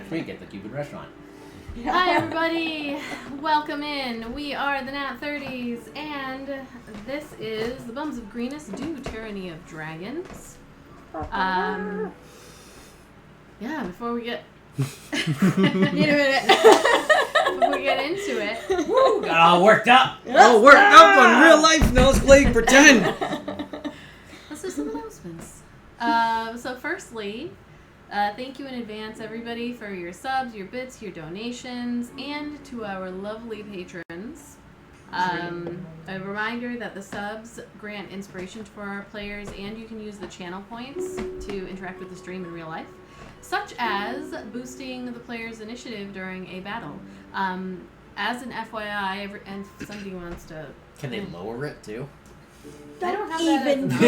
next week at the Cuban restaurant. Hi everybody, welcome in. We are the NAT30s, and this is the Bums of Greenest Do Tyranny of Dragons. Before we get before we get into it, Woo, got all worked up. All worked up on real life. Now let's play pretend. let's do some announcements. So firstly, thank you in advance, everybody, for your subs, your bits, your donations, and to our lovely patrons. A reminder that the subs grant inspiration for our players, and you can use the channel points to interact with the stream in real life, such as boosting the player's initiative during a battle. As an FYI, and if somebody wants to... Can they lower it, too? I don't have even that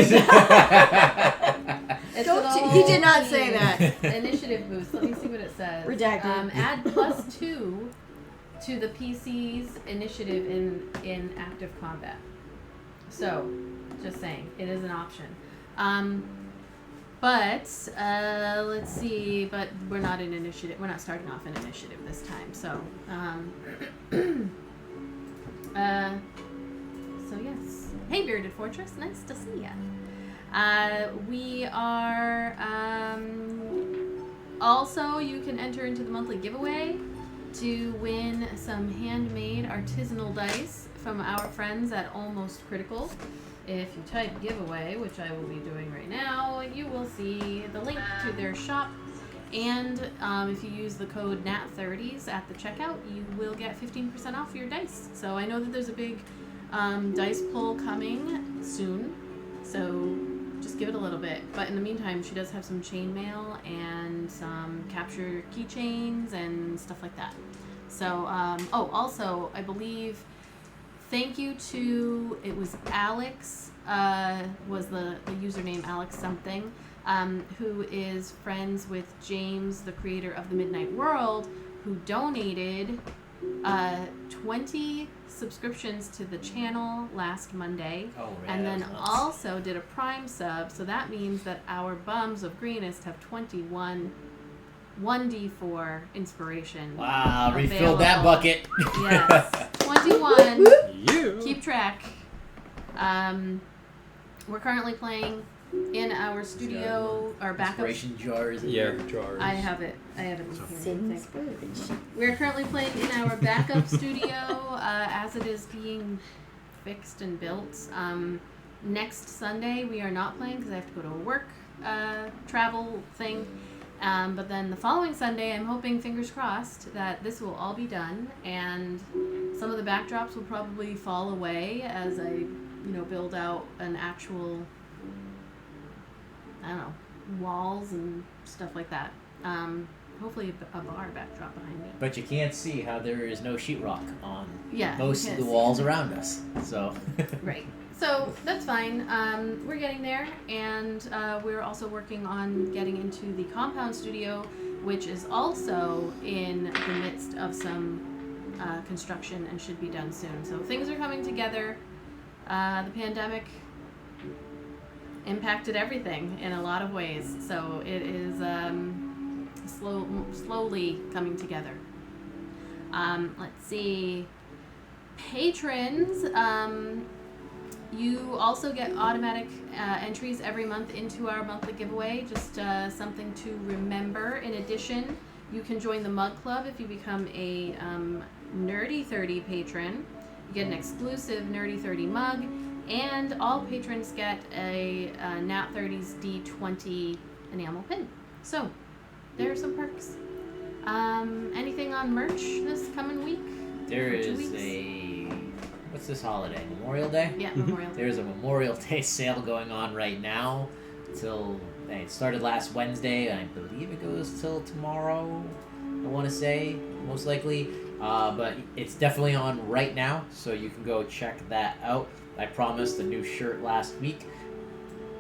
as He did not say that. Initiative boost. Let me see what it says. Redacted. Add +2 to the PC's initiative in active combat. So, just saying, it is an option. Let's see. But we're not in initiative. We're not starting off in initiative this time. So, so yes. Hey, Bearded Fortress. Nice to see ya. We are, also, you can enter into the monthly giveaway to win some handmade artisanal dice from our friends at Almost Critical. If you type giveaway, which I will be doing right now, you will see the link to their shop. And if you use the code NAT30s at the checkout, you will get 15% off your dice. So I know that there's a big dice pull coming soon, so just give it a little bit. But in the meantime, she does have some chainmail and some capture keychains and stuff like that. So, also, I believe, thank you to, it was Alex, was the username Alex something, who is friends with James, the creator of The Midnight World, who donated 20 subscriptions to the channel last Monday, and then also did a Prime sub, so that means that our Bums of Greenest have 21 1d4 inspiration. Wow, refilled that bucket. Yes, 21. You. Keep track. We're currently playing in our studio, our backup. Inspiration jars. Yeah, jars. I have it in here. Inspiration. We're currently playing in our backup studio as it is being fixed and built. Next Sunday we are not playing because I have to go to a work travel thing. But then the following Sunday, I'm hoping, fingers crossed, that this will all be done, and some of the backdrops will probably fall away as I, build out an actual, I don't know, walls and stuff like that. Hopefully a bar backdrop behind me. But you can't see how there is no sheetrock on Yeah, most of the walls around us. So. Right. So that's fine. We're getting there, and we're also working on getting into the compound studio, which is also in the midst of some construction and should be done soon. So things are coming together. The pandemic impacted everything in a lot of ways, so it is slowly coming together. Let's see. Patrons, you also get automatic entries every month into our monthly giveaway, just something to remember. In addition, you can join the Mug Club if you become a Nerdy 30 patron. You get an exclusive Nerdy 30 mug, and all patrons get a NAT30s D20 enamel pin. So, there are some perks. Anything on merch this coming week? There is a... What's this holiday? Memorial Day? Yeah, Memorial Day. There's a Memorial Day sale going on right now. It started last Wednesday, and I believe it goes till tomorrow, I want to say, most likely. But it's definitely on right now, so you can go check that out. I promised a new shirt last week.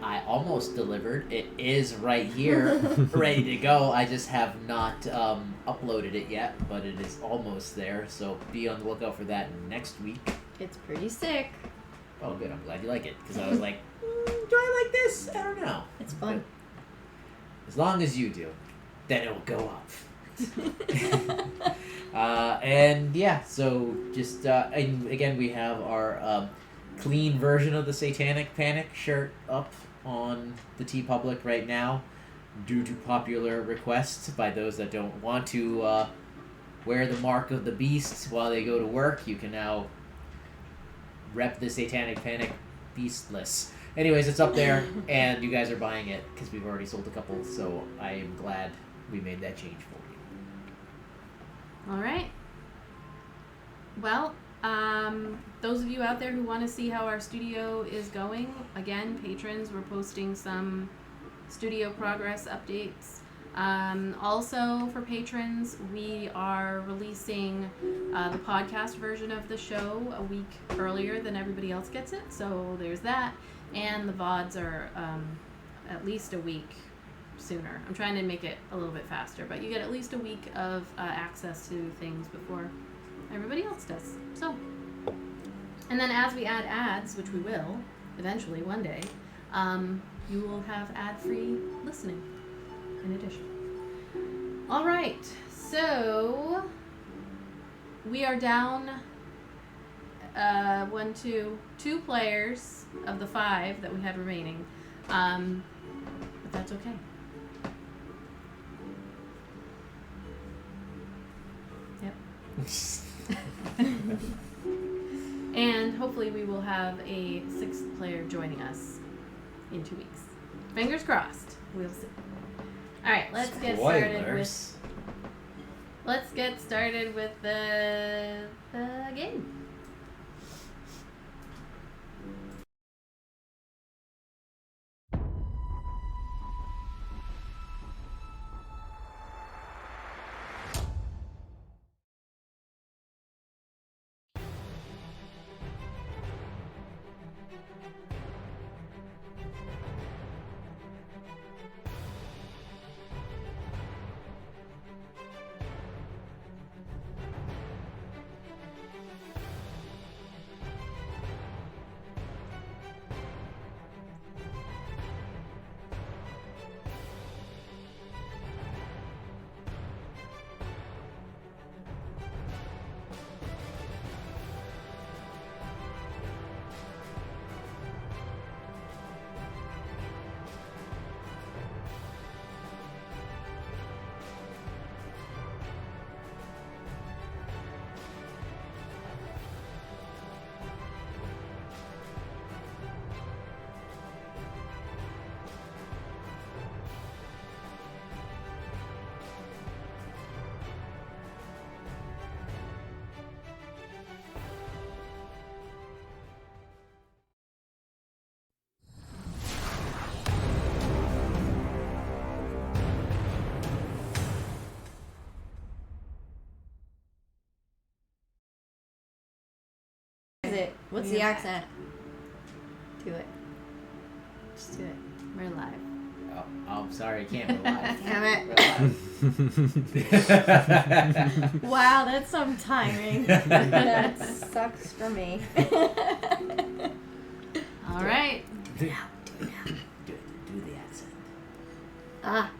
I almost delivered. It is right here, ready to go. I just have not uploaded it yet, but it is almost there, so be on the lookout for that next week. It's pretty sick. Oh, good. I'm glad you like it, because I was like, do I like this? I don't know. It's fun. As long as you do, then it will go up. And yeah, so just and again we have our clean version of the Satanic Panic shirt up on the TeePublic right now, due to popular request by those that don't want to wear the mark of the beast while they go to work. You can now rep the Satanic Panic beastless. Anyways, it's up there, and you guys are buying it because we've already sold a couple, so I am glad we made that change for you. All right. Well, those of you out there who want to see how our studio is going, again, patrons, we're posting some studio progress updates. Also, for patrons, we are releasing the podcast version of the show a week earlier than everybody else gets it. So there's that. And the VODs are at least a week sooner. I'm trying to make it a little bit faster, but you get at least a week of access to things before everybody else does. So, and then as we add ads, which we will eventually one day, you will have ad-free listening in addition. All right, so we are down two players of the 5 that we had remaining, but that's okay. Yep. And hopefully we will have a 6th player joining us in 2 weeks. Fingers crossed. We'll see. All right, let's get started with the game. What's the accent? Do it. Just do it. We're live. Oh, I'm sorry, I can't. We're live. Damn We're live. Wow, that's some timing. That sucks for me. All right. Do it now. Do the accent. Ah.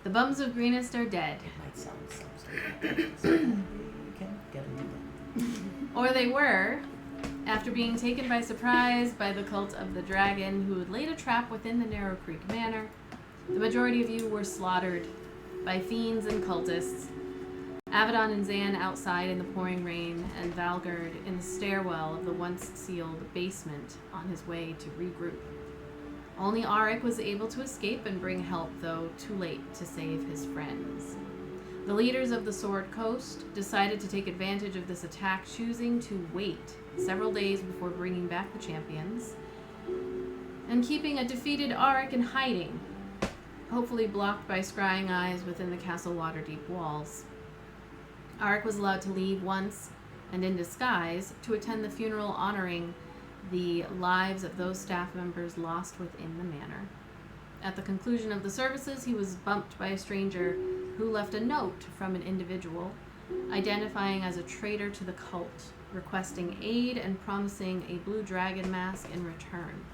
The bums of greenest are dead. It might sound so you can get it. Or they were, after being taken by surprise by the cult of the dragon who had laid a trap within the Narrow Creek Manor. The majority of you were slaughtered by fiends and cultists. Avadon and Zan outside in the pouring rain, and Valgard in the stairwell of the once sealed basement on his way to regroup. Only Aaric was able to escape and bring help, though too late to save his friends. The leaders of the Sword Coast decided to take advantage of this attack, choosing to wait several days before bringing back the champions, and keeping a defeated Aaric in hiding, hopefully blocked by scrying eyes within the castle Waterdeep walls. Aaric was allowed to leave once, and in disguise, to attend the funeral honoring the lives of those staff members lost within the manor. At the conclusion of the services, he was bumped by a stranger who left a note from an individual, identifying as a traitor to the cult, requesting aid and promising a blue dragon mask in return.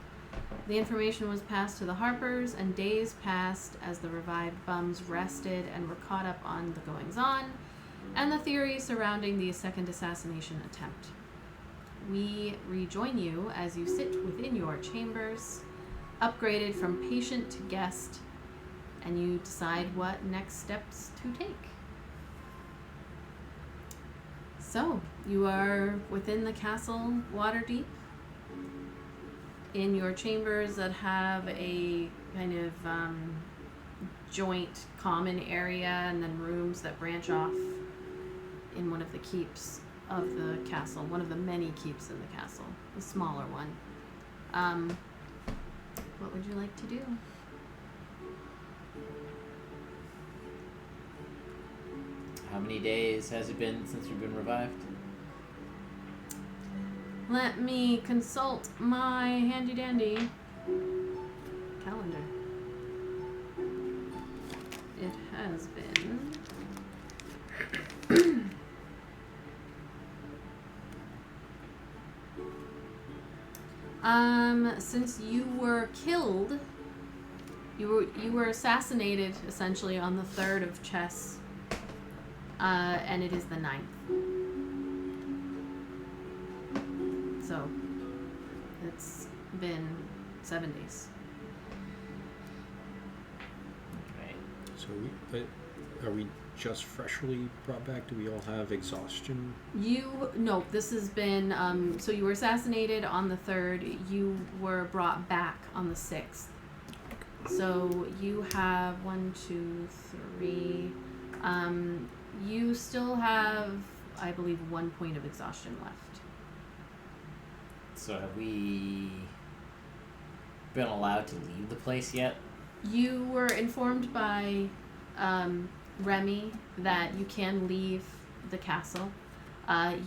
The information was passed to the Harpers, and days passed as the revived bums rested and were caught up on the goings-on and the theories surrounding the second assassination attempt. We rejoin you as you sit within your chambers, upgraded from patient to guest, and you decide what next steps to take. So, you are within the castle, Waterdeep, in your chambers that have a kind of joint common area and then rooms that branch off in one of the keeps of the castle, one of the many keeps in the castle, the smaller one. What would you like to do? How many days has it been since you've been revived? Let me consult my handy dandy calendar. It has been since you were killed, you were assassinated essentially on the 3rd of chess, and it is the 9th. So it's been 7 days. Okay. So, are we just freshly brought back? Do we all have exhaustion? No, this has been, so you were assassinated on the 3rd, you were brought back on the 6th. So you have 1, 2, 3, you still have, I believe, 1 point of exhaustion left. So have we been allowed to leave the place yet? You were informed by Remy that you can leave the castle.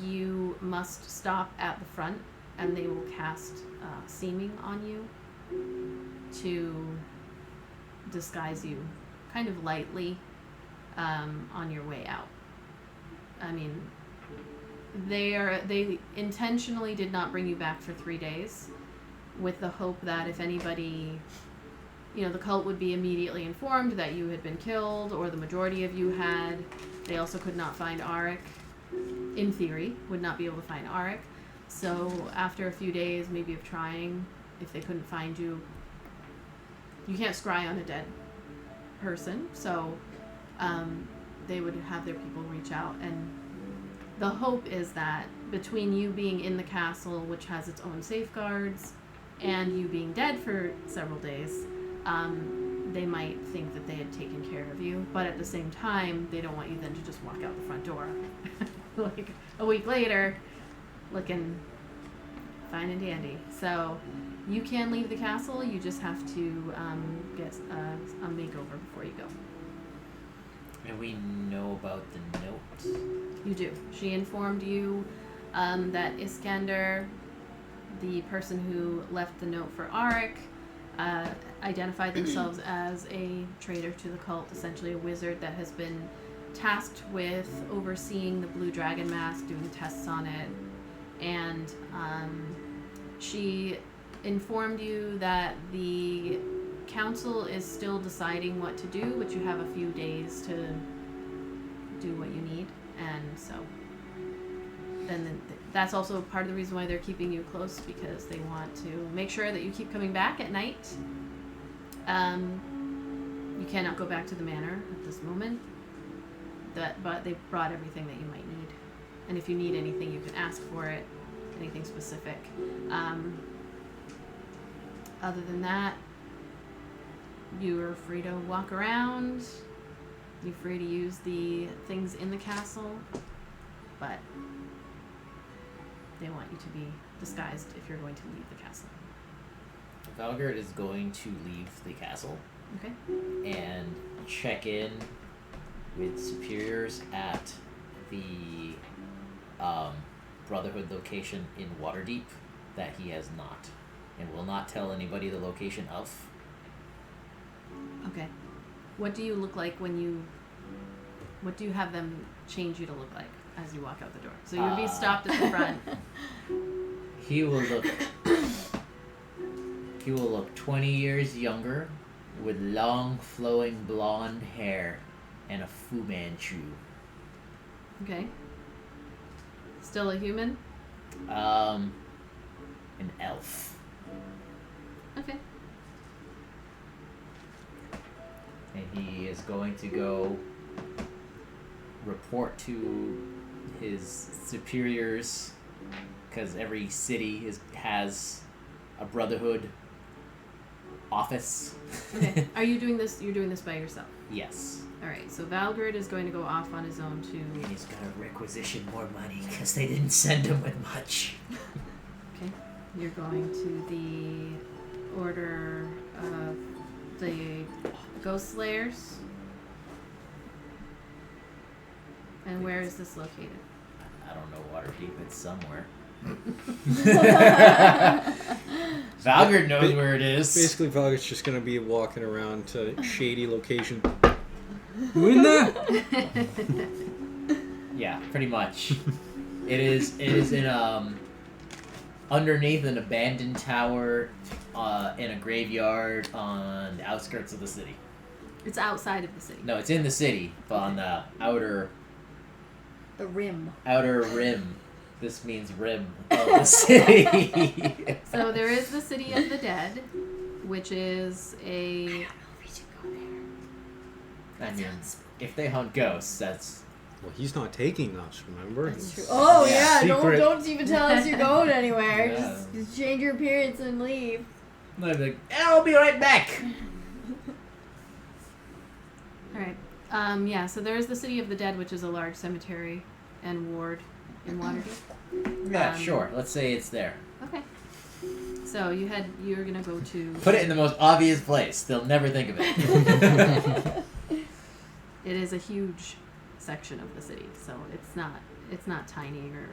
You must stop at the front, and they will cast seeming on you to disguise you kind of lightly on your way out. I mean, they intentionally did not bring you back for 3 days with the hope that if anybody, the cult would be immediately informed that you had been killed, or the majority of you had. They also could not find Aaric. In theory, would not be able to find Aaric. So after a few days, maybe of trying, if they couldn't find you, you can't scry on a dead person. So they would have their people reach out, and the hope is that between you being in the castle, which has its own safeguards, and you being dead for several days, they might think that they had taken care of you, but at the same time, they don't want you then to just walk out the front door like a week later looking fine and dandy. So you can leave the castle, you just have to get a makeover before you go. And we know about the note? You do. She informed you that Iskander, the person who left the note for Aaric, identified themselves as a traitor to the cult, essentially a wizard that has been tasked with overseeing the Blue Dragon Mask, doing tests on it, and she informed you that the council is still deciding what to do, but you have a few days to do what you need, and so then that's also part of the reason why they're keeping you close, because they want to make sure that you keep coming back at night. You cannot go back to the manor at this moment, but they brought everything that you might need, and if you need anything, you can ask for it, anything specific. Other than that, you're free to walk around, you're free to use the things in the castle, but they want you to be disguised if you're going to leave the castle. Valgard is going to leave the castle. Okay. And check in with superiors at the Brotherhood location in Waterdeep that he has not, and will not tell anybody the location of. Okay. What do you look like what do you have them change you to look like as you walk out the door? So you would be stopped at the front. He will look He will look 20 years younger, with long, flowing blonde hair and a Fu Manchu. Okay. Still a human? An elf. Okay. And he is going to go report to his superiors, because every city has a brotherhood office. Okay. Are you doing this? You're doing this by yourself? Yes. All right. So Valgrid is going to go off on his own to. And he's gonna requisition more money because they didn't send him with much. Okay. You're going to the order of the Ghost Slayers. And where is this located? I don't know, Waterdeep. It's somewhere. Valgard knows where it is. Basically, Valgard's just gonna be walking around to shady location. Who in there? Yeah, pretty much. It is in underneath an abandoned tower in a graveyard on the outskirts of the city. It's outside of the city. No, it's in the city, but on the outer rim. rim. This means rim of the city. So there is the City of the Dead, which is a. I don't know if we should go there. I mean, if they hunt ghosts, that's Well, he's not taking us, remember? That's true. Oh Yeah. yeah, Secret. don't even tell us you're going anywhere. Yeah. Just change your appearance and leave. I'd be like, I'll be right back. All right. Yeah. So there is the City of the Dead, which is a large cemetery and ward in Waterdeep. Yeah, sure. Let's say it's there. Okay. So you're gonna go to. Put it in the most obvious place. They'll never think of it. It is a huge section of the city, so it's not tiny or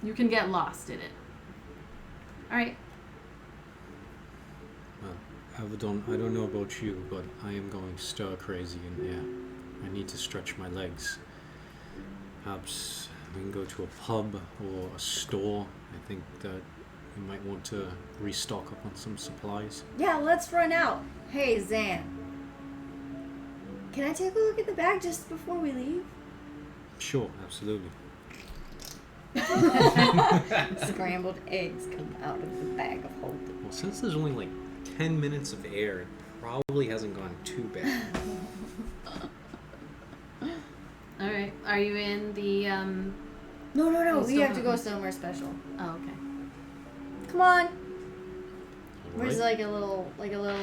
you can get lost in it. All right. Avadon, I don't know about you, but I am going stir crazy in there. I need to stretch my legs. Perhaps we can go to a pub or a store. I think that we might want to restock up on some supplies. Yeah, let's run out. Hey, Zan. Can I take a look at the bag just before we leave? Sure, absolutely. Scrambled eggs come out of the bag of holding. Well, since there's only like 10 minutes of air, it probably hasn't gone too bad. All right. Are you in the No. You We still have to go haven't- somewhere special. Oh, okay. Come on. All Where's right. like a little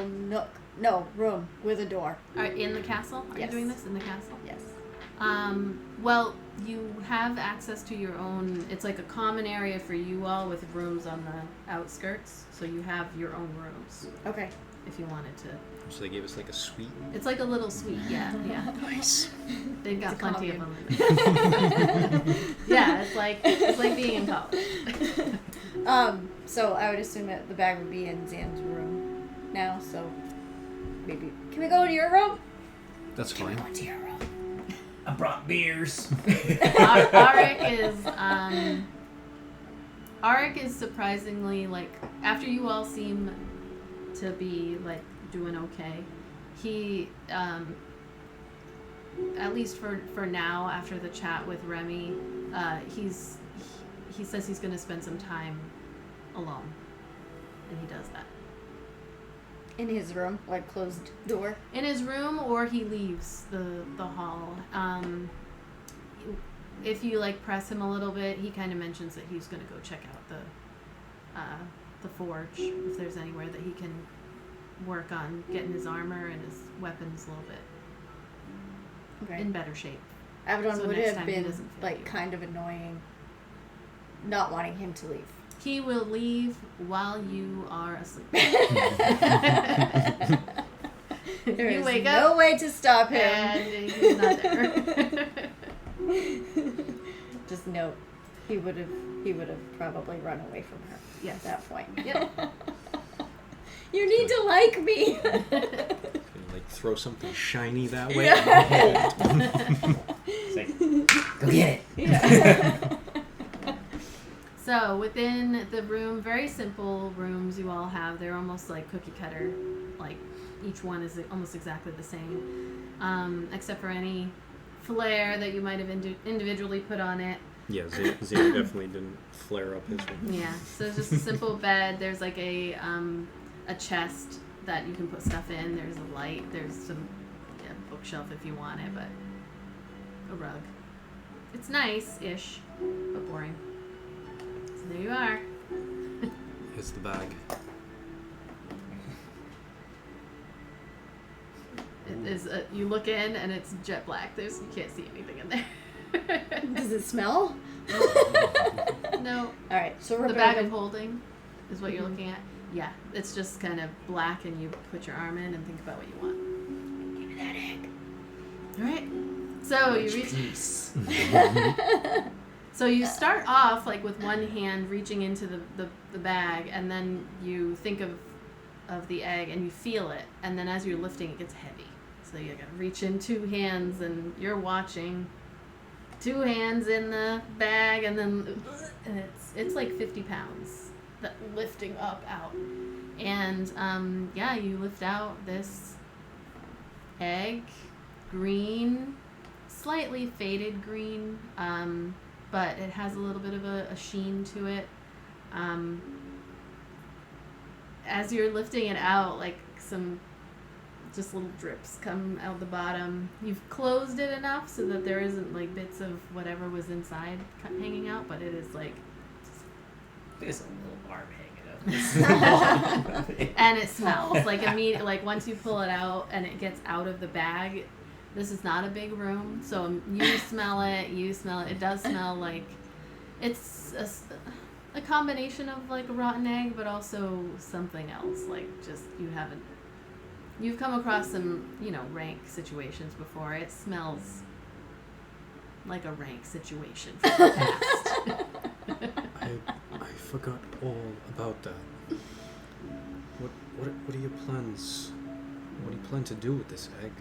nook? No, room with a door. In the castle? Are Yes. you doing this in the castle? Yes. Well, you have access to your own. It's like a common area for you all with rooms on the outskirts. So you have your own rooms Okay. if you wanted to. So they gave us like a suite. It's like a little suite. Yeah. Nice. They've got It's a plenty of commune. them. Yeah, it's like being in college. So I would assume that the bag would be in Zan's room now. So maybe can we go to your room? That's fine. Go to your room. I brought beers. Aaric is surprisingly after you all seem to be doing okay. He at least for now after the chat with Remy, he says he's going to spend some time alone, and he does that In his room, like closed door. in his room, or he leaves the hall. If you press him a little bit, he kind of mentions that he's going to go check out the forge, if there's anywhere that he can work on getting his armor and his weapons a little bit Okay. in better shape. Avadon So would next have time he been doesn't feel you. kind of annoying, not wanting him to leave. He will leave while you are asleep. There You is wake no up way to stop him. and he's not there. Just note, he would have probably run away from her Yes. at that point. Yep. You need to like me. Can throw something shiny that way. It's like, go get it. Yeah. So within the room, very simple rooms you all have. They're almost like cookie cutter. Like each one is almost exactly the same, except for any flair that you might have individually put on it. Yeah, Zane definitely didn't flare up his one. Yeah, so it's just a simple bed. There's like a chest that you can put stuff in. There's a light. There's some bookshelf if you want it, but a rug. It's nice-ish, but boring. So there you are. Here's the bag. It is. You look in and it's jet black. You can't see anything in there. Does it smell? No. All right, so we're The bag of holding is what you're looking at. Yeah, it's just kind of black, and you put your arm in and think about what you want. Give me that egg. All right. So you reach. Peace. So you start off like with one hand reaching into the bag, and then you think of the egg and you feel it, and then as you're lifting, it gets heavy. So you gotta reach in 2 hands, and you're watching. 2 hands in the bag, and then it's like 50 pounds that lifting up out, and you lift out this egg, green, slightly faded green, but it has a little bit of a sheen to it. As you're lifting it out, like some just little drips come out the bottom. You've closed it enough so that there isn't like bits of whatever was inside hanging out, but it is like There's a little arm hanging up. and it smells like immediately. Like once you pull it out and it gets out of the bag, this is not a big room, so you smell it. It does smell like it's a combination of like a rotten egg, but also something else. Like just you've come across some, rank situations before. It smells like a rank situation from the past. I forgot all about that. What are your plans? What do you plan to do with this egg?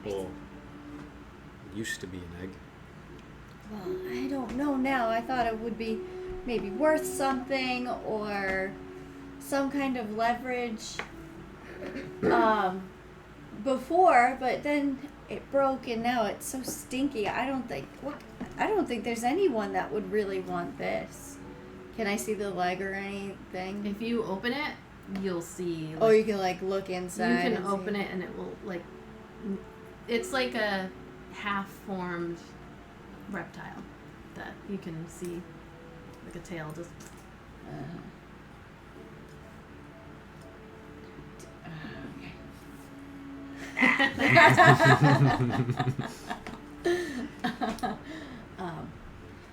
Or it used to be an egg. Well, I don't know now. I thought it would be maybe worth something or some kind of leverage before, but then it broke and now it's so stinky. I don't think there's anyone that would really want this. Can I see the leg or anything? If you open it, you'll see. Oh, you can like look inside. You can open it and it will like. It's like a half-formed reptile that you can see, like a tail just.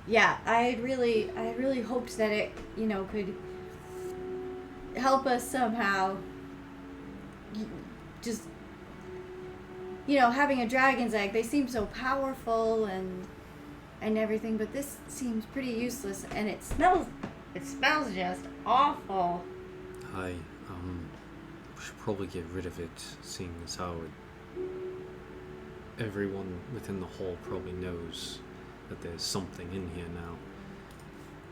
Yeah, I really hoped that it, could help us somehow. Just, having a dragon's egg, they seem so powerful and everything, but this seems pretty useless, and it smells just awful. I should probably get rid of it, seeing as how everyone within the hall probably knows that there's something in here now.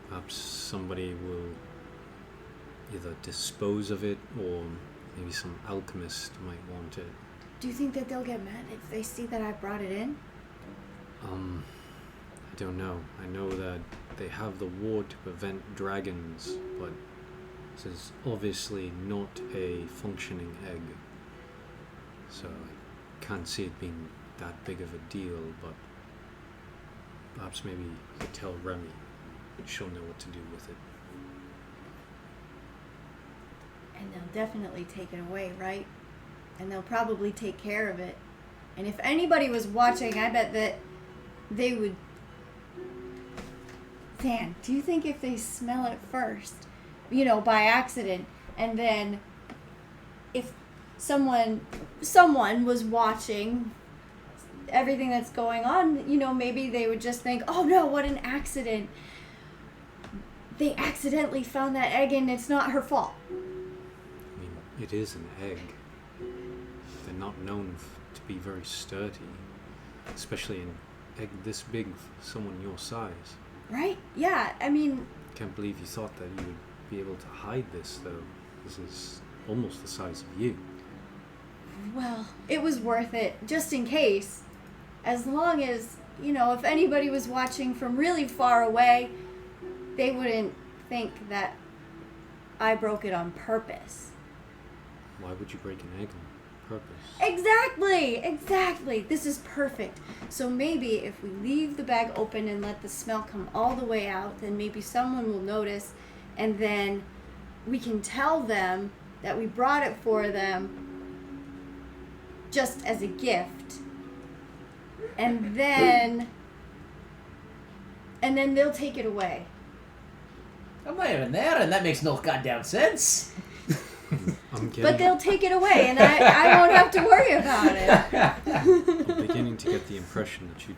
Perhaps somebody will either dispose of it, or maybe some alchemist might want it. Do you think that they'll get mad if they see that I brought it in? I don't know. I know that they have the ward to prevent dragons, but this is obviously not a functioning egg. So I can't see it being that big of a deal, but perhaps maybe you could tell Remy. She'll know what to do with it. And they'll definitely take it away, right? And they'll probably take care of it. And if anybody was watching, I bet that they would... Dan, do you think if they smell it first, by accident, and then if someone was watching everything that's going on, maybe they would just think, oh no, what an accident. They accidentally found that egg and it's not her fault. I mean, it is an egg. They're not known to be very sturdy, especially an egg this big for someone your size. Right? Yeah, I mean, can't believe you thought that you would be able to hide this, though. This is almost the size of you. Well, it was worth it, just in case. As long as, if anybody was watching from really far away, they wouldn't think that I broke it on purpose. Why would you break an egg on purpose? Exactly. This is perfect. So maybe if we leave the bag open and let the smell come all the way out, then maybe someone will notice, and then we can tell them that we brought it for them just as a gift. And then they'll take it away. I'm not even there, and that makes no goddamn sense. But they'll take it away, and I won't have to worry about it. I'm beginning to get the impression that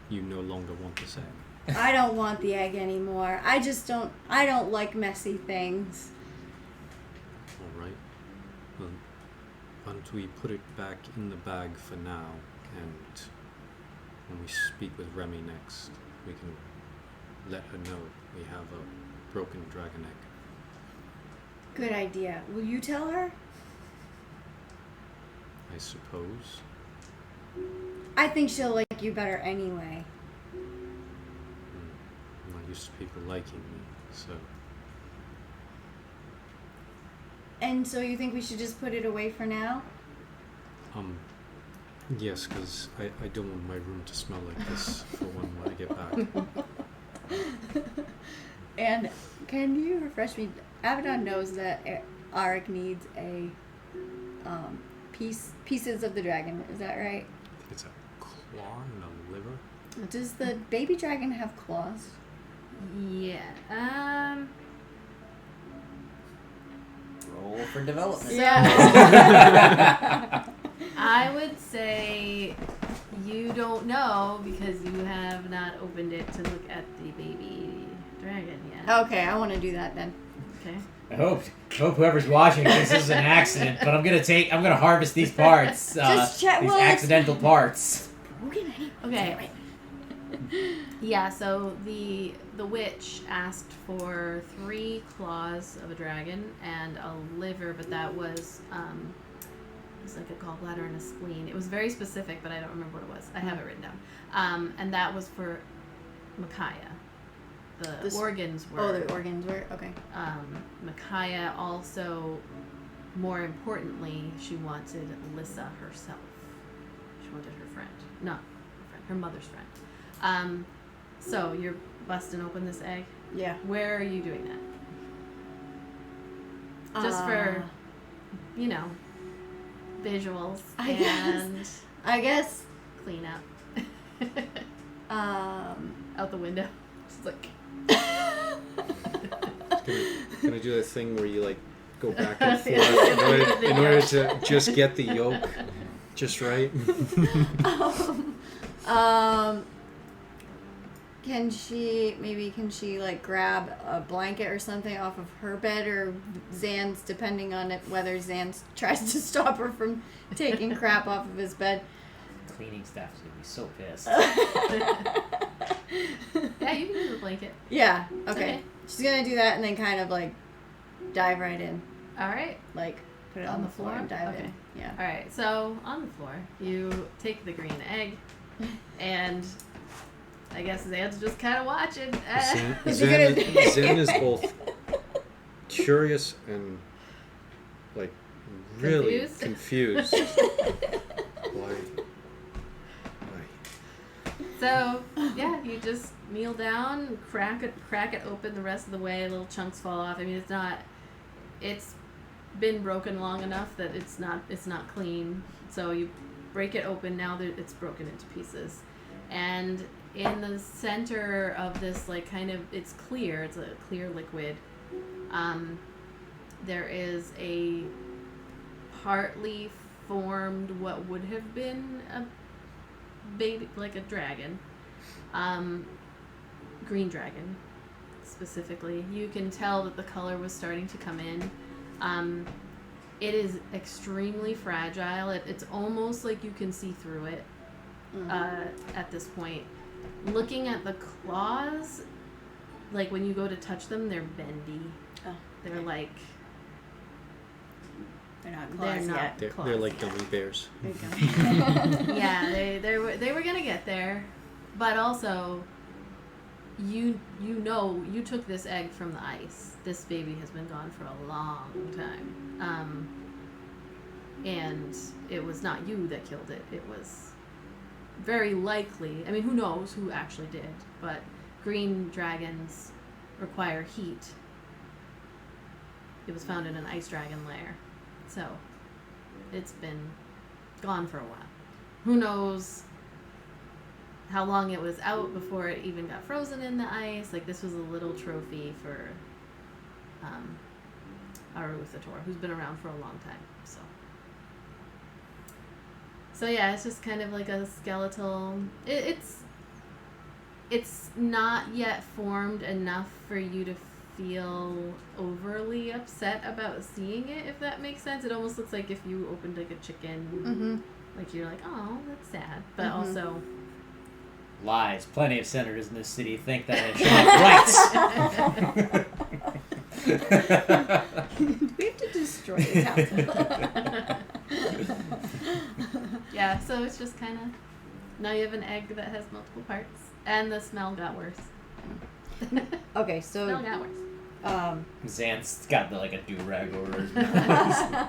you no longer want this egg. I don't want the egg anymore. I don't like messy things. All right. Well, why don't we put it back in the bag for now, and when we speak with Remy next, we can let her know we have a broken dragon egg. Good idea. Will you tell her? I suppose. I think she'll like you better anyway. I'm not used to people liking me, so... And so you think we should just put it away for now? Yes, because I don't want my room to smell like this for when I get back. And can you refresh me? Avadon knows that Aaric needs pieces of the dragon. Is that right? I think it's a claw and a liver. Does the baby dragon have claws? Yeah. Roll for development. Yeah. I would say you don't know because you have not opened it to look at the baby dragon yet. Okay, I want to do that then. Okay. I hope whoever's watching thinks this is an accident, but I'm gonna harvest these parts. Just check. These Well, accidental parts. Okay. Yeah, so the witch asked for 3 claws of a dragon and a liver, but that was it was like a gallbladder and a spleen. It was very specific, but I don't remember what it was. I have it written down. And that was for Micaiah. The organs were. Oh, the organs were? Okay. Micaiah also, more importantly, she wanted Alyssa herself. She wanted her friend. Not her friend, her mother's friend. So you're busting open this egg? Yeah. Where are you doing that? Just for, visuals I guess. clean up. Out the window. Just like. Can I do that thing where you go back and forth in order to just get the yolk just right? Can she grab a blanket or something off of her bed, or Zan's, depending on whether Zan tries to stop her from taking crap off of his bed? Cleaning staff is gonna be so pissed. Yeah, you can use a blanket. Yeah. Okay. She's gonna do that and then kind of dive right in. All right. Put it on the floor and dive in. Yeah. All right. So on the floor, you take the green egg, and I guess Zan's just kind of watching. Zan is both curious and really confused. Why? So yeah, you just kneel down, crack it open the rest of the way. Little chunks fall off. I mean, it's been broken long enough that it's not clean. So you break it open. Now that it's broken into pieces, and in the center of this, it's clear. It's a clear liquid. There is a partly formed what would have been a baby, like a dragon, green dragon specifically. You can tell that the color was starting to come in. It is extremely fragile. It's almost like you can see through it at this point. Looking at the claws, like when you go to touch them, they're bendy. Oh, They're okay. like They're not they're claws not yet. They're claws like yet. gummy bears. There you go. Yeah, they were gonna get there, but also you took this egg from the ice. This baby has been gone for a long time, and it was not you that killed it. It was very likely. I mean, who knows who actually did? But green dragons require heat. It was found in an ice dragon lair, so it's been gone for a while. Who knows how long it was out before it even got frozen in the ice. Like, this was a little trophy for Arusator, who's been around for a long time. So yeah, it's just kind of like a skeletal. It's not yet formed enough for you to feel overly upset about seeing it, if that makes sense. It almost looks like if you opened like a chicken, Mm-hmm. like you're like, oh, that's sad, but Mhm. also Lies. Plenty of senators in this city think that it should have rights. We have to destroy the council. yeah. So it's just kind of now you have an egg that has multiple parts, and the smell got worse. Okay, Smell so got worse. Xanth's got like a do-rag over his mouth.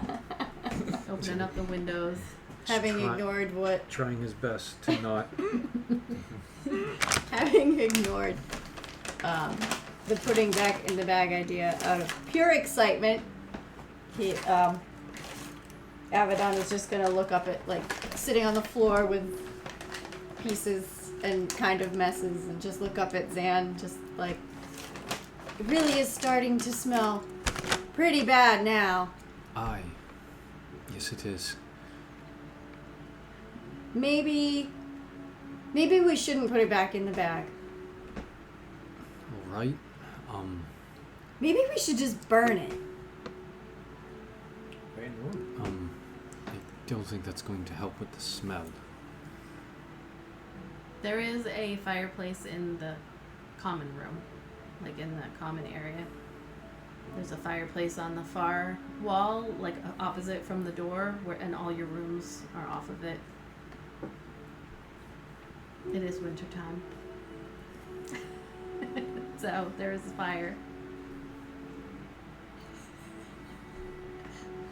Opening up the windows. having Try- ignored what Trying his best to not. having ignored the putting back in the bag idea out of pure excitement, he Avadon is just gonna look up at like sitting on the floor with pieces and kind of messes and just look up at Zan, just like, it really is starting to smell pretty bad now. Aye. Yes, it is. Maybe we shouldn't put it back in the bag. All right. Maybe we should just burn it. I don't think that's going to help with the smell. There is a fireplace in the common room, like in the common area. There's a fireplace on the far wall, like opposite from the door, and all your rooms are off of it. It is winter time. So there is a fire.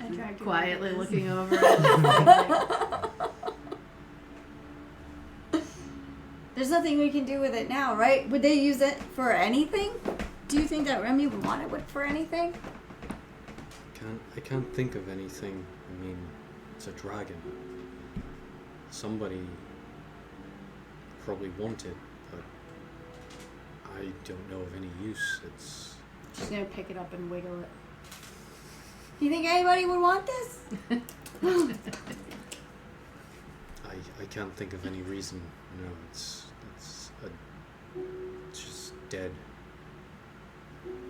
I tried to Quietly remember this. looking over it. There's nothing we can do with it now, right? Would they use it for anything? Do you think that Remy would want it for anything? I can't think of anything. I mean, it's a dragon. Somebody probably want it, but I don't know of any use. It's She's gonna pick it up and wiggle it. You think anybody would want this? I can't think of any reason. No, it's just dead.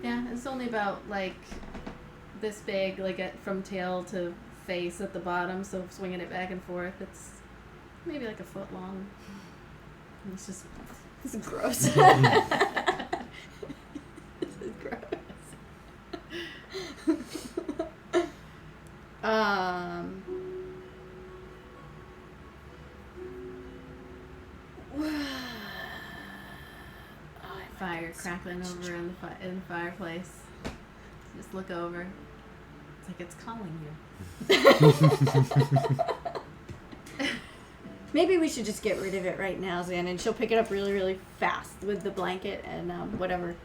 Yeah, it's only about like this big, like from tail to face at the bottom, so swinging it back and forth, it's maybe like a foot long. And it's just This is gross. This is gross. fire crackling over in the fireplace. Just look over. It's like it's calling you. Maybe we should just get rid of it right now, Zan, and she'll pick it up really, really fast with the blanket and whatever,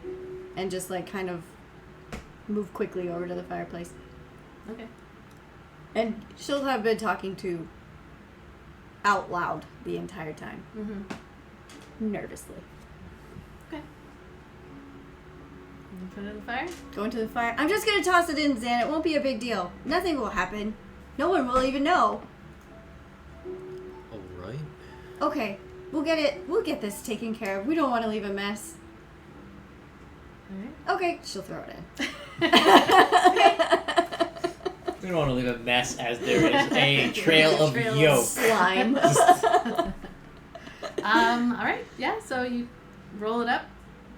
and just like kind of move quickly over to the fireplace. Okay. And she'll have been talking to out loud the entire time, nervously. Okay. You put it in the fire? Going to the fire. I'm just gonna toss it in, Zan. It won't be a big deal. Nothing will happen. No one will even know. All right. Okay, we'll get it. We'll get this taken care of. We don't want to leave a mess. Alright. Okay, she'll throw it in. We don't want to leave a mess as there is a trail of yolk. Slime. Alright, yeah, so you roll it up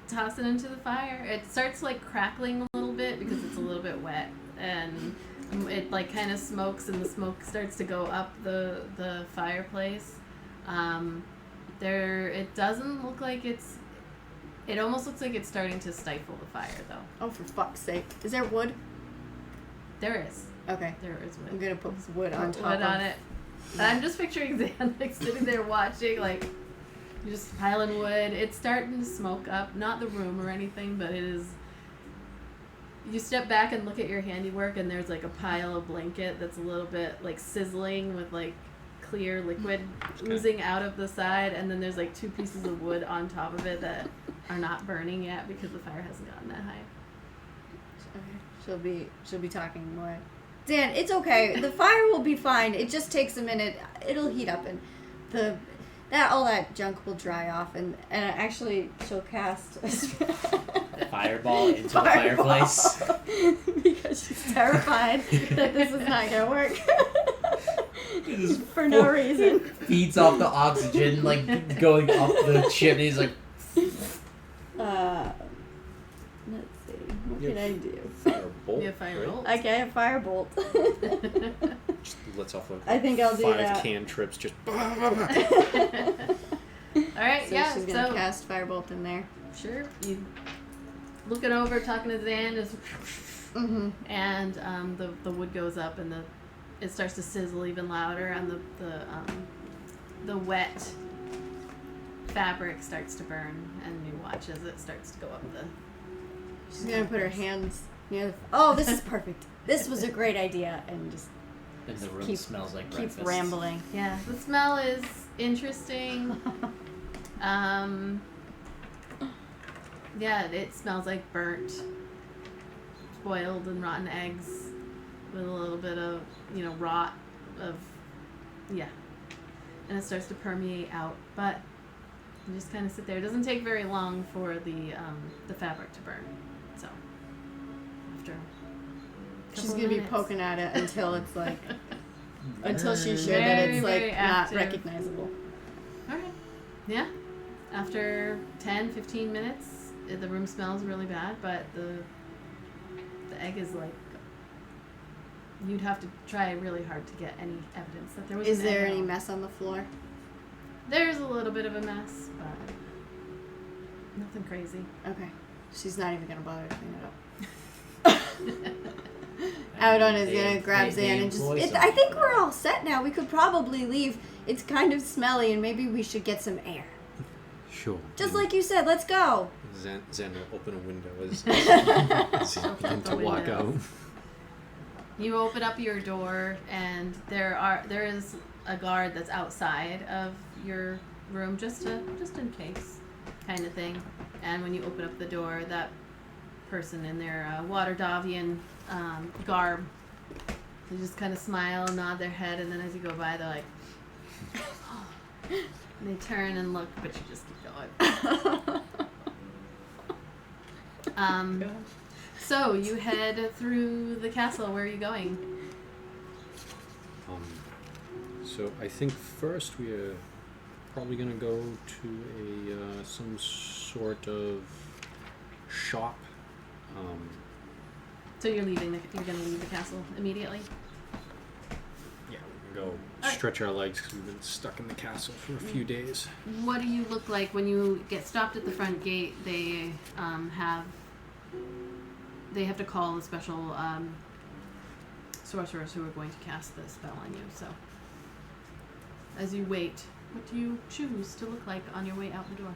toss it into the fire. It starts like crackling a little bit because it's a little bit wet, and it like kind of smokes, and the smoke starts to go up the fireplace. It doesn't look like it almost looks like it's starting to stifle the fire though. Oh, for fuck's sake! Is there wood? There is. Okay. There is wood. I'm gonna put some wood on top. Wood on it. And I'm just picturing Zan like sitting there watching, like you're just piling wood. It's starting to smoke up. Not the room or anything, but it is. You step back and look at your handiwork, and there's like a pile of blanket that's a little bit like sizzling with like clear liquid oozing out of the side, and then there's like 2 pieces of wood on top of it that are not burning yet because the fire hasn't gotten that high. Okay. She'll be talking more. Dan, it's okay. The fire will be fine. It just takes a minute. It'll heat up, and all that junk will dry off, and actually she'll cast a Fireball into the fireplace. Because she's terrified that this is not gonna work. For no reason. Feeds off the oxygen, like going up the chimneys, like. Let's see. What can I do? Firebolt. Yeah, firebolt. Right? Okay, a firebolt. Just lets off like I think I'll do 5 that. cantrips. Just. All right, So yeah. she's gonna cast firebolt in there. Sure. You looking over, talking to Zan, just Mm-hmm. and the wood goes up, and it starts to sizzle even louder, and the wet fabric starts to burn, and you watch as it starts to go up the. She's gonna put her hands near. Oh, this is perfect. This was a great idea, and just And the room smells like keep breakfast. rambling. Yeah, the smell is interesting. Yeah, it smells like burnt, spoiled and rotten eggs with a little bit of, rot of, yeah. And it starts to permeate out, but you just kind of sit there. It doesn't take very long for the fabric to burn. So, after a She's couple gonna be minutes. poking at it until it's like, until she's sure Very, that it's very like active. not recognizable. Alright. Yeah. After 10, 15 minutes, the room smells really bad, but the egg is like, you'd have to try really hard to get any evidence that there was Is an egg there at any all. mess on the floor? There's a little bit of a mess, but nothing crazy. Okay. She's not even gonna bother to clean it up. Avadon is gonna grab Zan and just. I think we're all set now. We could probably leave. It's kind of smelly, and maybe we should get some air. Sure. Just like you said, let's go. Zan will open a window as he Open begin up to the walk out. window. You open up your door, and there is a guard that's outside of your room, just in case, kind of thing. And when you open up the door, that person in their Waterdavian garb, they just kind of smile, nod their head, and then as you go by, they're like, and they turn and look, but you just keep going. So you head through the castle. Where are you going? So I think first we are probably gonna go to a some sort of shop. So you're leaving. You're gonna leave the castle immediately. Yeah, we can go Alright. stretch our legs because we've been stuck in the castle for a few days. What do you look like when you get stopped at the front gate? They have to call a special sorcerers who are going to cast the spell on you. So as you wait, what do you choose to look like on your way out the door?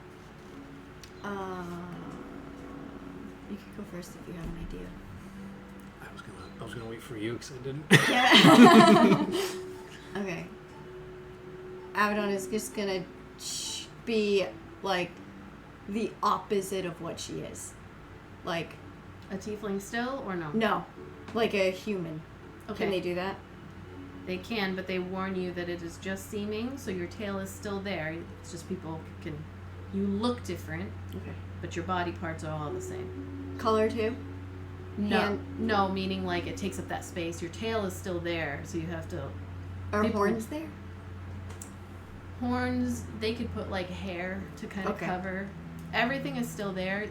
You could go first if you have an idea. I was gonna wait for you because I didn't. Yeah. Okay. Avadon is just gonna be like the opposite of what she is. Like, A tiefling still or no? no, like a human. Okay. Can they do that? They can, but they warn you that it is just seeming, so your tail is still there. It's just people can. You look different, Okay. but your body parts are all the same. Color too? No, meaning like it takes up that space. Your tail is still there, so you have to. Are People- horns there? Horns, they could put like hair to kind of Okay. cover. everything is still there.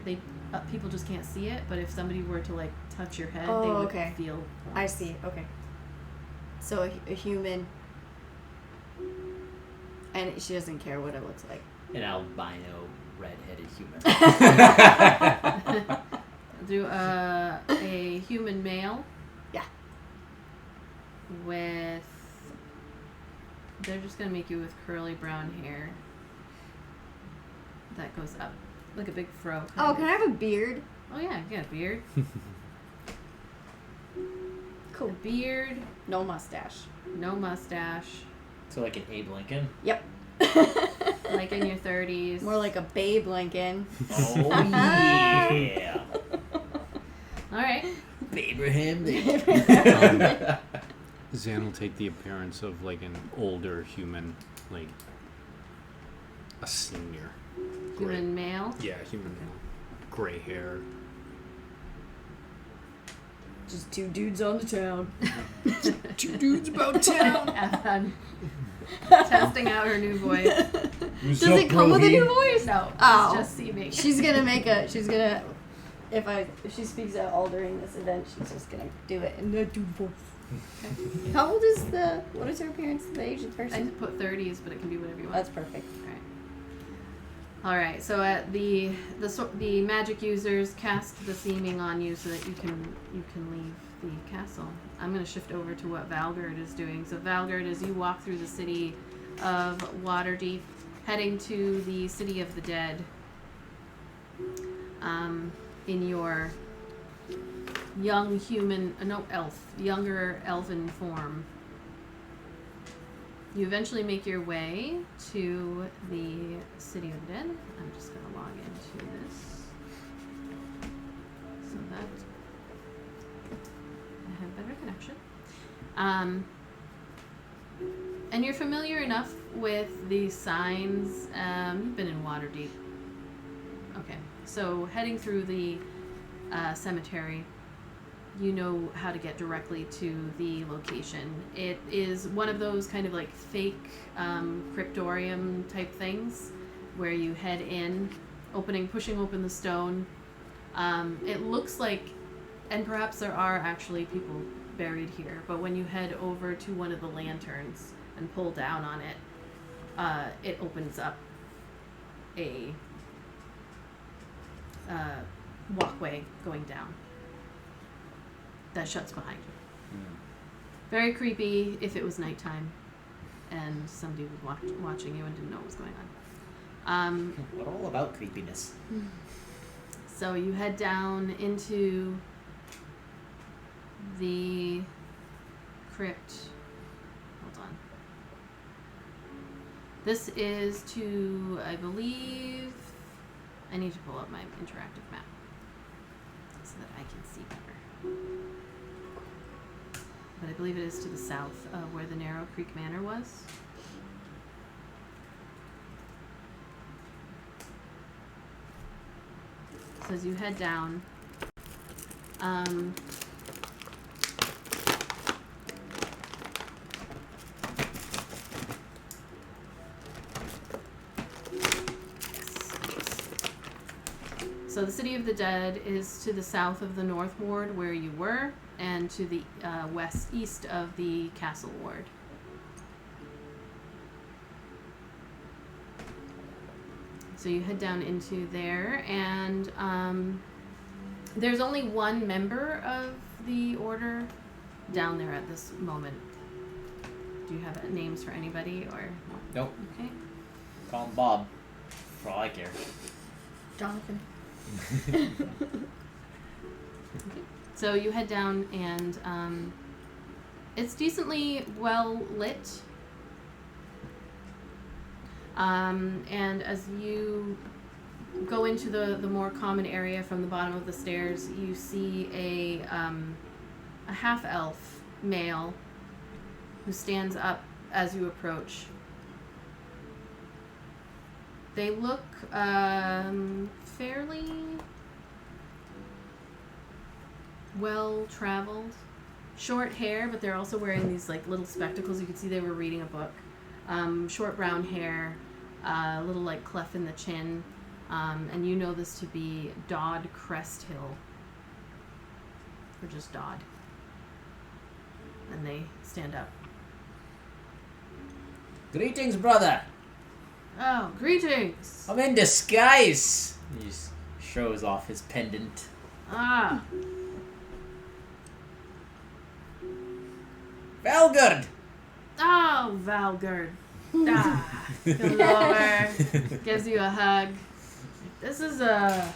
People just can't see it, but if somebody were to like touch your head, they would okay. feel. I see. Okay. So a human, and she doesn't care what it looks like. An albino red-headed human. Do a human male. Yeah. With. They're just gonna make you with curly brown hair. That goes up, like a big fro. Oh, can I have a beard? Oh yeah, you got a beard. Cool. A beard, No mustache. no mustache. So like an Abe Lincoln. Yep. Like in your 30s. More like a Babe Lincoln. Oh yeah. All right. Abraham. Zan will take the appearance of like an older human, like a senior. Human male. Yeah, human male. Gray hair. Just two dudes on the town. Two dudes about town. Avadon. Testing out her new voice. Does it come with a new voice? No, Oh. it's just seeming. If she speaks at all during this event, she's just gonna do it in the dude voice. Okay. How old is what is her appearance, the age of the I person? put 30s, but it can be whatever you want. That's perfect. All right. So the magic users cast the seeming on you so that you can leave the castle. I'm going to shift over to what Valgard is doing. So Valgard, as you walk through the city of Waterdeep, heading to the city of the dead, in your younger elven form. You eventually make your way to the City of the Dead. I'm just going to log into this so that I have better connection. And you're familiar enough with the signs. You've been in Waterdeep. Okay, so heading through the cemetery, you know how to get directly to the location. It is one of those kind of like fake cryptorium type things where you head in, pushing open the stone. It looks like, and perhaps there are actually people buried here, but when you head over to one of the lanterns and pull down on it, it opens up a walkway going down that shuts behind you. Very creepy if it was nighttime and somebody was watching you and didn't know what was going on. What all about creepiness? So you head down into the crypt. Hold on. This is to, I believe, I need to pull up my interactive map so that I can see better. But I believe it is to the south of where the Narrow Creek Manor was. So as you head down, so the City of the Dead is to the south of the North Ward where you were, and to the east of the Castle Ward. So you head down into there, and there's only one member of the Order down there at this moment. Do you have names for anybody, or? Nope. Okay. Call him Bob. For all I care. Jonathan. So you head down, and it's decently well lit. And as you go into the more common area from the bottom of the stairs, you see a half-elf male who stands up as you approach. They look fairly well-traveled. Short hair, but they're also wearing these like little spectacles. You can see they were reading a book. Short brown hair, a little like cleft in the chin. And you know this to be Dodd Crest Hill. Or just Dodd. And they stand up. Greetings, brother. Oh, greetings! I'm in disguise. He just shows off his pendant. Ah, Valgard. oh, Valgard. Ah, comes over, gives you a hug. This is a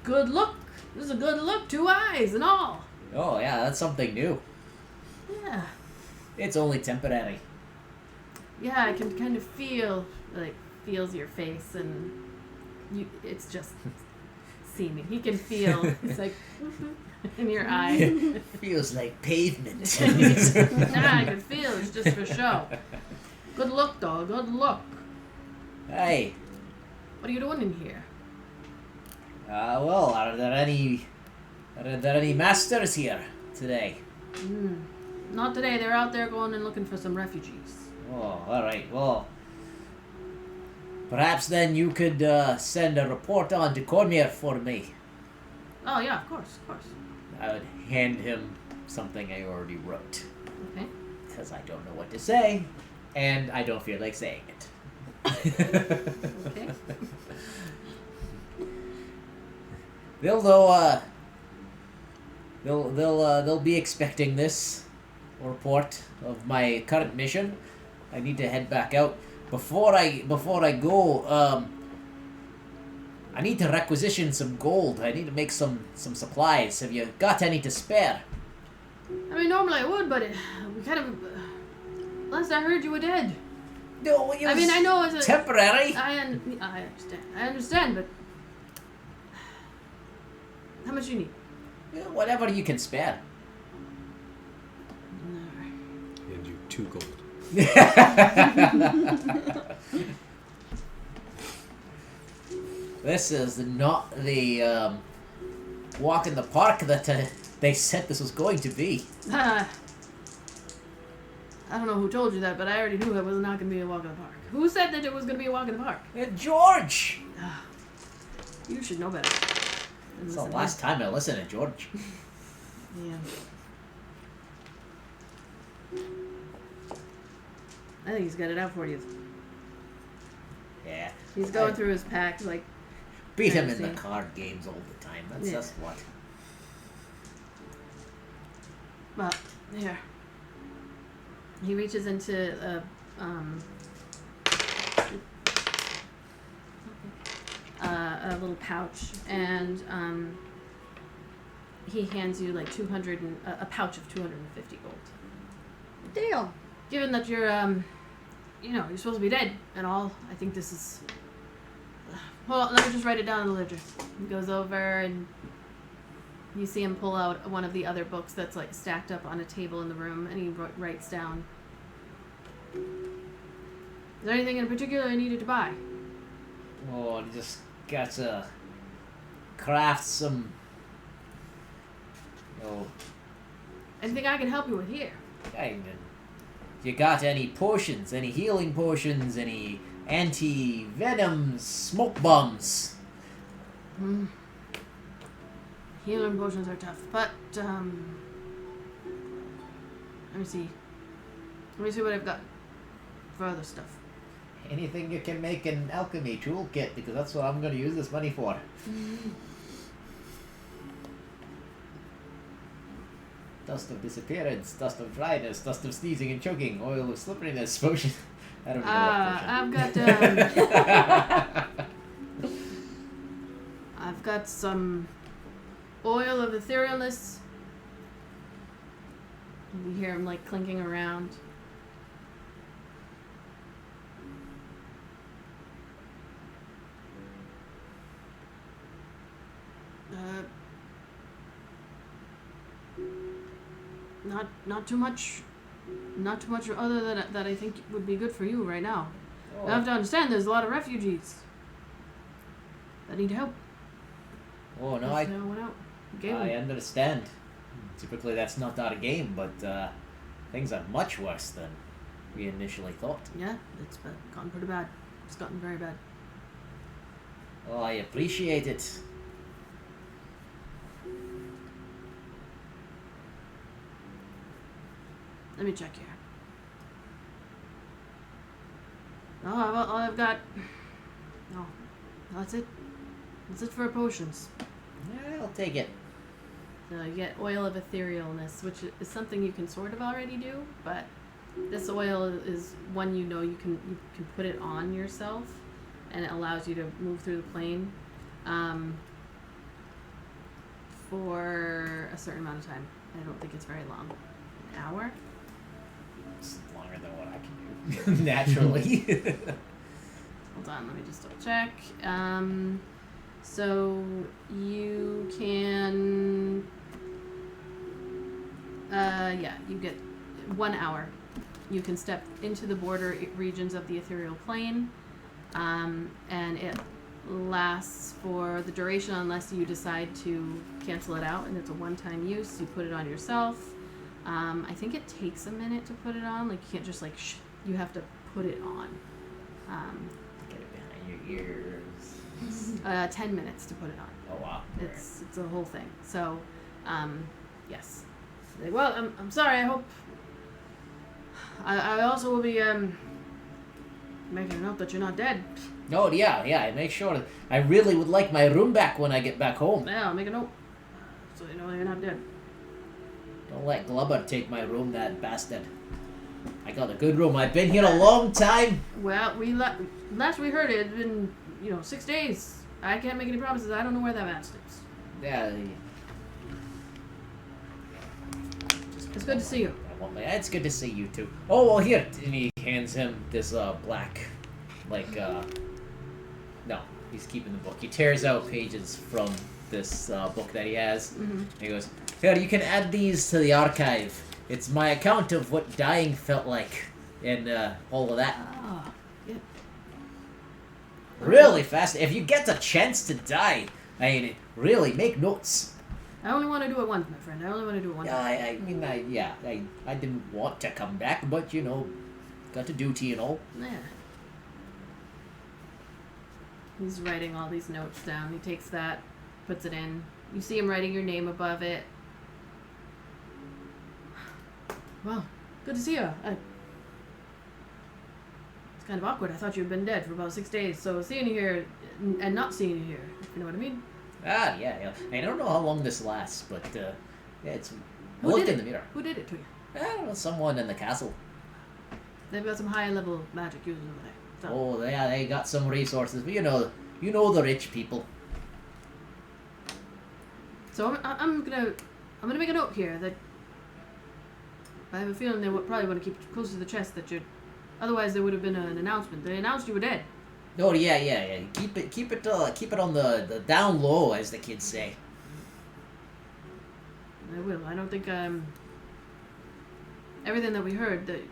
good look. This is a good look. 2 eyes and all. Oh yeah, that's something new. Yeah, It's only temporary. yeah. I can kind of feels your face, and it's just seeming. He can feel. It's like in your eye. Feels like pavement. Nah, I can feel it's just for show. Good look, though. Good look. Hey, What are you doing in here? well, are there any masters here today? Not today. They're out there going and looking for some refugees. Oh, all right. Well, perhaps then you could send a report on to Cormier for me. Oh yeah, of course, of course. I would hand him something I already wrote Okay. because I don't know what to say, and I don't feel like saying it. Okay. They'll be expecting this report of my current mission. I need to head back out. Before I go, I need to requisition some gold. I need to make some supplies. Have you got any to spare? I mean, normally I would, but we kind of. Last I heard, you were dead. No, it I mean, I know it's a temporary. I understand. I understand, but how much you need? Yeah, whatever you can spare. And you 2 gold. This is not the walk in the park that they said this was going to be. I don't know who told you that, but I already knew it was not going to be a walk in the park. Who said that it was going to be a walk in the park? George! You should know better. It's the last time I listened to George. Yeah. I think he's got it out for you. Yeah. He's going I through his pack, like, beat him in the fancy. card games all the time. That's Yeah. just what. well, here. He reaches into a little pouch, and he hands you like a pouch of 250 gold. Deal. Given that you're you're supposed to be dead and all, I think this is. Well, let me just write it down in the ledger. He goes over and you see him pull out one of the other books that's like stacked up on a table in the room, and he writes down. Is there anything in particular I needed to buy? Oh, I just got to craft some. Oh, Anything I can help you with here? I mean, you got any potions? Any healing potions? Any anti-venoms? Smoke bombs? Healing potions are tough, but let me see. Let me see what I've got for other stuff. Anything you can make an alchemy toolkit, because that's what I'm going to use this money for. Dust of disappearance, dust of dryness, dust of sneezing and choking, oil of slipperiness, potion. I don't know what potion. I've got I've got some oil of etherealness. You hear him like clinking around. Not too much. Not too much other than that I think would be good for you right now. Oh, You have to understand there's a lot of refugees that need help. oh no, That's why I went out. Gave I them. understand. Typically that's not our game, but things are much worse than we initially thought. Yeah, it's gotten pretty bad. It's gotten very bad. Oh, I appreciate it. Let me check here. Oh, I've got. No, that's it. That's it for potions. Yeah, I'll take it. You get oil of etherealness, which is something you can sort of already do, but this oil is one you can put it on yourself, and it allows you to move through the plane for a certain amount of time. I don't think it's very long. An hour? It's longer than what I can do naturally. Hold on, let me just double check. So you can, you get 1 hour. You can step into the border regions of the ethereal plane, and it lasts for the duration unless you decide to cancel it out, and it's a one-time use. You put it on yourself. I think it takes a minute to put it on. Like, you can't just you have to put it on. Get it behind your ears. 10 minutes to put it on. Oh wow. It's a whole thing. So, yes. Well, I'm sorry. I hope. I also will be making a note that you're not dead. Oh yeah. I make sure. I really would like my room back when I get back home. Yeah, I'll make a note so you know you're not dead. Don't let Glubber take my room, that bastard. I got a good room. I've been here a long time. Well, last we heard it had been 6 days. I can't make any promises. I don't know where that man sleeps. Yeah. It's good to see you. It's good to see you too. Oh well, here. And he hands him this black, no, he's keeping the book. He tears out pages from this book that he has. Mm-hmm. And he goes, here, you can add these to the archive. It's my account of what dying felt like, and all of that. Ah, yeah. Really fast. If you get a chance to die, I mean, really make notes. I only want to do it once, my friend. I only want to do it once. I didn't want to come back, but got a duty and all. Yeah. He's writing all these notes down. He takes that, puts it in. You see him writing your name above it. Well, good to see you. It's kind of awkward. I thought you had been dead for about 6 days, so seeing you here and not seeing you here, if you know what I mean. Ah, yeah. I don't know how long this lasts, but it's. Who Look did in it? the mirror. Who did it to you? I don't know, someone in the castle. They've got some high-level magic users over there. So. Oh, yeah, they got some resources, but you know the rich people. So I'm gonna make a note here that I have a feeling they would probably want to keep it close to the chest. Otherwise there would have been an announcement. They announced you were dead. Oh yeah. Keep it on the down low, as the kids say. I will. I don't think everything that we heard, that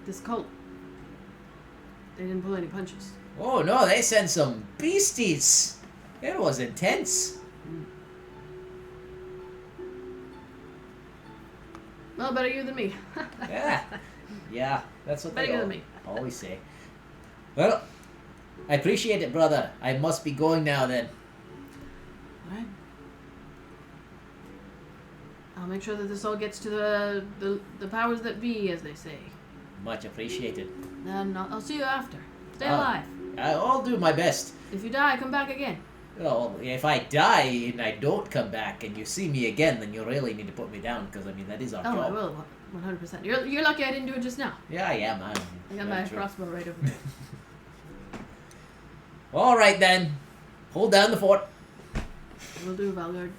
this cult, they didn't pull any punches. Oh no, they sent some beasties. It was intense. Well, better you than me. Yeah, that's what Better they you than me. always say. Well, I appreciate it, brother. I must be going now then. Alright. I'll make sure that this all gets to the powers that be, as they say. Much appreciated. And I'll see you after. Stay alive. I'll do my best. If you die, come back again. Well, if I die and I don't come back and you see me again, then you really need to put me down, because I mean that is our job. Oh, I will. 100%. You're lucky I didn't do it just now. Yeah, man. I got my crossbow right over there. All right then, hold down the fort. Will do, Valgard.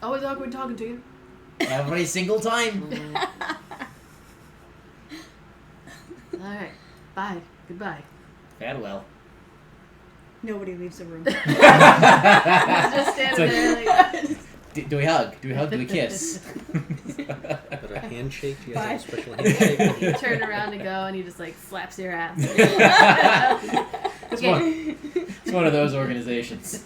Always awkward talking to you. Every single time. Alright. Bye. Goodbye. Farewell. Nobody leaves the room. He's just standing there like... Do we hug? Do we kiss? But a handshake? Do you Bye. have a special handshake? You turn around to go and he just like slaps your ass. It's one of those organizations.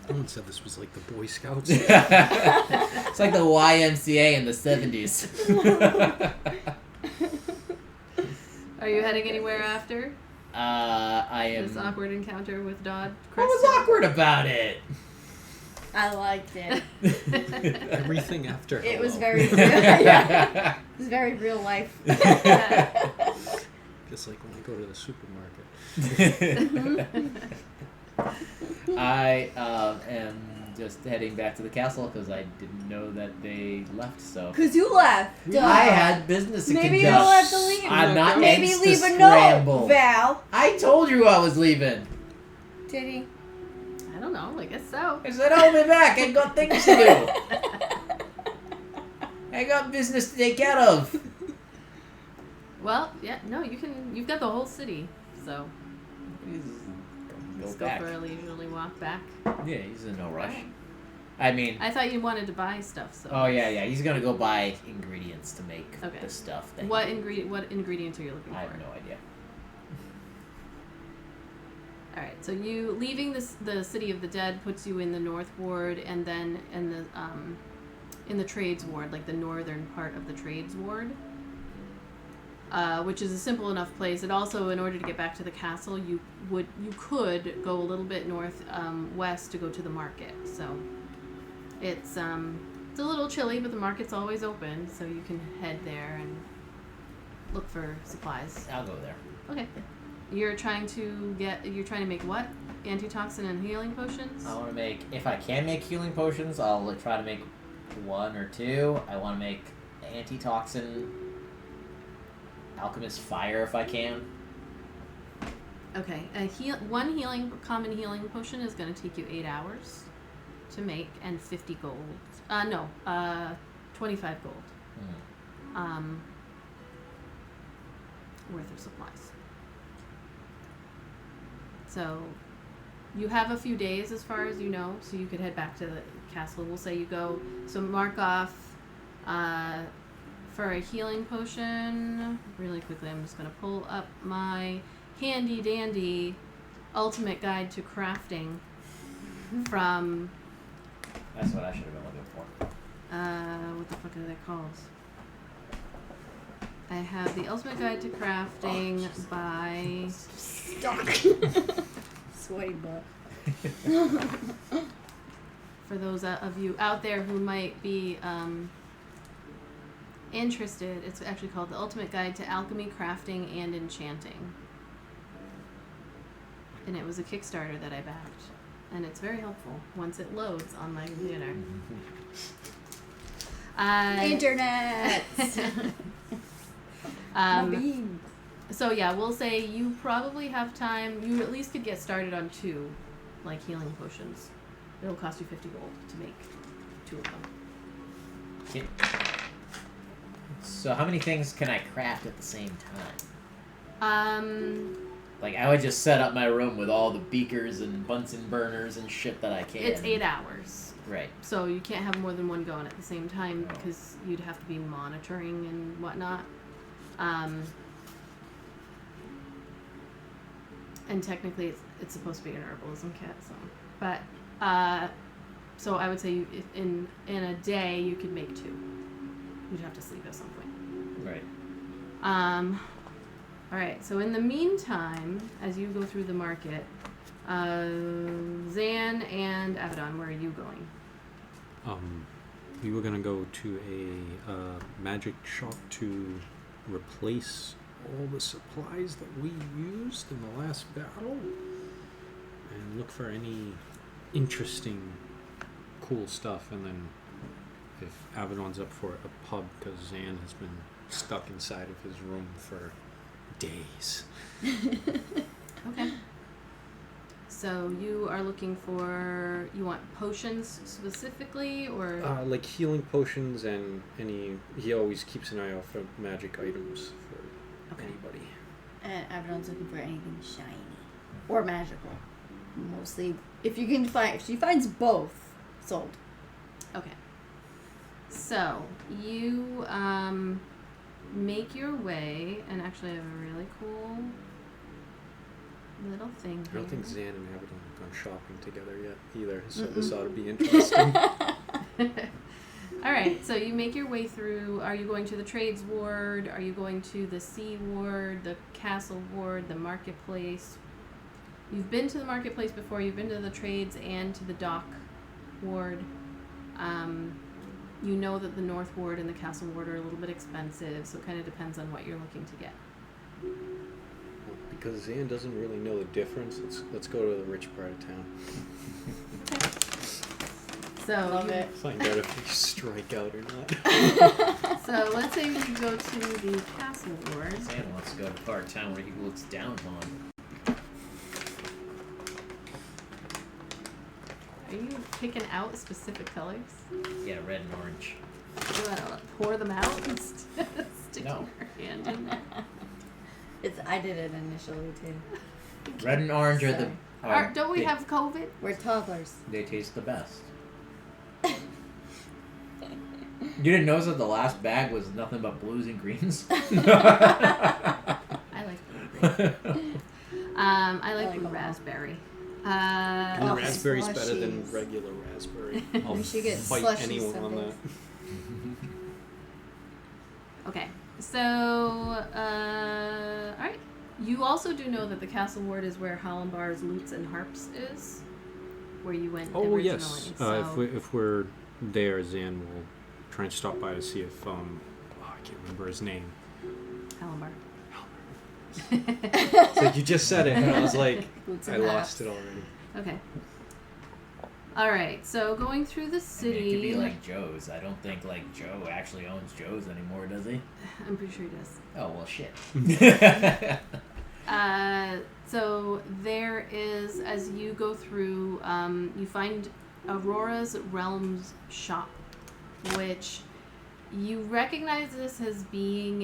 Someone said this was like the Boy Scouts. It's like the YMCA in the 70s. Are you heading anywhere after? I am. This awkward encounter with Dodd. What was awkward about it? I liked it. Everything after It hello. was very real. Yeah. It was very real life. Just like when I go to the supermarket. I am just heading back to the castle because I didn't know that they left. So Cause you left. Duh. I had business to Maybe you conduct. don't have to leave. I'm not Maybe insta leave a scramble. note, Val. I told you I was leaving. Did he? I don't know. I guess so. I said I'll be back. I got things to do. I got business to take care of. Well, yeah. No, you can. You've got the whole city. So Go let's go back. for a leisurely walk back. Yeah, he's in no rush. I mean, I thought you wanted to buy stuff. So. oh yeah, he's gonna go buy ingredients to make Okay. the stuff. That What ingredients are you looking for? I have no idea. All right, so you leaving the city of the dead puts you in the North Ward, and then in the Trades Ward, like the northern part of the Trades Ward, which is a simple enough place. It also, in order to get back to the castle, you could go a little bit north west to go to the market. So it's a little chilly, but the market's always open, so you can head there and look for supplies. I'll go there. Okay. You're trying to make what? Antitoxin and healing potions? I want to make, if I can make healing potions, I'll try to make 1 or 2. I want to make antitoxin, alchemist fire if I can. Okay. One common healing potion is going to take you 8 hours to make and 50 gold. 25 gold. Worth of supplies. So you have a few days as far as you know, so you could head back to the castle. We'll say you go, so mark off for a healing potion. Really quickly, I'm just going to pull up my handy dandy ultimate guide to crafting from, That's what I should have been looking for. what the fuck are they called? I have the ultimate guide to crafting by... Sweaty butt. For those of you out there who might be interested, it's actually called The Ultimate Guide to Alchemy, Crafting, and Enchanting. And it was a Kickstarter that I backed. And it's very helpful once it loads on my computer. Internet. So yeah, we'll say you probably have time. You at least could get started on 2, like healing potions. It'll cost you 50 gold to make 2 of them. Okay. So how many things can I craft at the same time? Like, I would just set up my room with all the beakers and Bunsen burners and shit that I can. It's 8 hours. Right. So you can't have more than one going at the same time No. because you'd have to be monitoring and whatnot. And technically it's supposed to be an herbalism kit, so. But, so I would say in a day you could make 2. You'd have to sleep at some point. Right. Alright, so in the meantime, as you go through the market, Zan and Avadon, where are you going? We were gonna go to a magic shop to replace all the supplies that we used in the last battle and look for any interesting cool stuff, and then if Avadon's up for a pub because Zan has been stuck inside of his room for days. Okay. So you are looking for, you want potions specifically, or? Like healing potions and he always keeps an eye out for magic items for anybody. And Avadon's looking for anything shiny or magical. Mostly, if she finds both, sold. Okay. So you make your way, and actually I have a really cool little thing I don't think here. Zan and Avadon have gone shopping together yet either, so this ought to be interesting. All right, so you make your way through. Are you going to the trades ward? Are you going to the sea ward, the castle ward, the marketplace? You've been to the marketplace before. You've been to the trades and to the dock ward. You know that the north ward and the castle ward are a little bit expensive, so it kind of depends on what you're looking to get. Because Zan doesn't really know the difference, let's go to the rich part of town. So Love it. Find out if we strike out or not. So let's say we go to the castle ward. Sam wants to go to part of town where he looks down on. Are you picking out specific colors? Yeah, red and orange. You want to pour them out instead of sticking No. your hand in there? I did it initially too. Red and orange are the. Don't we they, have COVID? We're toddlers. They taste the best. You didn't notice that the last bag was nothing but blues and greens? I like blue. I like blue them all. raspberry. Blue raspberry's better than slushies. regular raspberry. I'll We should get fight slushies anyone on someday. that. Okay, so, alright. You also do know that the castle ward is where Hallenbar's Lutes and Harps is, where you went Oh originally. yes. So, If we're there, Zan will try and stop by to see if I can't remember his name. Hallenbar. So you just said it, and I was like, Boots I and lost hats. it already. Okay. Alright, so going through the I mean, city. it could be like Joe's. I don't think like Joe actually owns Joe's anymore, does he? I'm pretty sure he does. Oh well, shit. So there is, as you go through, you find Aurora's Realms shop, which you recognize this as being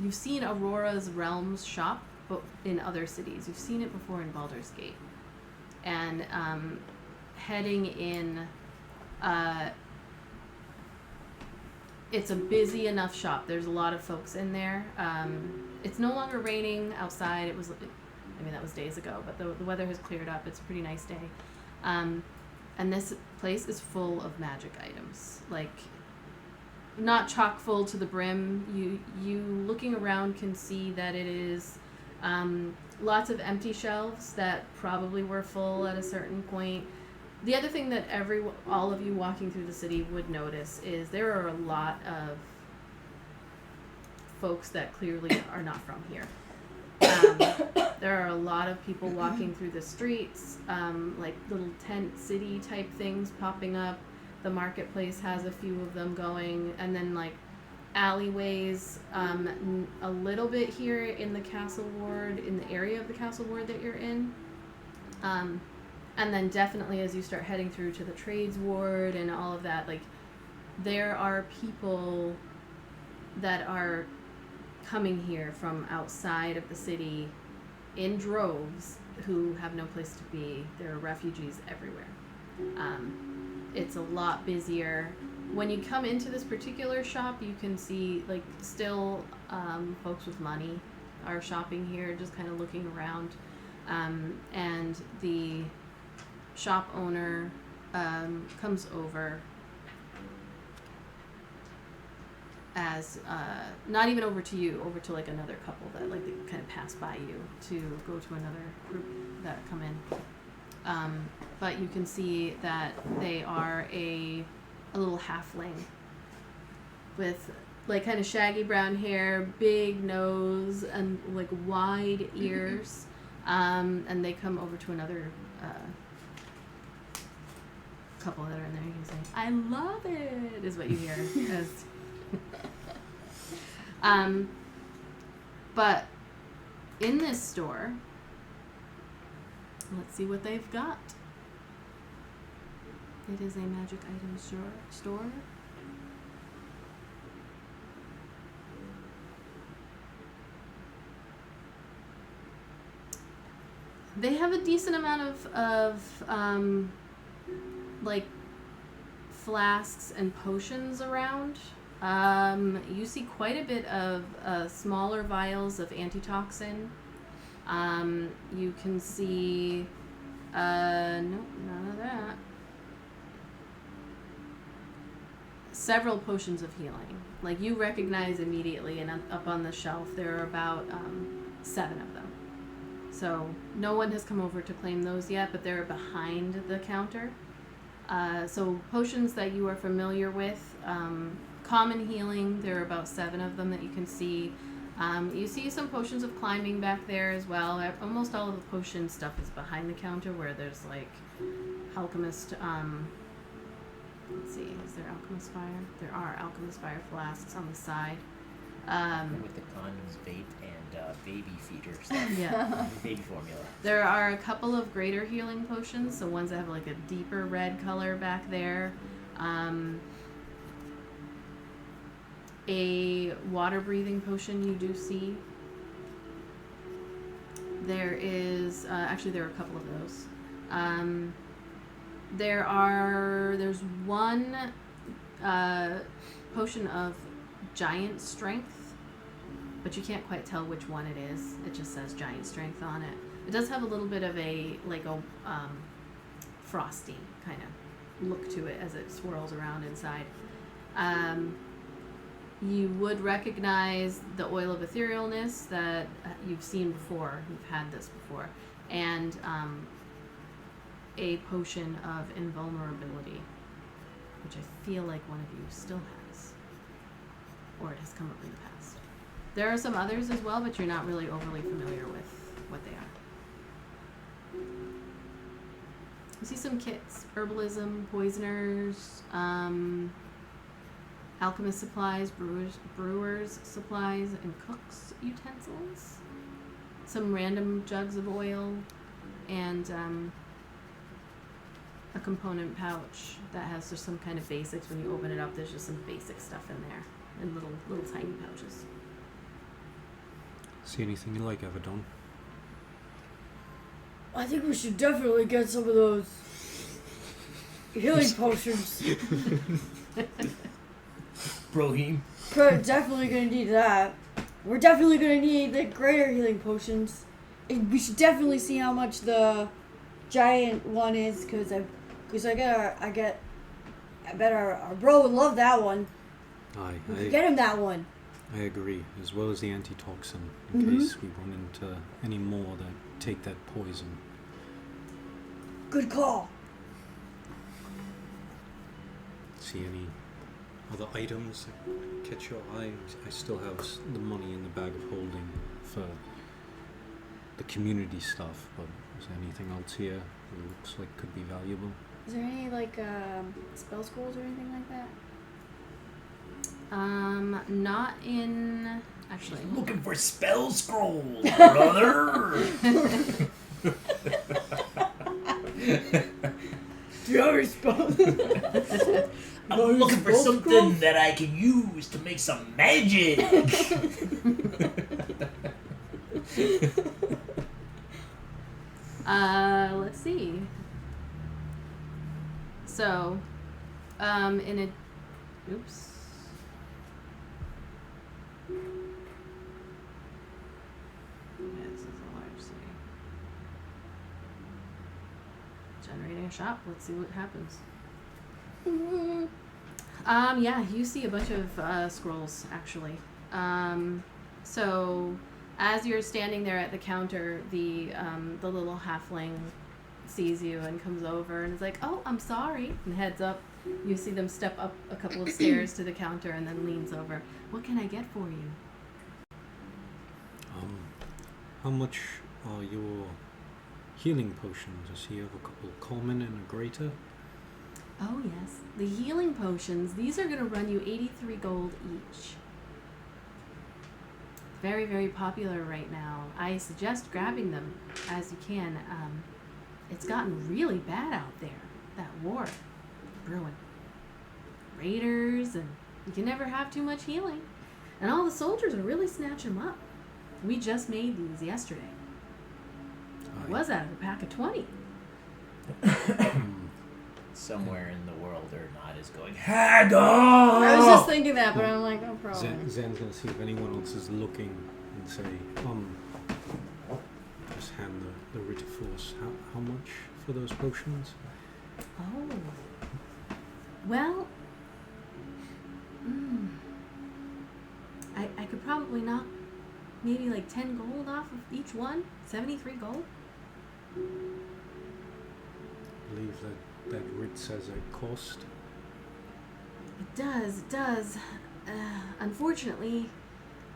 you've seen Aurora's Realms shop but in other cities. You've seen it before in Baldur's Gate. And heading in, it's a busy enough shop. There's a lot of folks in there. It's no longer raining outside. It was, that was days ago, but the weather has cleared up. It's a pretty nice day. And this place is full of magic items. Like, not chock full to the brim. You looking around can see that it is lots of empty shelves that probably were full at a certain point. The other thing that all of you walking through the city would notice is there are a lot of folks that clearly are not from here. There are a lot of people walking through the streets, like little tent city type things popping up. The marketplace has a few of them going, and then like alleyways, a little bit here in the castle ward, in the area of the castle ward that you're in. And then definitely as you start heading through to the trades ward and all of that, like there are people that are coming here from outside of the city in droves who have no place to be. There are refugees everywhere. It's a lot busier. When you come into this particular shop, you can see like still folks with money are shopping here, just kind of looking around. And the shop owner comes over as not even over to you, over to like another couple that like they kind of pass by you to go to another group that come in. But you can see that they are a little halfling with like kind of shaggy brown hair, big nose, and like wide ears. And they come over to another couple that are in there. You can say, "I love it," is what you hear. But in this store, let's see what they've got. It is a magic item store. They have a decent amount of like flasks and potions around. You see quite a bit of smaller vials of antitoxin. You can see, nope, none of that. several potions of healing. Like, you recognize immediately, and up on the shelf there are about 7 of them. So no one has come over to claim those yet, but they're behind the counter. So potions that you are familiar with, common healing, there are about 7 of them that you can see. You see some potions of climbing back there as well. Almost all of the potion stuff is behind the counter, where there's like alchemist, let's see, is there alchemist fire? There are alchemist fire flasks on the side. With the condoms, vape, and baby feeder stuff. Yeah. Baby formula. There are a couple of greater healing potions, so ones that have like a deeper red color back there. A water breathing potion you do see. There is actually there are a couple of those. There's one potion of giant strength, but you can't quite tell which one it is. It just says giant strength on it. It does have a little bit of a frosty kind of look to it as it swirls around inside. You would recognize the oil of etherealness that you've seen before. You've had this before. And a potion of invulnerability, which I feel like one of you still has. Or it has come up in the past. There are some others as well, but you're not really overly familiar with what they are. You see some kits: herbalism, poisoners, alchemist supplies, brewers supplies, and cooks utensils. Some random jugs of oil, and a component pouch that has just some kind of basics. When you open it up, there's just some basic stuff in there, in little tiny pouches. See anything you like, Avadon? I think we should definitely get some of those healing potions. Brohim. We're definitely gonna need that. We're definitely gonna need the greater healing potions. And we should definitely see how much the giant one is, cause I bet our bro would love that one. Get him that one. I agree, as well as the antitoxin, in case we run into any more that take that poison. Good call. See any other items that catch your eye? I still have the money in the bag of holding for the community stuff, but is there anything else here that looks like could be valuable? Is there any like spell scrolls or anything like that? Not in actually. Looking for spell scrolls, brother. Do you have a spell? I'm looking for something that I can use to make some magic. Let's see. So, in a, oops. Yeah, this is a large city. Generating a shop. Let's see what happens. Yeah, you see a bunch of scrolls actually. So as you're standing there at the counter, the little halfling sees you and comes over and is like, "Oh, I'm sorry," and heads up. You see them step up a couple of stairs to the counter and then leans over. "What can I get for you?" How much are your healing potions? I see you have a couple of common and a greater. Oh yes, the healing potions. These are going to run you 83 gold each. Very, very popular right now. I suggest grabbing them as you can. It's gotten really bad out there. That war brewing. Raiders, and you can never have too much healing. And all the soldiers are really snatching them up. We just made these yesterday. It was out of a pack of 20. Somewhere in the world, Ernod is going, Hagar! I was just thinking that, but I'm like, no problem. Zen's gonna see if anyone else is looking and say, just hand the writ of force. How much for those potions? Oh. Well, probably knock maybe like 10 gold off of each one. 73 gold. I believe that writ says a cost. It does. Unfortunately,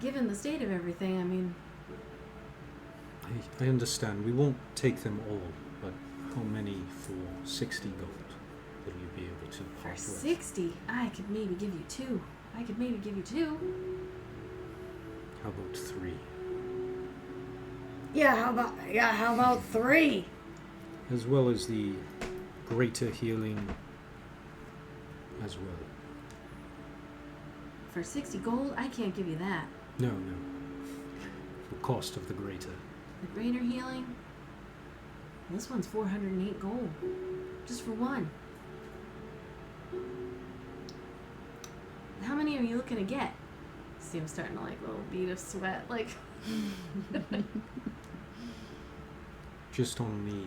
given the state of everything, I mean... I understand. We won't take them all, but how many for 60 gold will you be able to For part with? 60, I could maybe give you 2. How about 3? How about 3? As well as the greater healing as well. For 60 gold, I can't give you that. No. The cost of the greater. The greater healing? This one's 408 gold. Just for one. How many are you looking to get? See, I'm starting to like a little bead of sweat. Like, Just on the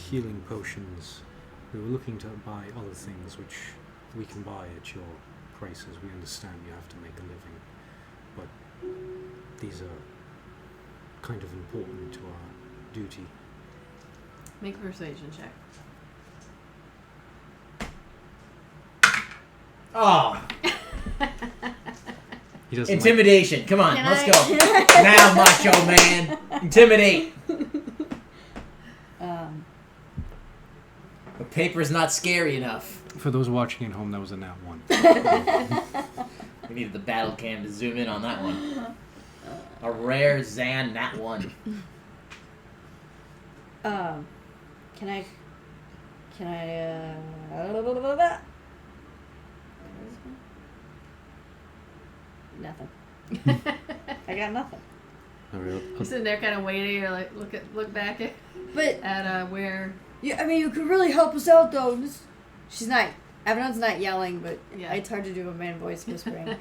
healing potions, we were looking to buy other things which we can buy at your prices. We understand you have to make a living, but these are kind of important to our duty. make a persuasion check. Oh, He doesn't intimidation. Come on, Can let's I- go. Now, macho man. Intimidate. The paper's not scary enough. For those watching at home, that was a nat 1. We needed the battle cam to zoom in on that one. A rare Zan Nat 1. Can I nothing. I got nothing. You're sitting there kind of waiting, or like look back But at where. yeah, I mean, you could really help us out, though. She's not. Avadon's not yelling, but Yeah. it's hard to do a man voice whispering.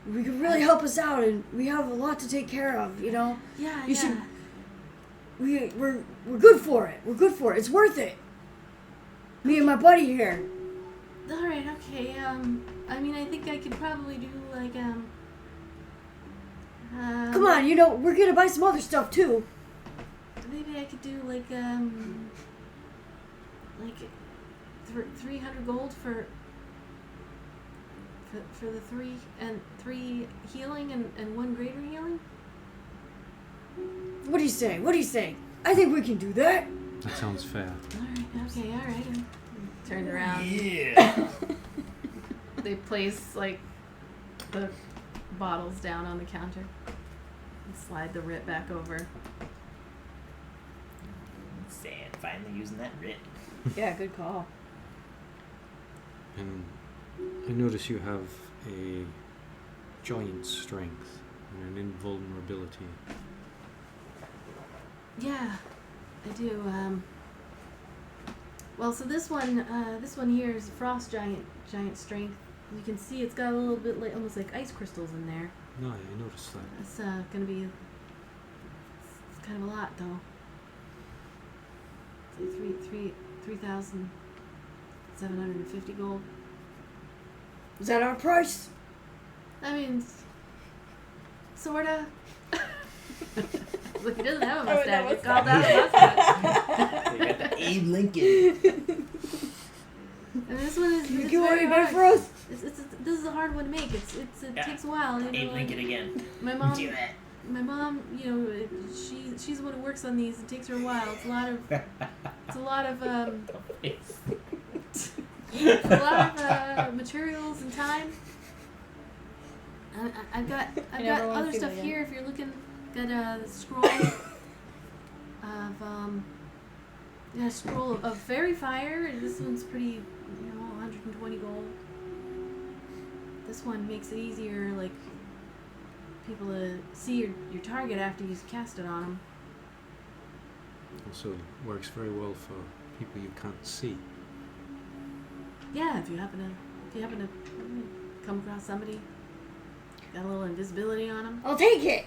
We could really help us out, and we have a lot to take care of. You know, Yeah, You yeah. should- we're good for it. We're good for it. It's worth it. Me and my buddy here. All right, okay. I mean, I think I could probably do like Come on, you know, we're gonna buy some other stuff too. Maybe I could do like 300 gold for the 3 healing and 1 greater healing. What do you say? What do you say? I think we can do that. That sounds fair. All right. Turned around. Yeah. They place like the bottles down on the counter and slide the writ back over. Zan finally using that writ. Yeah, good call. And I notice you have a giant strength and an invulnerability. Yeah, I do. Well, so this one here is frost giant strength. You can see it's got a little bit like almost like ice crystals in there. No, I noticed that. It's gonna be it's kind of a lot though. It's like 3,750 gold. Is that our price? I mean, sorta. Look, he doesn't have a mustache. It's called out a mustache. They got the Abe Lincoln. And this one is Can you it's get very any better hard. for us? This is a hard one to make. It Yeah. takes a while. You know, Abe Lincoln again. my mom, Do that. you know, she's the one who works on these. It takes her a while. It's a lot of materials and time. I've got never wanna other see stuff that here. If you're looking, got a scroll of fairy fire. This one's pretty, 120 gold. This one makes it easier, like people to see your target after you cast it on them. Also works very well for people you can't see. Yeah, if you happen to come across somebody got a little invisibility on them. I'll take it.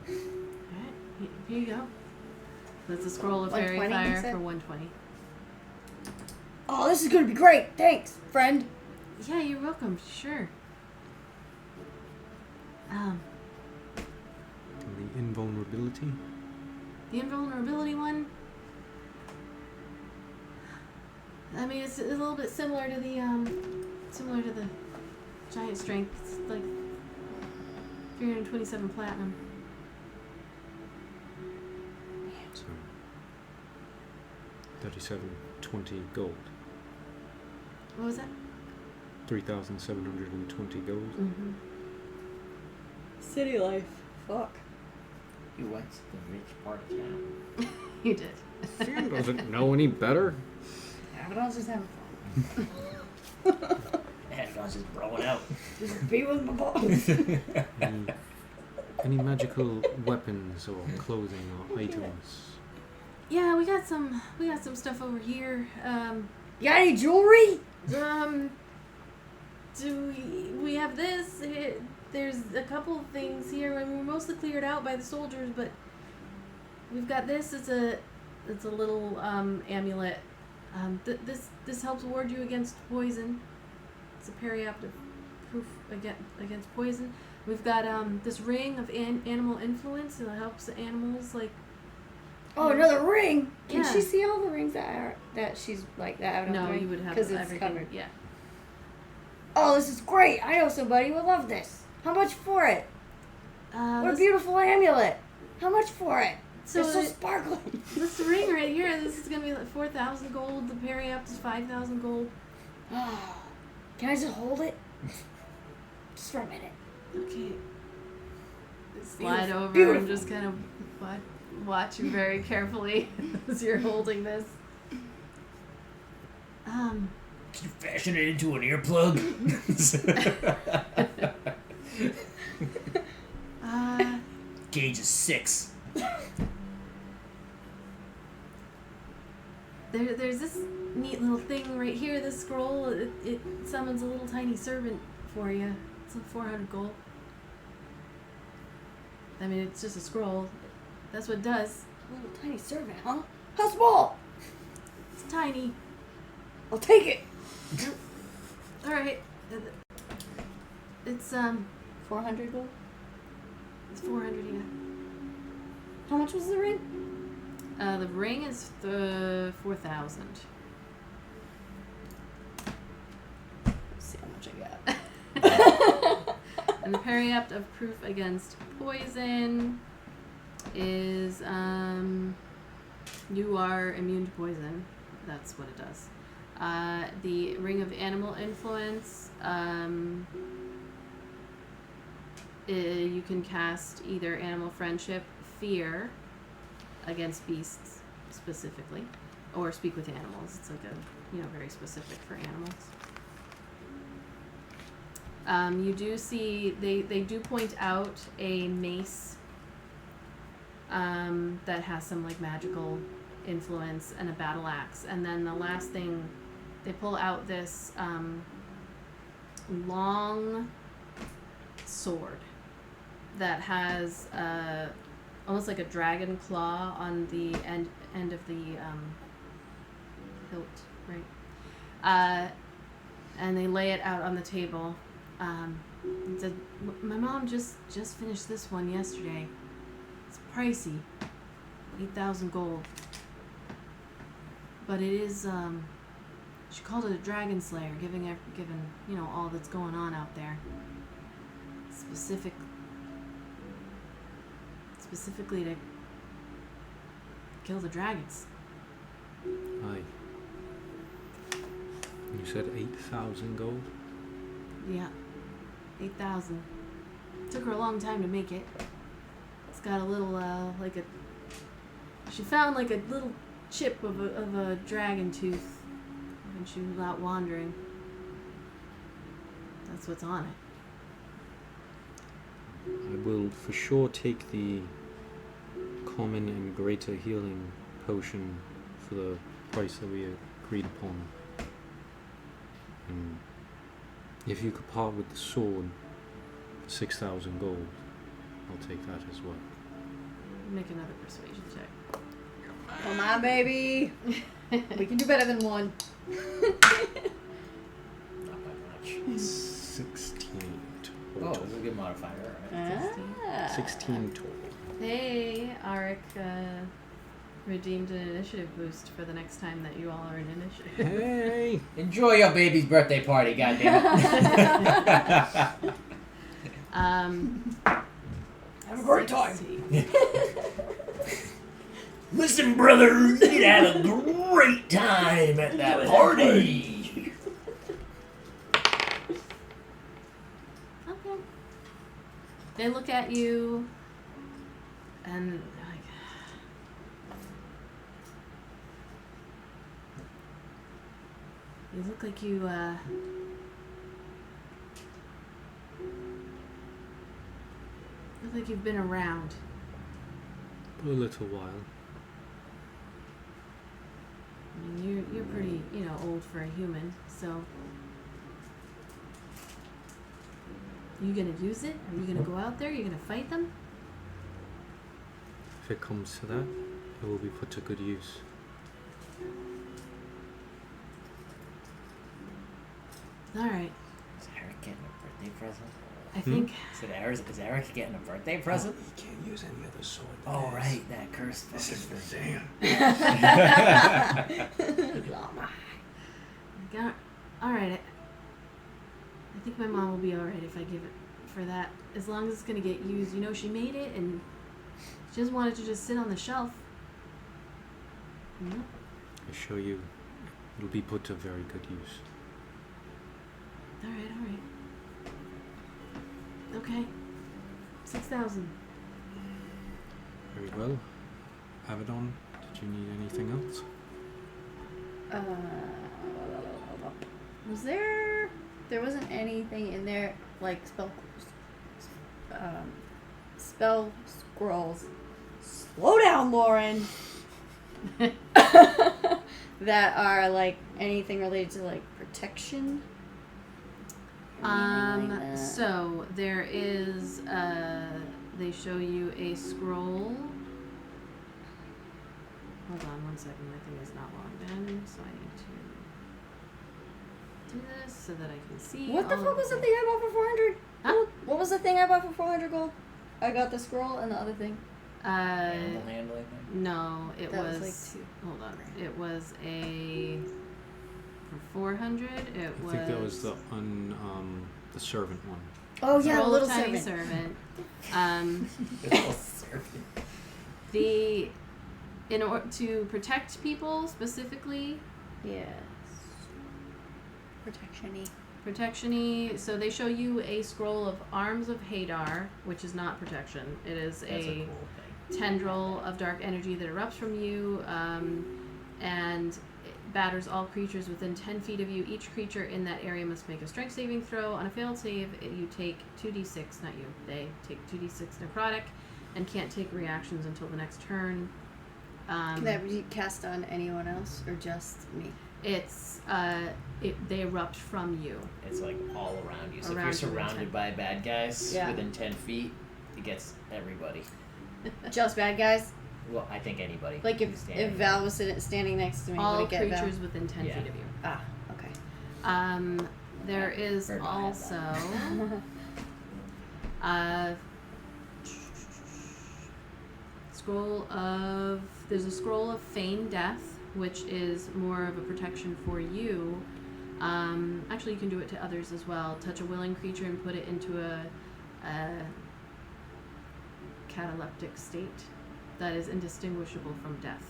All right, here you go. That's a scroll of fairy 120, you fire said? for 120. Oh, this is gonna be great. Thanks, friend. Yeah, you're welcome. Sure. And the invulnerability. The invulnerability one. I mean, it's a little bit similar to the giant strength. It's like 327 platinum. So 3720 gold. What was that? 3,720 gold. Mm-hmm. City life. Fuck. You went to the rich part of town. You did. Fear doesn't know any better. Avadon's just having fun. Avadon's just blowing out. Just be with my boss. Any magical weapons or clothing or items? Yeah, we got some stuff over here. You got any jewelry? Do we have this? There's a couple of things here. I mean, we're mostly cleared out by the soldiers, but we've got this. It's a little amulet. This helps ward you against poison. It's a periaptive proof against poison. We've got this ring of animal influence. It helps the animals like. Oh, another ring! Can Yeah. she see all the rings that she's like that? I don't No, know, you would have because it's everything. covered. Yeah. Oh, this is great! I know somebody who would love this. How much for it? What a This- beautiful amulet! How much for it? So it's so it- sparkly. This ring right here, this is gonna be like 4,000 gold. The periapt is 5,000 gold. Can I just hold it? Just for a minute. Okay. Slide Beautiful, over beautiful. and just kind of watch you very carefully as you're holding this. Can you fashion it into an earplug? Gauge is 6. There's this neat little thing right here. This scroll, it summons a little tiny servant for you. It's like 400 gold. I mean, it's just a scroll. That's what it does. A little tiny servant, huh? How small? It's tiny. I'll take it. All right. It's 400 gold. It's 400. Yeah. How much was the ring? The ring is 4,000. Let's see how much I got. And the periapt of proof against poison is you are immune to poison. That's what it does. The ring of animal influence, you can cast either animal friendship, fear against beasts specifically, or speak with animals. It's like a very specific for animals. You do see they do point out a mace that has some like magical influence and a battle axe, and then the last thing they pull out this long sword that has almost like a dragon claw on the end of the hilt, right? And they lay it out on the table. It said, my mom just finished this one yesterday. It's pricey, 8,000 gold. But it is, she called it a dragon slayer, given all that's going on out there. Specifically to kill the dragons. Aye. You said 8,000 gold? Yeah, 8,000. Took her a long time to make it. It's got a little, she found like a little chip of a dragon tooth when she was out wandering. That's what's on it. I will for sure take the common and greater healing potion for the price that we agreed upon. And if you could part with the sword for 6,000 gold, I'll take that as well. Make another persuasion check. Come on, baby. We can do better than one. Not by much. 16 total. Oh, this is a good modifier. Alright. Ah. 16 total. Hey, Aaric redeemed an initiative boost for the next time that you all are in initiative. Hey! Enjoy your baby's birthday party, goddammit. Have a great time. 60. Listen, brother, you had a great time at that party. Okay. They look at you and they're like, you look like you, look like you've been around. A little while. I mean, you're pretty, old for a human, so. You gonna use it? Are you gonna go out there? You gonna fight them? If it comes to that, it will be put to good use. Alright. Is Aaric getting a birthday present? I think. Is Aaric getting a birthday present? You can't use any other sword. Oh, right, that cursed This is for fucking Alright. I think my mom will be alright if I give it for that. As long as it's gonna get used. She made it and she doesn't want it to just sit on the shelf. I assure you, it'll be put to very good use. Alright. Okay. 6,000. Very well. Avadon, did you need anything else? Was there wasn't anything in there like spell scrolls. Slow down, Lauren. That are like anything related to like protection. Anything like that? So there is they show you a scroll. Hold on one second, my thing is not logged in, so I need to do this so that I can see. What the all fuck of was the the- thing I bought for 400? Huh? What was the thing I bought for 400 gold? I got the scroll and the other thing. Animal handling thing? No, it That was. was like 2. Hold on, it was a for 400. It I think that was the servant one. Oh yeah, Scroll the little of Tiny servant. In order to protect people specifically, Yes. Protection-y. protection-y, so they show you a scroll of Arms of Hadar, which is not protection. It is That's a a cool thing. tendril of dark energy that erupts from you, and it batters all creatures within 10 feet of you. Each creature in that area must make a strength saving throw. On a failed save, you take 2d6, not you, they take 2d6 necrotic, and can't take reactions until the next turn. Can that be cast on anyone else or just me? It's they erupt from you. It's like all around you. So Around if you you're in 10. surrounded by bad guys Yeah. within 10 feet, it gets everybody. Just bad guys? Well, I think anybody. Like who's if standing Val was standing next to me, All would it get Val? creatures within 10 Yeah. feet of you. Ah, okay. There is Bird might have also there's a scroll of Feign Death, which is more of a protection for you. Actually, you can do it to others as well. Touch a willing creature and put it into a cataleptic state that is indistinguishable from death.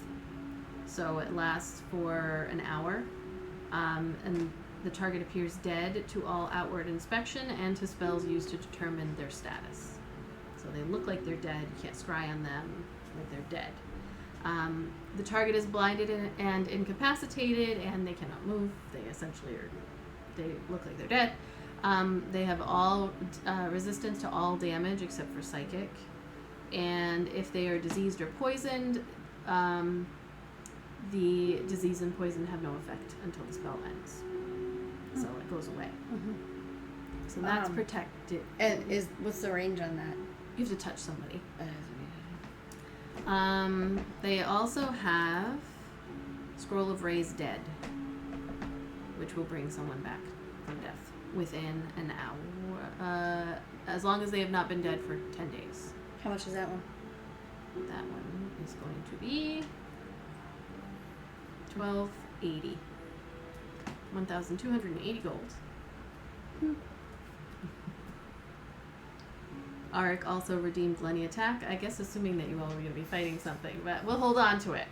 So it lasts for an hour, and the target appears dead to all outward inspection and to spells used to determine their status. So they look like they're dead. You can't scry on them like they're dead. The target is blinded and incapacitated, and they cannot move. They essentially they look like they're dead. They have all resistance to all damage except for psychic. And if they are diseased or poisoned, the disease and poison have no effect until the spell ends. So it goes away. Mm-hmm. So that's protected. And what's the range on that? You have to touch somebody. They also have Scroll of Raised Dead, which will bring someone back from death. within an hour. As long as they have not been dead for 10 days. How much is that one? That one is going to be $12.80. 1,280 gold. Aaric also redeemed Lenny attack. I guess assuming that you all were going to be fighting something, but we'll hold on to it.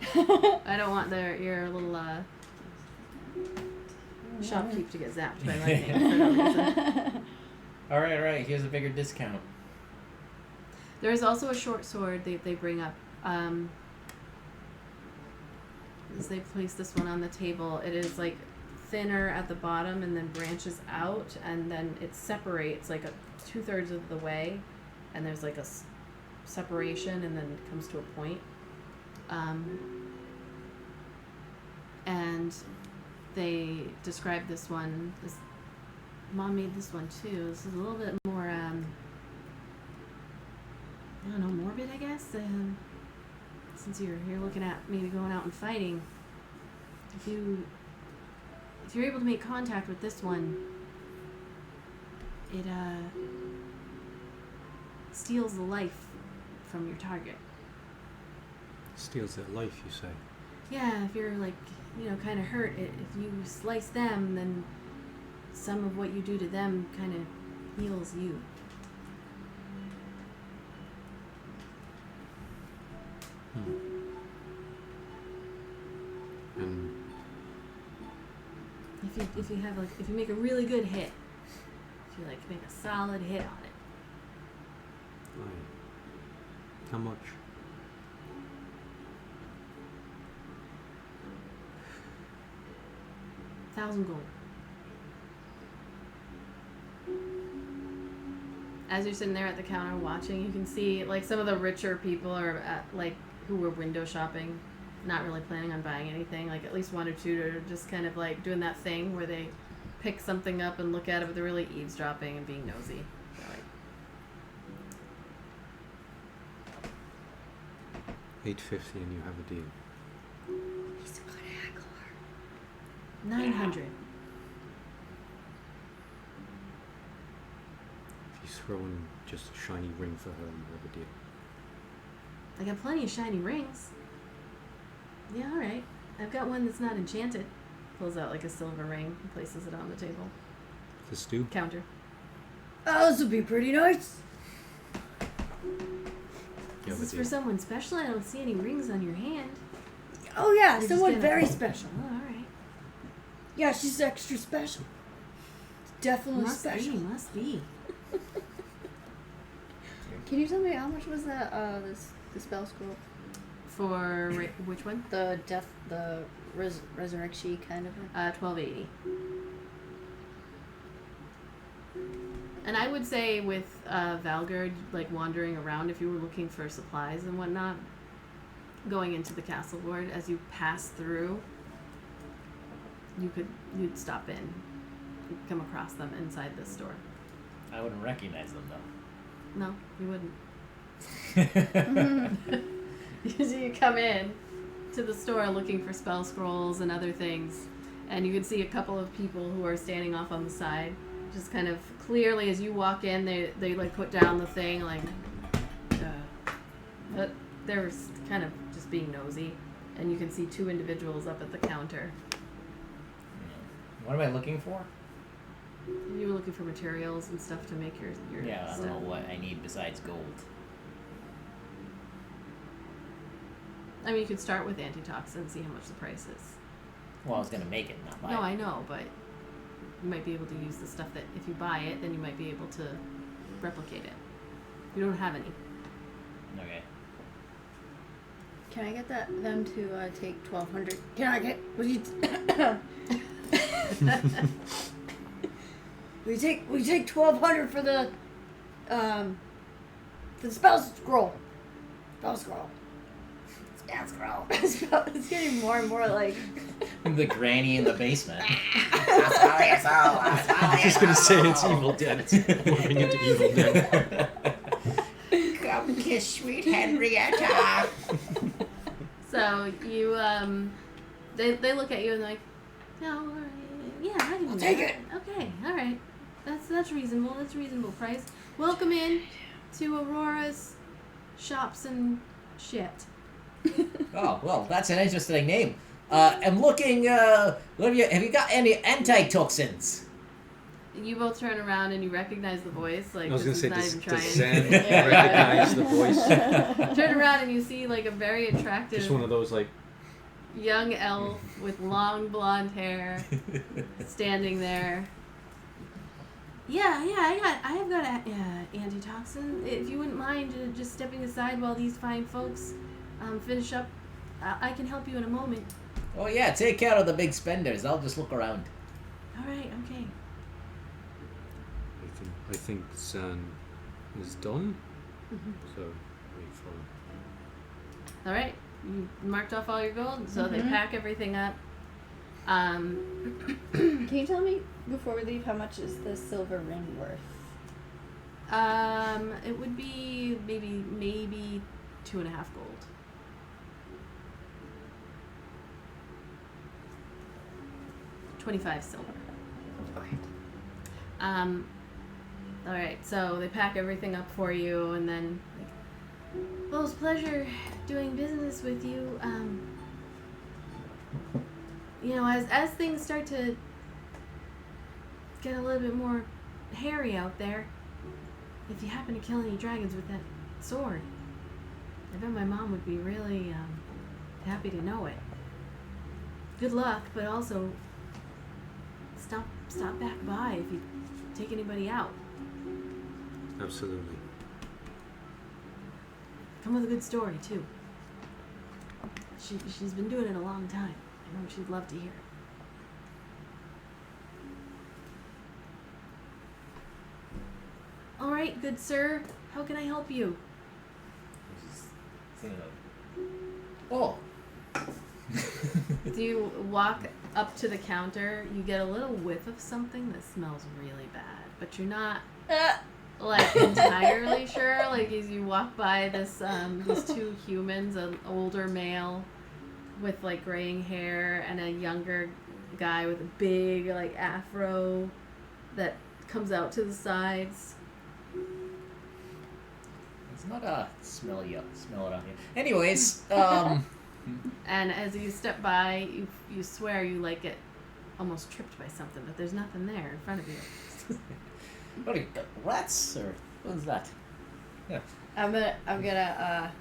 I don't want your little shopkeep to get zapped by lightning for no reason. All right. Here's a bigger discount. There is also a short sword they bring up. As they place this one on the table, it is like thinner at the bottom and then branches out, and then it separates like 2/3 of the way, and there's like a separation, and then it comes to a point. And they describe this one as Mom made this one too. This is a little bit more I don't know, morbid, I guess. Since you're looking at maybe going out and fighting, if you're able to make contact with this one, it steals the life from your target. Steals their life, you say? Yeah, if you're like, kind of hurt, if you slice them, then some of what you do to them kind of heals you. And If you make a really good hit, if you make a solid hit on it. right. How much? $1,000 gold. As you're sitting there at the counter watching, you can see some of the richer people are at who were window shopping, not really planning on buying anything. At least one or two are just kind of doing that thing where they pick something up and look at it, but they're really eavesdropping and being nosy. $850 and you have a deal. He's a good haggler. 900. If you throw in just a shiny ring for her, you have a deal. I got plenty of shiny rings. Yeah, all right. I've got one that's not enchanted. Pulls out a silver ring and places it on the table. This do? Counter. Oh, this would be pretty nice. You have This is a for deal. someone special. I don't see any rings on your hand. Oh yeah, You're just someone gonna- very special. Oh, all right. Yeah, she's extra special. Definitely Must special. be. Must be. Can you tell me how much was that? The spell scroll, For which one? the resurrection kind of one. 1280. And I would say with Valgard, wandering around, if you were looking for supplies and whatnot, going into the castle ward, as you pass through, you'd stop in. You'd come across them inside this store. I wouldn't recognize them though. No, you wouldn't. Usually you come in to the store looking for spell scrolls and other things, and you can see a couple of people who are standing off on the side. Just kind of clearly as you walk in, they put down the thing, but they're kind of just being nosy, and you can see two individuals up at the counter. What am I looking for? You were looking for materials and stuff to make your Yeah, I stuff. don't know what I need besides gold. I mean, you could start with antitoxin and see how much the price is. Well, I was gonna make it, not buy No, it. I know, but you might be able to use the stuff that if you buy it, then you might be able to replicate it. You don't have any. Okay. Can I get them to take 1,200? Can I get? Will you? we take 1,200 for the spell scroll. Spell scroll. Spell scroll. It's getting more and more like. The granny in the basement. I was just gonna say it's Evil Dead. It's moving into Evil Dead. Come kiss sweet Henrietta. So you, they look at you and they're like, no, all right, yeah, I can I'll do take that. it. Okay, all right. That's reasonable. That's a reasonable price. Welcome in to Aurora's shops and shit. Oh, well, that's an interesting name. I'm looking, have you got any antitoxins? You both turn around and you recognize the voice. Like, I was going this to is say, not even does trying. Zen recognize the voice? Turn around and you see like a very attractive Just one of those, like, young elf with long blonde hair standing there. Yeah, I have got a antitoxin. If you wouldn't mind just stepping aside while these fine folks finish up, I can help you in a moment. Oh yeah, take care of the big spenders. I'll just look around. All right, okay. I think Zen is done. Mhm. So, wait for All right, you marked off all your gold, so they pack everything up. Can you tell me before we leave how much is the silver ring worth? It would be maybe 2.5 gold. $25 silver. Okay. All right, so they pack everything up for you, and then, like, well, it's a pleasure doing business with you. You know, as things start to get a little bit more hairy out there, if you happen to kill any dragons with that sword, I bet my mom would be really happy to know it. Good luck, but also stop back by if you take anybody out. Absolutely. Come with a good story too. She's been doing it a long time. I know she'd love to hear. All right, good sir. How can I help you? Oh. Do you walk up to the counter? You get a little whiff of something that smells really bad, but you're not like entirely sure. Like as you walk by this, these two humans, an older male with like graying hair and a younger guy with a big like afro that comes out to the sides. It's not a smell it on you. Anyways, And as you step by, you swear you like get almost tripped by something, but there's nothing there in front of you. what are you, rats or what is that? Yeah. I'm gonna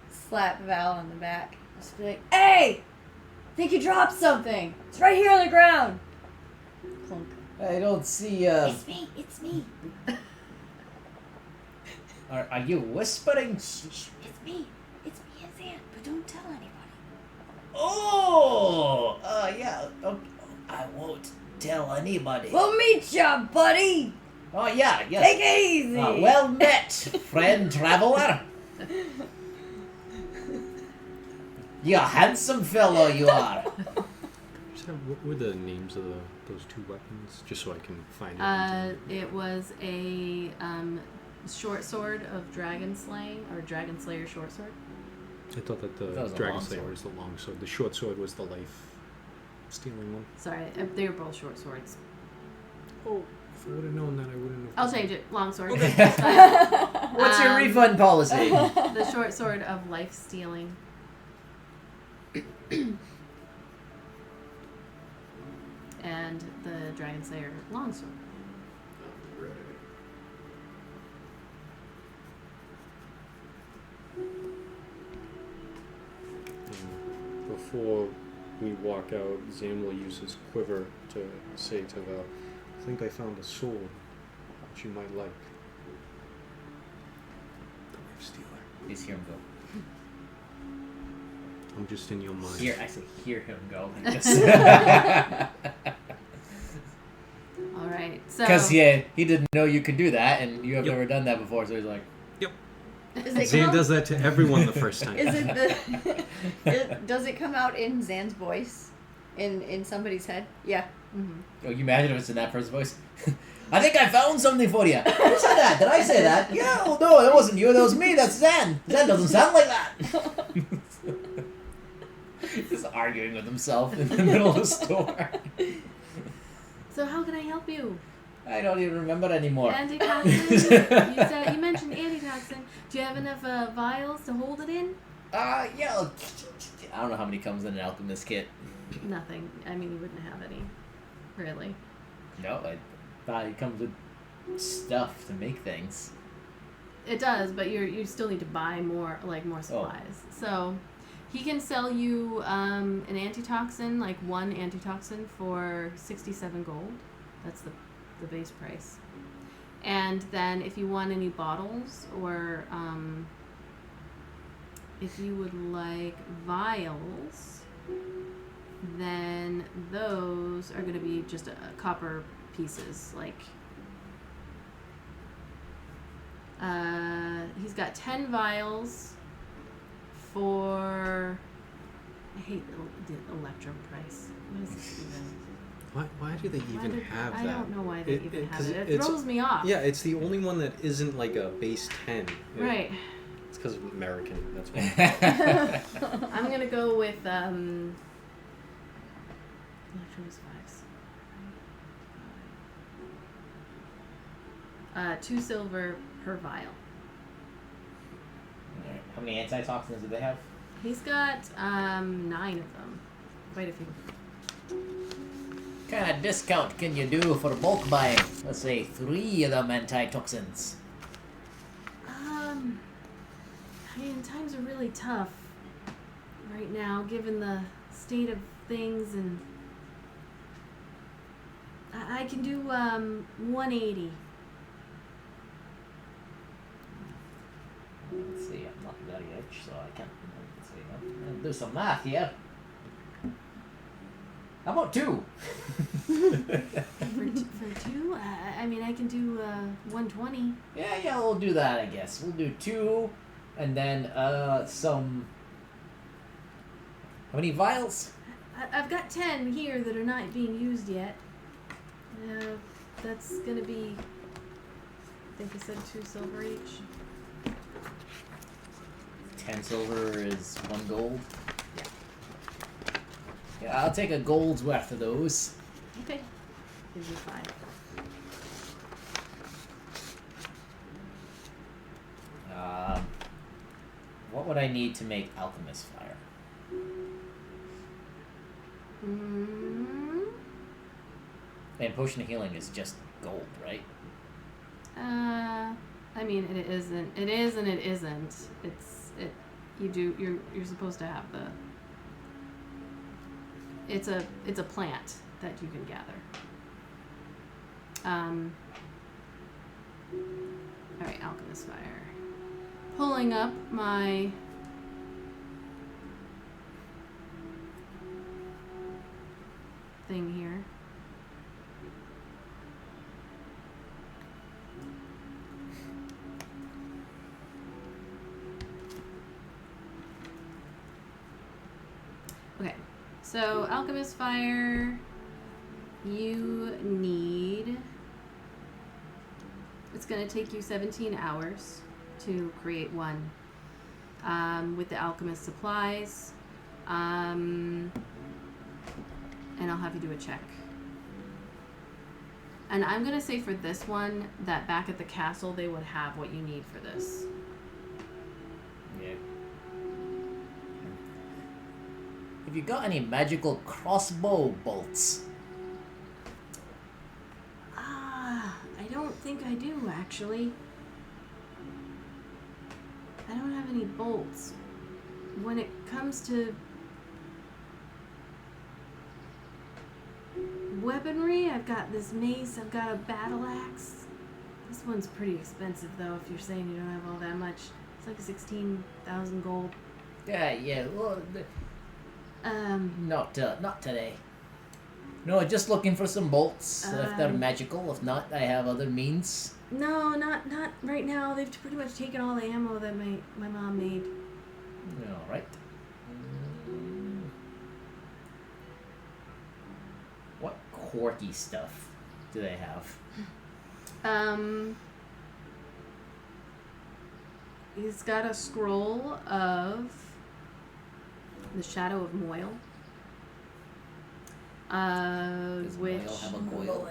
slap Val on the back. Just be like, "Hey, I think you dropped something. It's right here on the ground." Clunk. I don't see. It's me. It's me. Are you whispering? Shh, it's me. It's me and Zan. But don't tell anybody. Oh, yeah. Okay. I won't tell anybody. We'll meet ya, buddy. Oh yeah, yes. Take it easy. Well met, friend traveler. You a handsome fellow you are. So what were the names of those two weapons? Just so I can find it. It was a short sword of dragon slaying, or dragon slayer short sword. I thought that That the was a Dragon long Slayer sword. was the long sword. The short sword was the life stealing one. Sorry, they were both short swords. Oh, if I would have known that, I wouldn't have. I'll change it. Long sword. What's your refund policy? The short sword of life stealing. And the dragon slayer long sword. Before we walk out, Zan will use his quiver to say to Val, I think I found a sword that you might like. The Life Stealer. Please hear him go. I'm just in your mind. Here, I say hear him go. All right. So. Because he didn't know you could do that, and you have Yep. never done that before, so he's like, Is it Zan come- does that to everyone the first time. Is it does it come out in Zan's voice? In somebody's head? Yeah. Mhm. oh, you imagine if it's in that person's voice? I think I found something for you. Who said that? Did I say that? Yeah, well, no, that wasn't you. That was me. That's Zen. Zen doesn't sound like that. He's arguing with himself in the middle of the store. So how can I help you? I don't even remember anymore. Antitoxin. You mentioned antitoxin. Do you have enough vials to hold it in? Yeah. I don't know how many comes in an alchemist kit. Nothing. I mean, you wouldn't have any, really. No, I thought it comes with stuff to make things. It does, but you still need to buy more supplies. So, he can sell you an antitoxin, like one antitoxin, for 67 gold. That's the base price. And then if you want any bottles or if you would like vials, then those are going to be just copper pieces. Like, he's got 10 vials for, I hate the Electrum price. What is this even? Why do they even have that? I don't know why they even have 'cause it. It it's- throws me off. Yeah, it's the only one that isn't like a base 10. Right. It's because of American. That's why. I'm going to go with Electrum is 5. 2 silver per vial. Alright, how many antitoxins do they have? He's got 9 of them. Quite a few. What kind of discount can you do for bulk buying? Let's say 3 of them antitoxins. I mean, times are really tough right now, given the state of things, and I can do 180. Let's see, I'm not very rich, so I can't. Let's see, I'll do some math here. How about 2? For 2, I mean, I can do 120. Yeah, we'll do that, I guess. We'll do 2, and then some. How many vials? I've got 10 here that are not being used yet. That's gonna be, I think I said 2 silver each. 10 silver is 1 gold. Yeah, I'll take a gold's worth of those. Okay. Gives you 5. What would I need to make alchemist fire? And potion of healing is just gold, right? I mean, it isn't. It is and it isn't. You're supposed to have the. It's a plant that you can gather. All right, alchemist fire. Pulling up my thing here. Okay, so alchemist fire, you need, it's going to take you 17 hours to create one with the alchemist supplies, and I'll have you do a check. And I'm going to say for this one that back at the castle they would have what you need for this. Yeah. Have you got any magical crossbow bolts? I don't think I do, actually. I don't have any bolts. When it comes to weaponry, I've got this mace, I've got a battle axe. This one's pretty expensive, though, if you're saying you don't have all that much. It's like 16,000 gold. Yeah, well, not today. No, just looking for some bolts. If they're magical, if not, I have other means. No, not right now. They've pretty much taken all the ammo that my mom made. All right. What quirky stuff do they have? He's got a scroll of the Shadow of Moyle. Does Which Moyle have a goyle?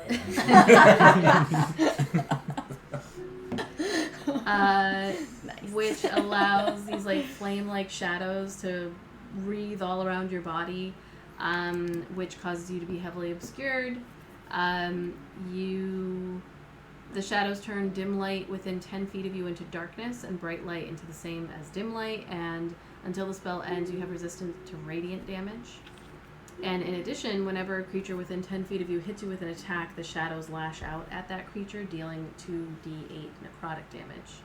which allows these like flame-like shadows to wreathe all around your body, which causes you to be heavily obscured. The shadows turn dim light within 10 feet of you into darkness, and bright light into the same as dim light. And until the spell ends, you have resistance to radiant damage. And in addition, whenever a creature within 10 feet of you hits you with an attack, the shadows lash out at that creature, dealing 2d8 necrotic damage.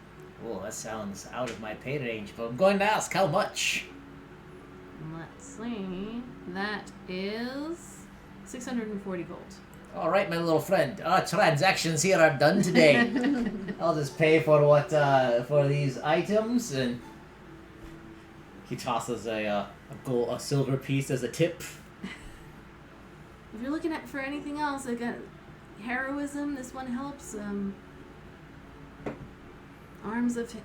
Oh, that sounds out of my pay range, but I'm going to ask how much. Let's see. That is 640 gold. All right, my little friend. Our transactions here are done today. I'll just pay for what for these items, and he tosses a silver piece as a tip. If you're looking for anything else, I got heroism. This one helps. Arms of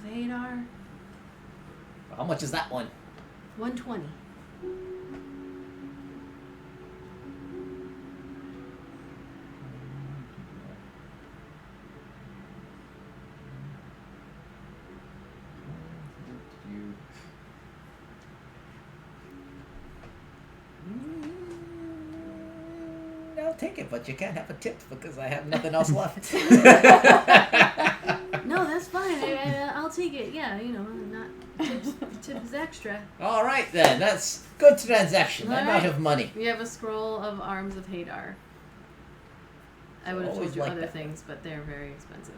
Hadar. How much is that one? 120. I'll take it, but you can't have a tip because I have nothing else left. No, that's fine. I'll take it. Yeah, not tip is extra. All right then, that's good transaction. I'm out of money. You have a scroll of Arms of Hadar. I would have Always told you like other that. things, but they're very expensive.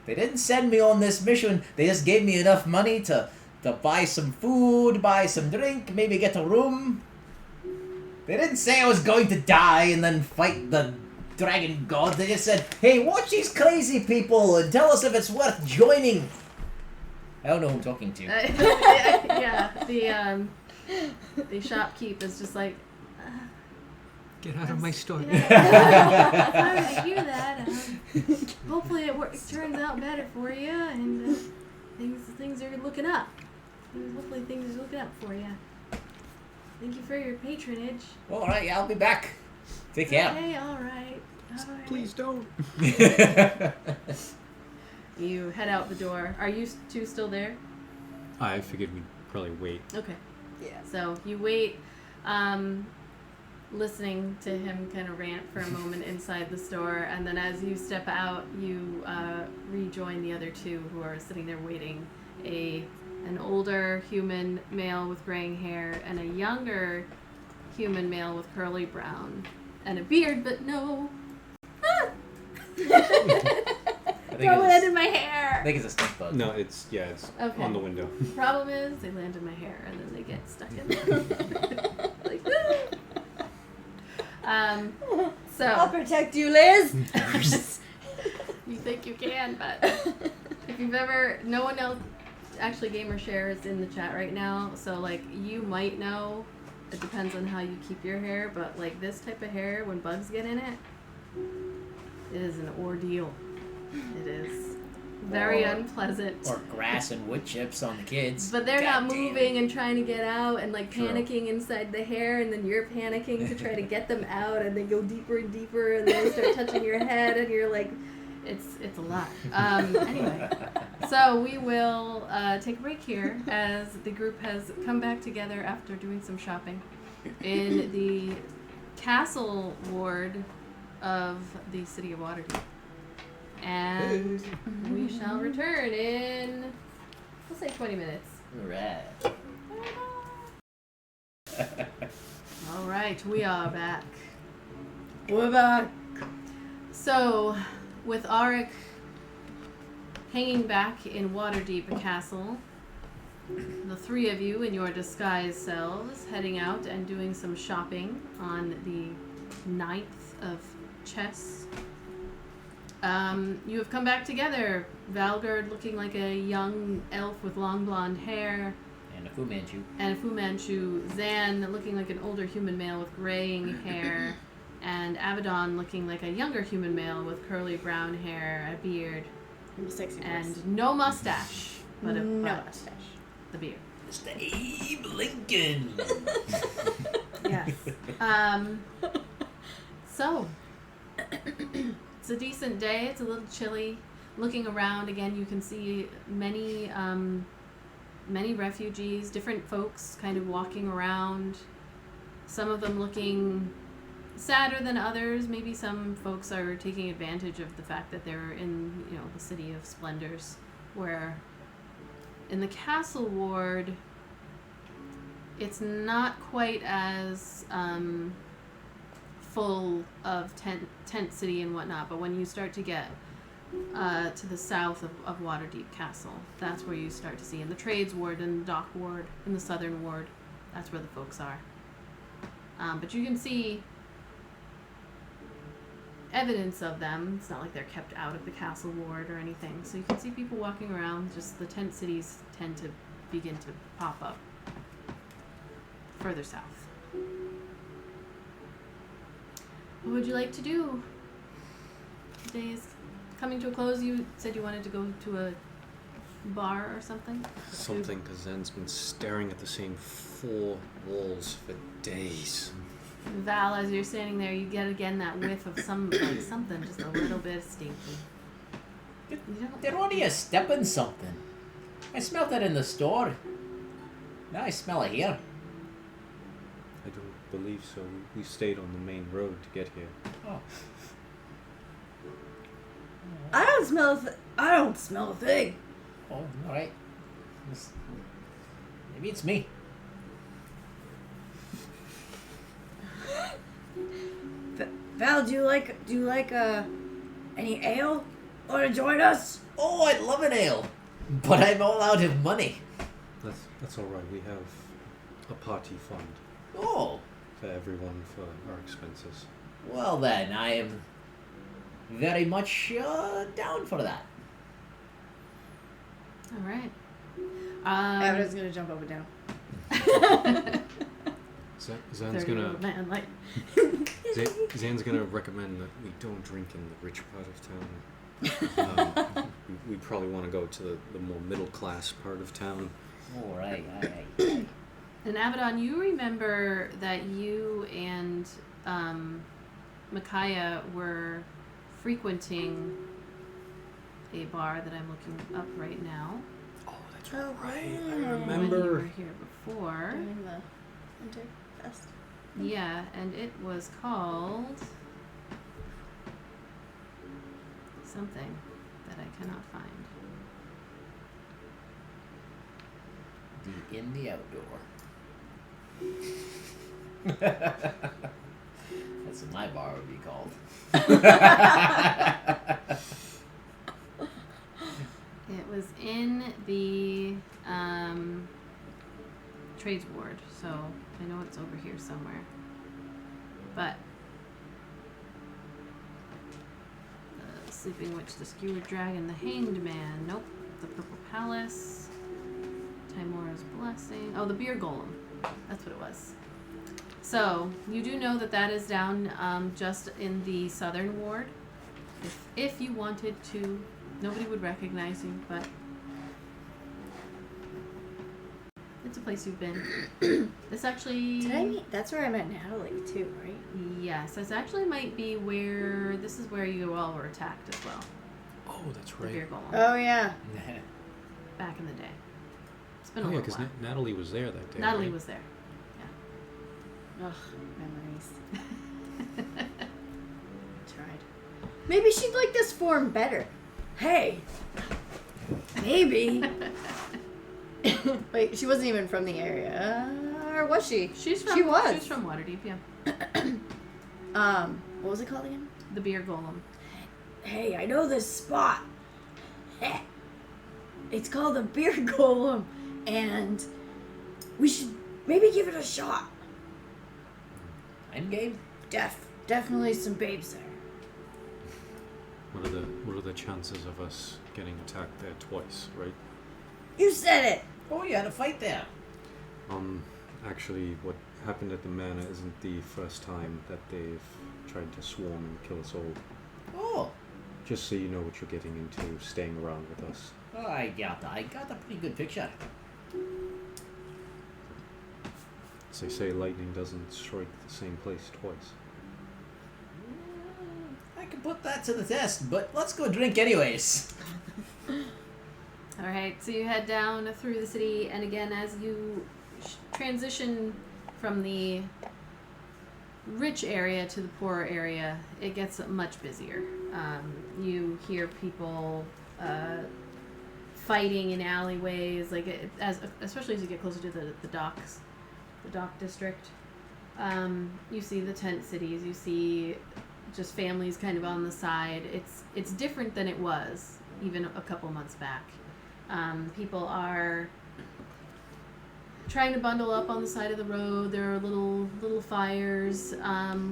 They didn't send me on this mission. They just gave me enough money to buy some food, buy some drink, maybe get a room. They didn't say I was going to die and then fight the dragon god. They just said, hey, watch these crazy people and tell us if it's worth joining. I don't know who I'm talking to. Yeah, the shopkeep is just like, Get out of my store. yeah, sorry to hear that. Hopefully it turns out better for you, and things are looking up. Hopefully things are looking up for you. Thank you for your patronage. All right, yeah, I'll be back. Take care. Okay, all right. Please don't. You head out the door. Are you two still there? I figured we'd probably wait. Okay. Yeah. So you wait, listening to him kind of rant for a moment inside the store, and then as you step out, you rejoin the other two who are sitting there waiting. An older human male with graying hair and a younger human male with curly brown and a beard, but no. Throw it in my hair. I think it's a stink bug. No, it's Okay. on the window. Problem is, they land in my hair and then they get stuck in there. Like, I'll so protect you, Liz. you think you can, but if you've ever, no one else, actually Gamer Share is in the chat right now, so like you might know, it depends on how you keep your hair, but like this type of hair, when bugs get in it, it is an ordeal. It is very unpleasant. Or grass and wood chips on the kids. But they're not Goddamn. moving and trying to get out and like True. panicking inside the hair, and then you're panicking to try to get them out, and they go deeper and deeper, and they start touching your head, and you're like, it's a lot. Anyway, so we will take a break here as the group has come back together after doing some shopping in the castle ward of the city of Waterdeep. And we shall return in, we'll say 20 minutes. Right. All right, we are back. We're back. So, with Aaric hanging back in Waterdeep Castle, the three of you in your disguised selves heading out and doing some shopping on the 9th of chess. You have come back together. Valgard looking like a young elf with long blonde hair. And a Fu Manchu. And a Fu Manchu. Zan looking like an older human male with graying hair. And Avadon looking like a younger human male with curly brown hair, a beard, I'm a sexy and no mustache. But no but mustache. the beard. Mr. Abe Lincoln. Yes. So, it's a decent day. It's a little chilly. Looking around again, you can see many refugees, different folks kind of walking around. Some of them looking sadder than others. Maybe some folks are taking advantage of the fact that they're in, the city of splendors, where in the castle ward, it's not quite as full of tent city and whatnot, but when you start to get to the south of Waterdeep Castle, that's where you start to see in the trades ward and the dock ward, in the southern ward, that's where the folks are. But you can see evidence of them. It's not like they're kept out of the castle ward or anything. So you can see people walking around. Just the tent cities tend to begin to pop up further south. What would you like to do? The day is coming to a close. You said you wanted to go to a bar or something? Something, because Zen's been staring at the same 4 walls for days. Val, as you're standing there, you get again that whiff of something just a little bit stinky. Did one of you step in something? I smelled that in the store. Now I smell it here. I don't believe so. We stayed on the main road to get here. Oh. I don't smell a thing. Oh, alright. Maybe it's me. Val, do you like any ale? Want to join us? Oh, I'd love an ale. But I'm all out of money. That's all right. We have a party fund Oh, for everyone for our expenses. well then, I am very much down for that. All right. Avadon's gonna jump up and down. Zan's 30 gonna man, like, Zan's gonna recommend that we don't drink in the rich part of town. We probably want to go to the more middle class part of town. Alright. and Avadon, you remember that you and Micaiah were frequenting a bar that I'm looking up right now. Oh, that's Oh, right. I yeah. When you remember. were here before. During the Winterfest. Yeah, and it was called something that I cannot find. The in the outdoor. That's what my bar would be called. It was in the trades ward, so I know it's over here somewhere. But the Sleeping Witch, the Skewered Dragon, the Hanged Man, nope. The Purple Palace, Timora's Blessing. Oh, the Beer Golem. That's what it was. So you do know that is down just in the southern ward. If you wanted to, nobody would recognize you, but it's a place you've been. This actually. Did I meet? That's where I met Natalie too, right? Yes, this actually might be where. This is where you all were attacked as well. Oh, that's The Beer right. Golem. Oh yeah. Back in the day. It's been Oh a yeah, little because while. Natalie was there that day. Natalie right? was there. Ugh, memories. Tried. Maybe she'd like this form better. Hey. Maybe. Wait, she wasn't even from the area, or was she? She's from. She was. She's from Waterdeep. Yeah. What was it called again? The Beer Golem. Hey, I know this spot. Heh. It's called the Beer Golem, and we should maybe give it a shot. I'm game. Definitely some babes there. What are the chances of us getting attacked there twice, right? You said it. Oh, you had a fight there. Actually, what happened at the manor isn't the first time that they've tried to swarm and kill us all. Oh. Just so you know what you're getting into staying around with us. Oh, I got a pretty good picture. As they say, lightning doesn't strike the same place twice. I can put that to the test, but let's go drink anyways. All right, so you head down through the city, and again, as you transition from the rich area to the poorer area, it gets much busier. You hear people fighting in alleyways, like especially as you get closer to the docks, the dock district. You see the tent cities. You see just families kind of on the side. It's different than it was even a couple months back. People are trying to bundle up on the side of the road. There are little fires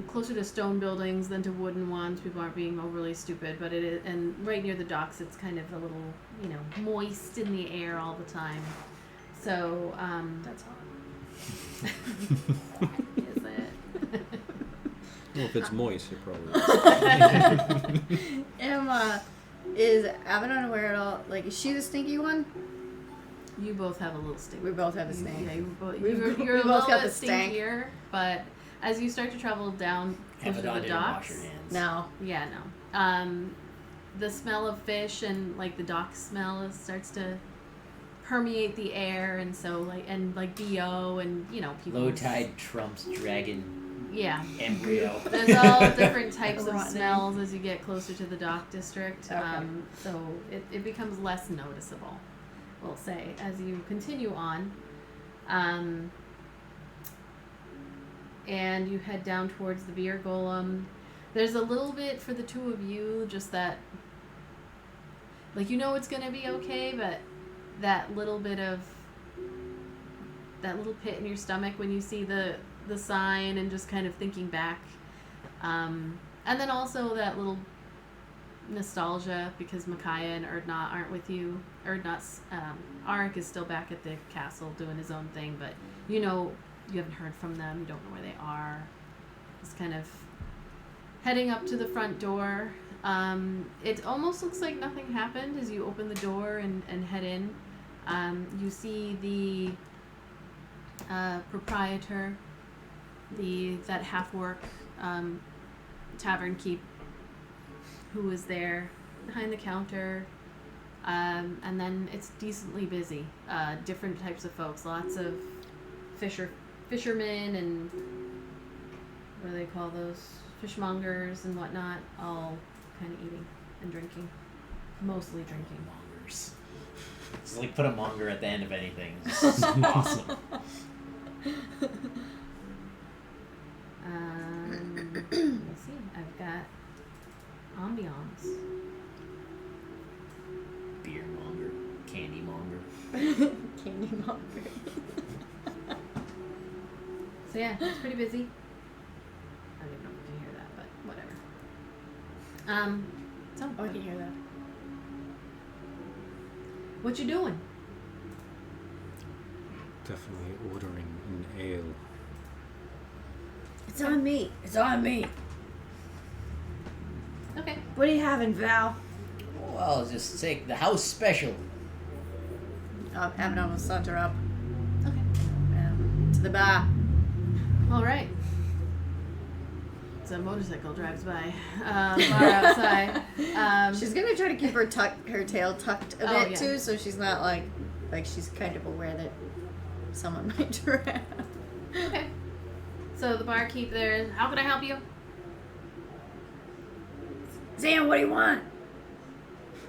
closer to stone buildings than to wooden ones. People aren't being overly stupid, but it is, and right near the docks, it's kind of a little, moist in the air all the time. So That's hot. is it? Well, if it's moist, it probably is. Emma, is Avadon aware at all? Like, is she the stinky one? You both have a little stink. We both have a stink. Yeah, We you're both a little got bit the stank. stinkier, but as you start to travel down closer to Avadon the didn't wash docks, her hands. No. yeah, no. The smell of fish and like the dock smell starts to permeate the air, and so like BO and people. Low tide trumps dragon Yeah. embryo. There's all different types of Rotten. smells as you get closer to the dock district. Okay. So it becomes less noticeable, we'll say, as you continue on. And you head down towards the beer golem. There's a little bit for the two of you, just that, like, it's going to be okay, but that little bit of, that little pit in your stomach when you see the sign and just kind of thinking back. And then also that little nostalgia because Micaiah and Erdnot aren't with you. Erdnot's, Aaric is still back at the castle doing his own thing, but you haven't heard from them, you don't know where they are. It's kind of heading up to the front door. It almost looks like nothing happened as you open the door and head in. You see the proprietor, that half-orc tavern keep, who was there behind the counter, and then it's decently busy. Different types of folks, lots of fishermen and what do they call those? Fishmongers and whatnot, all kind of eating and drinking, mostly drinking. Mongers. It's like put a monger at the end of anything. It's just awesome. Let me see. I've got ambiance. Beer monger, candy monger. Candy monger. So yeah, it's pretty busy. I don't even know if you can hear that, but whatever. So Oh, I can hear that. what you doing? Definitely ordering an ale. It's on me. It's on me. Okay. What are you having, Val? Well, just take the house special. Avadon will saunter up Okay. to the bar. All right. So a motorcycle drives by. Bar outside. She's gonna try to keep her tail tucked a Oh, bit yeah. too, so she's not like she's kind of aware that someone might around. Okay. So the barkeep there. How can I help you? Zan, what do you want?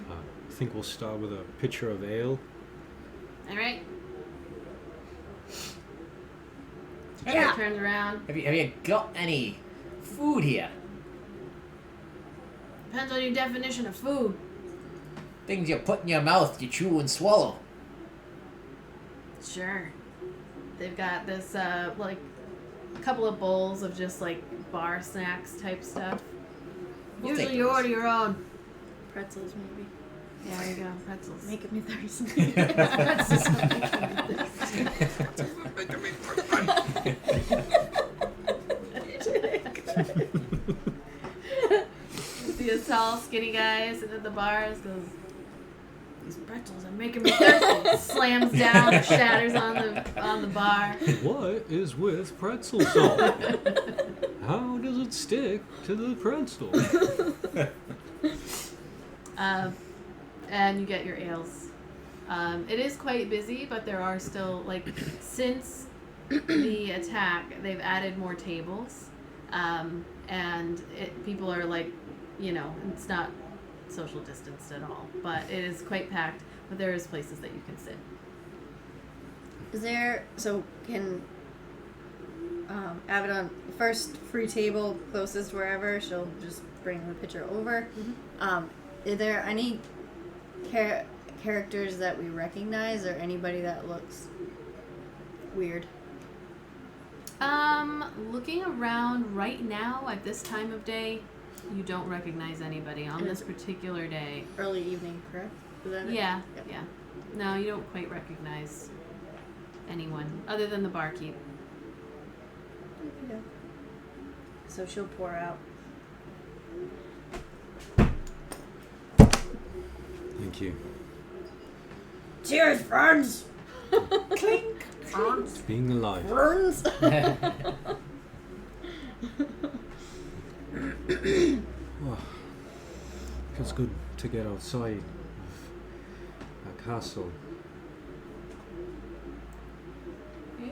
I think we'll start with a pitcher of ale. All right. Yeah. Turns around. Have you got any food here? Depends on your definition of food. Things you put in your mouth, you chew and swallow. Sure. They've got this, like, a couple of bowls of just, like, bar snacks type stuff. We'll Usually take you those. order your own. Pretzels, maybe. Yeah, there you go. Pretzels. Making me thirsty. Pretzels are making me See a tall, skinny guy sitting at the bars goes, these pretzels are making me thirsty. Slams down, shatters on the bar. What is with pretzel salt? How does it stick to the pretzel? And you get your ales. It is quite busy, but there are still, since the attack, they've added more tables. And people are it's not social distanced at all, but it is quite packed, but there is places that you can sit. Can Avadon, first free table closest wherever, she'll just bring the pitcher over. Mm-hmm. Are there any characters that we recognize or anybody that looks weird? Looking around right now at this time of day, you don't recognize anybody on this particular day. Early evening, correct? Is that it? Yeah, Yep. yeah. No, you don't quite recognize anyone other than the barkeep. Okay. So she'll pour out. Thank you. Cheers, friends! Clink. Friends. Being alive. Friends! Oh, feels good to get outside of a castle.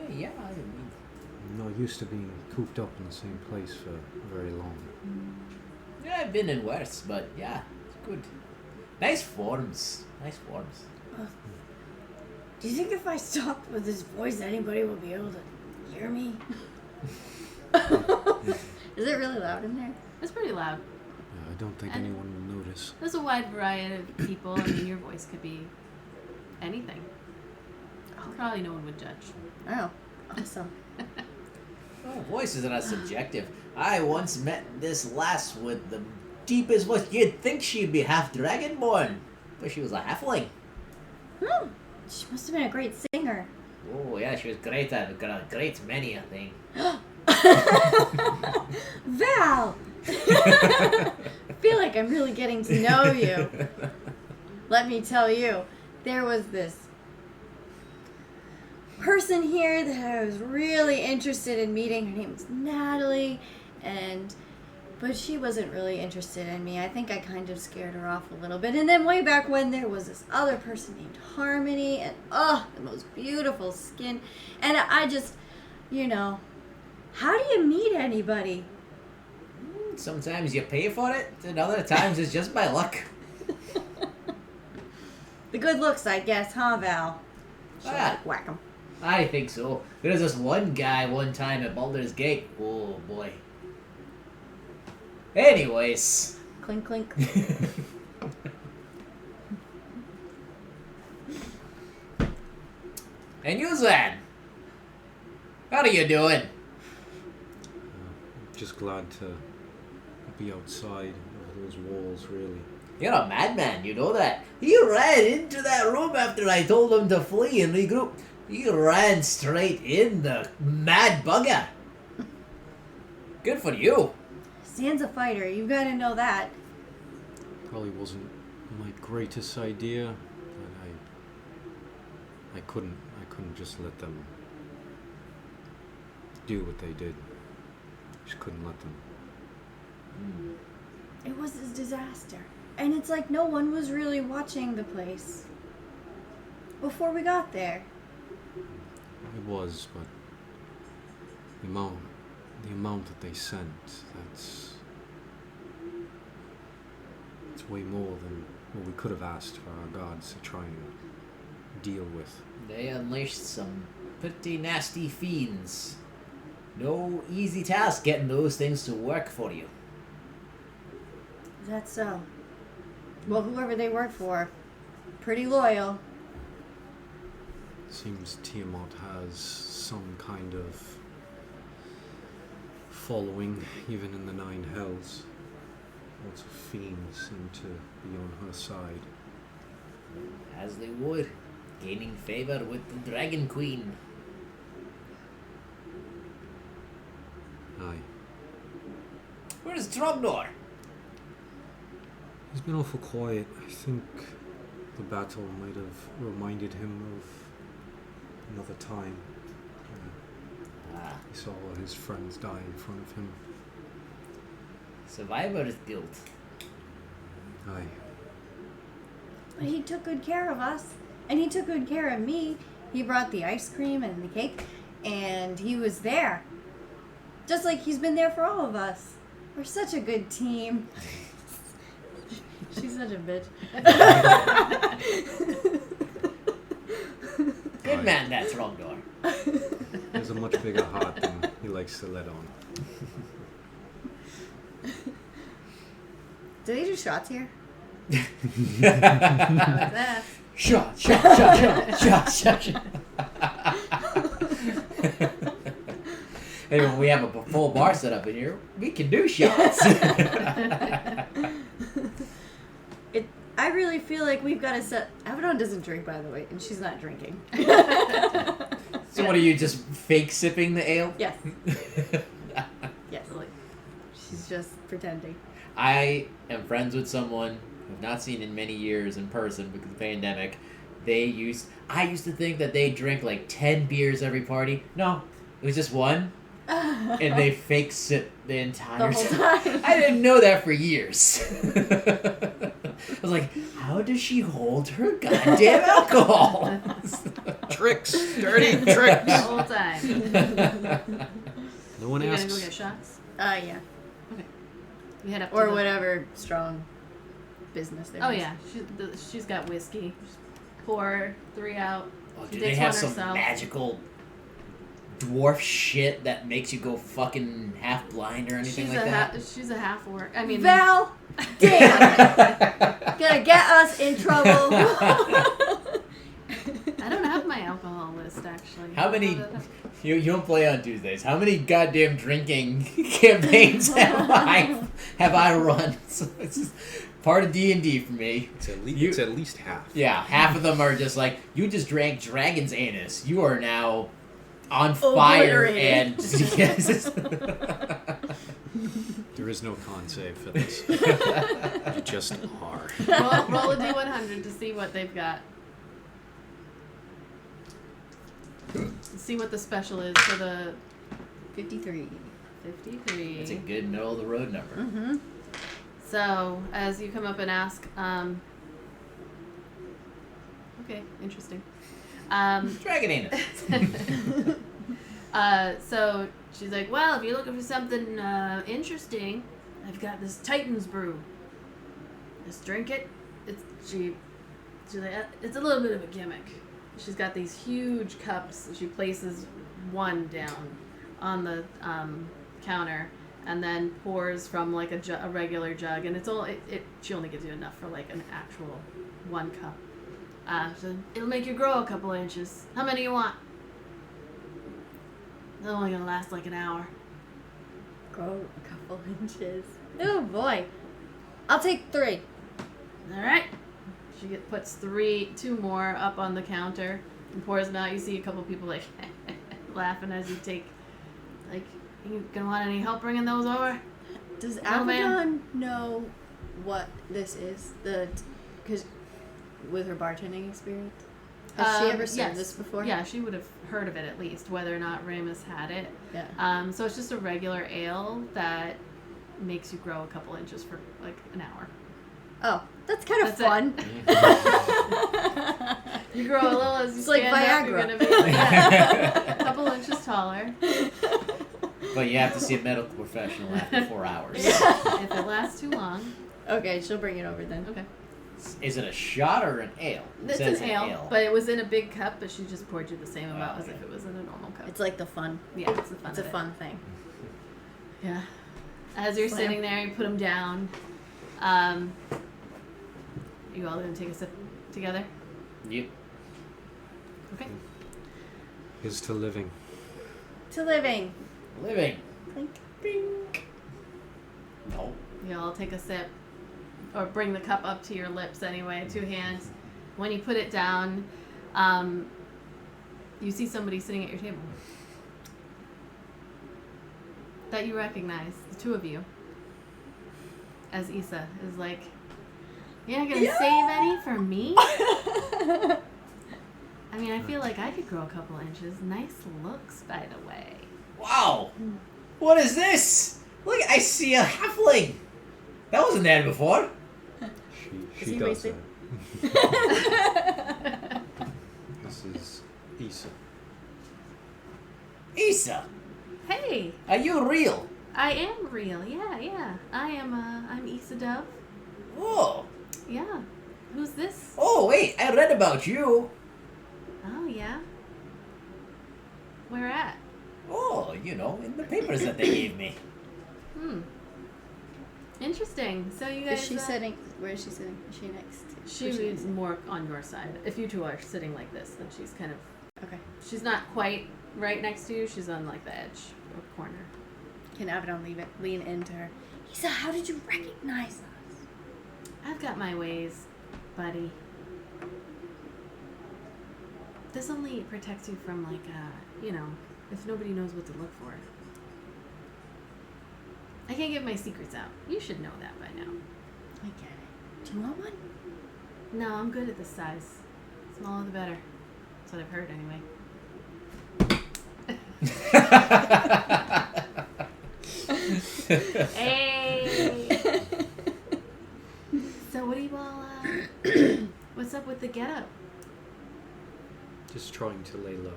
Yeah, I mean, I'm not used to being cooped up in the same place for very long. yeah, I've been in worse, but yeah, it's good. Nice forms. Nice forms. Do you think if I talked with this voice, anybody will be able to hear me? Is it really loud in there? It's pretty loud. I don't think And- anyone will notice. There's a wide variety of people. I mean, your voice could be anything. Probably no one would judge. Oh, awesome. Oh, voices are not subjective. I once met this lass with the deepest voice. You'd think she'd be half dragonborn, but she was a halfling. She must have been a great singer. Oh yeah, she was great at a great many a thing. Val! I feel like I'm really getting to know you. Let me tell you, there was this person here that I was really interested in meeting. Her name was Natalie, but she wasn't really interested in me. I think I kind of scared her off a little bit. And then way back when, there was this other person named Harmony, and the most beautiful skin. And I just, how do you meet anybody? Sometimes you pay for it, and other times it's just by luck. The good looks, I guess, huh, Val? She'll, Ah. whack 'em. I think so. There was this one guy one time at Baldur's Gate. Oh boy. Anyways. Clink, clink. And you, Zan? How are you doing? Just glad to be outside of those walls, really. You're a madman, you know that. He ran into that room after I told him to flee and regroup. He ran straight in, the mad bugger. Good for you. Stan's a fighter. You gotta know that. Probably wasn't my greatest idea, but I couldn't just let them do what they did. Just couldn't let them. It was a disaster. And it's like no one was really watching the place before we got there. It was, but the amount that they sent, it's way more than what we could have asked for our gods to try and deal with. They unleashed some pretty nasty fiends. No easy task getting those things to work for you. That's so. Well, whoever they work for, pretty loyal. Seems Tiamat has some kind of following, even in the Nine Hells. Lots of fiends seem to be on her side. As they would, gaining favor with the Dragon Queen. Aye. Where's Trognor? He's been awful quiet. I think The battle might have reminded him of another time. He saw all his friends die in front of him. Survivor's guilt. Aye. He took good care of us, and he took good care of me. He brought the ice cream and the cake, and he was there. Just like he's been there for all of us. We're such a good team. She's such a bitch. Good man, that's wrong door. He has a much bigger heart than he likes to let on. Do they do shots here? How was that? Shot. Hey, when we have a full bar set up in here, we can do shots. I really feel like we've got to set... Avadon doesn't drink, by the way, and she's not drinking. So what are you, just fake sipping the ale? Yes. Yes. She's just pretending. I am friends with someone I've not seen in many years in person because of the pandemic. I used to think that they drink like 10 beers every party. No, it was just one. And they fake sip the entire The whole time. I didn't know that for years. I was like, how does she hold her goddamn alcohol? Tricks! Dirty tricks! The whole time. No one You gonna asks. go get shots? Yeah. You head up to Or the- whatever strong business there Oh is. yeah, she's got whiskey. Just pour 3 out. Oh, She do they takes have one some herself. magical dwarf shit that makes you go fucking half blind or anything like that? She's a half orc. I mean, Val! Damn! Gonna get us in trouble. I don't have my alcohol list actually. How many? You don't play on Tuesdays. How many goddamn drinking campaigns have I run? So it's just part of D&D for me. It's at least half. Yeah, half of them are just like, you just drank dragon's anus. You are now on Oh, fire Obliterated. and yes. There is no con save for this. You just are. roll a d100 to see what they've got. See what the special is for the 53. 53. It's a good middle of the road number. Mm-hmm. So, as you come up and ask, okay, interesting. Dragon anus. So she's like, well, if you're looking for something interesting, I've got this Titan's brew. Just drink it. She's like, it's a little bit of a gimmick. She's got these huge cups. She places one down on the counter and then pours from like a regular jug, and it's all she only gives you enough for like an actual 1 cup. So it'll make you grow a couple of inches. How many you want? They're only gonna last like an hour. Grow a couple inches. Oh boy. I'll take 3. All right. She puts 2 more up on the counter and pours them out. You see a couple people like laughing as you take. Like, you gonna want any help bringing those over? Does No, ma'am. Avadon know what this is? Because with her bartending experience? Has she ever served yes. this before? Yeah, she would have heard of it at least, whether or not Ramus had it. Yeah. So it's just a regular ale that makes you grow a couple inches for like an hour. Oh, that's kind of That's fun. You grow a little as you It's like stand up. You're Viagra. gonna be a couple inches taller. But you have to see a medical professional after 4 hours. If it lasts too long. Okay, she'll bring it over then. Okay. Is it a shot or an ale? It It's says an ale, but it was in a big cup, but she just poured you the same amount as if it was in a normal cup. It's like the fun. Yeah, it's the fun. It's a fun thing. Yeah. As you're Slam. sitting there, you put them down. You all gonna take a sip together? Yep. Okay. Here's to living. To living. Living. Clink. No. You all take a sip, or bring the cup up to your lips anyway, 2 hands. When you put it down, you see somebody sitting at your table that you recognize, the 2 of you, as Issa is like, You're not gonna save any for me? I mean, I feel like I could grow a couple inches. Nice looks, by the way. Wow! What is this? Look, I see a halfling! That wasn't there before. She he does racist? that. This is Issa. Issa, Hey, are you real? I am real. Yeah. I'm Issa Dove. Oh, Yeah. Who's this? oh wait, I read about you. Oh, yeah. Where at? Oh, you know, in the papers that they gave me. Interesting. So you guys. Is she sitting? Where is she sitting? Is she next to? She where's is more on your side. If you two are sitting like this, then she's kind of. Okay. She's not quite right next to you. She's on like the edge or corner. Can Avadon lean into her? Isa, how did you recognize us? I've got my ways, buddy. This only protects you from like, if nobody knows what to look for. I can't give my secrets out. You should know that by now. I get it. Do you want one? No, I'm good at this size. Smaller the better. That's what I've heard anyway. Hey! So what do you all, what's up with the getup? Just trying to lay low.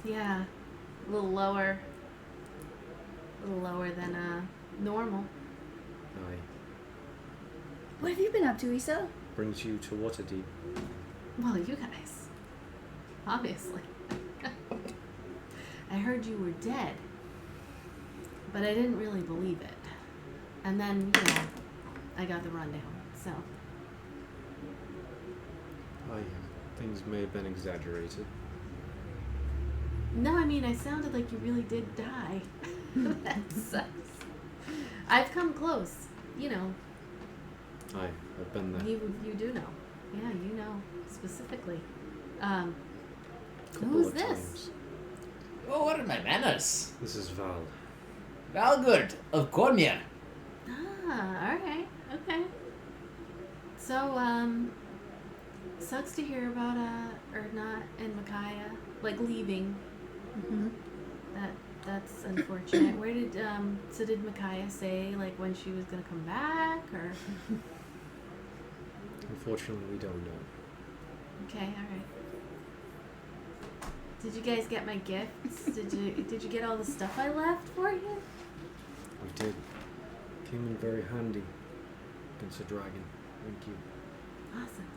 Yeah, a little lower than normal. Aye. What have you been up to, Isa? Brings you to Waterdeep. Well, you guys, obviously. I heard you were dead, but I didn't really believe it. And then, I got the rundown, so. Aye. Things may have been exaggerated. No, I mean, I sounded like you really did die. That sucks. I've come close, Aye, I've been there. You do know. Yeah, you know, specifically. Couple Who's of this? times. Oh, what are my manners? This is Val. Valgurt of Cormier. Ah, alright, okay. So, sucks to hear about, Erdnot and Micaiah, leaving. Mm-hmm. That's unfortunate. Where did, so did Micaiah say, when she was gonna come back, or? Unfortunately, we don't know. Okay, alright. Did you guys get my gifts? Did you get all the stuff I left for you? We did. Came in very handy against a dragon. Thank you. Awesome.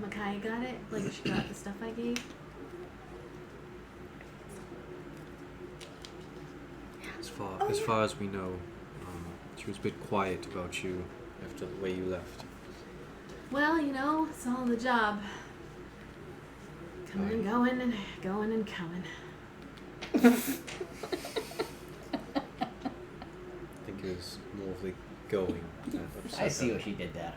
Micaiah got it? She got the stuff I gave? As far as we know, she was a bit quiet about you after the way you left. Well, it's all in the job. Coming and going and going and coming. I think it was more of the going that upset I see her. what she did there.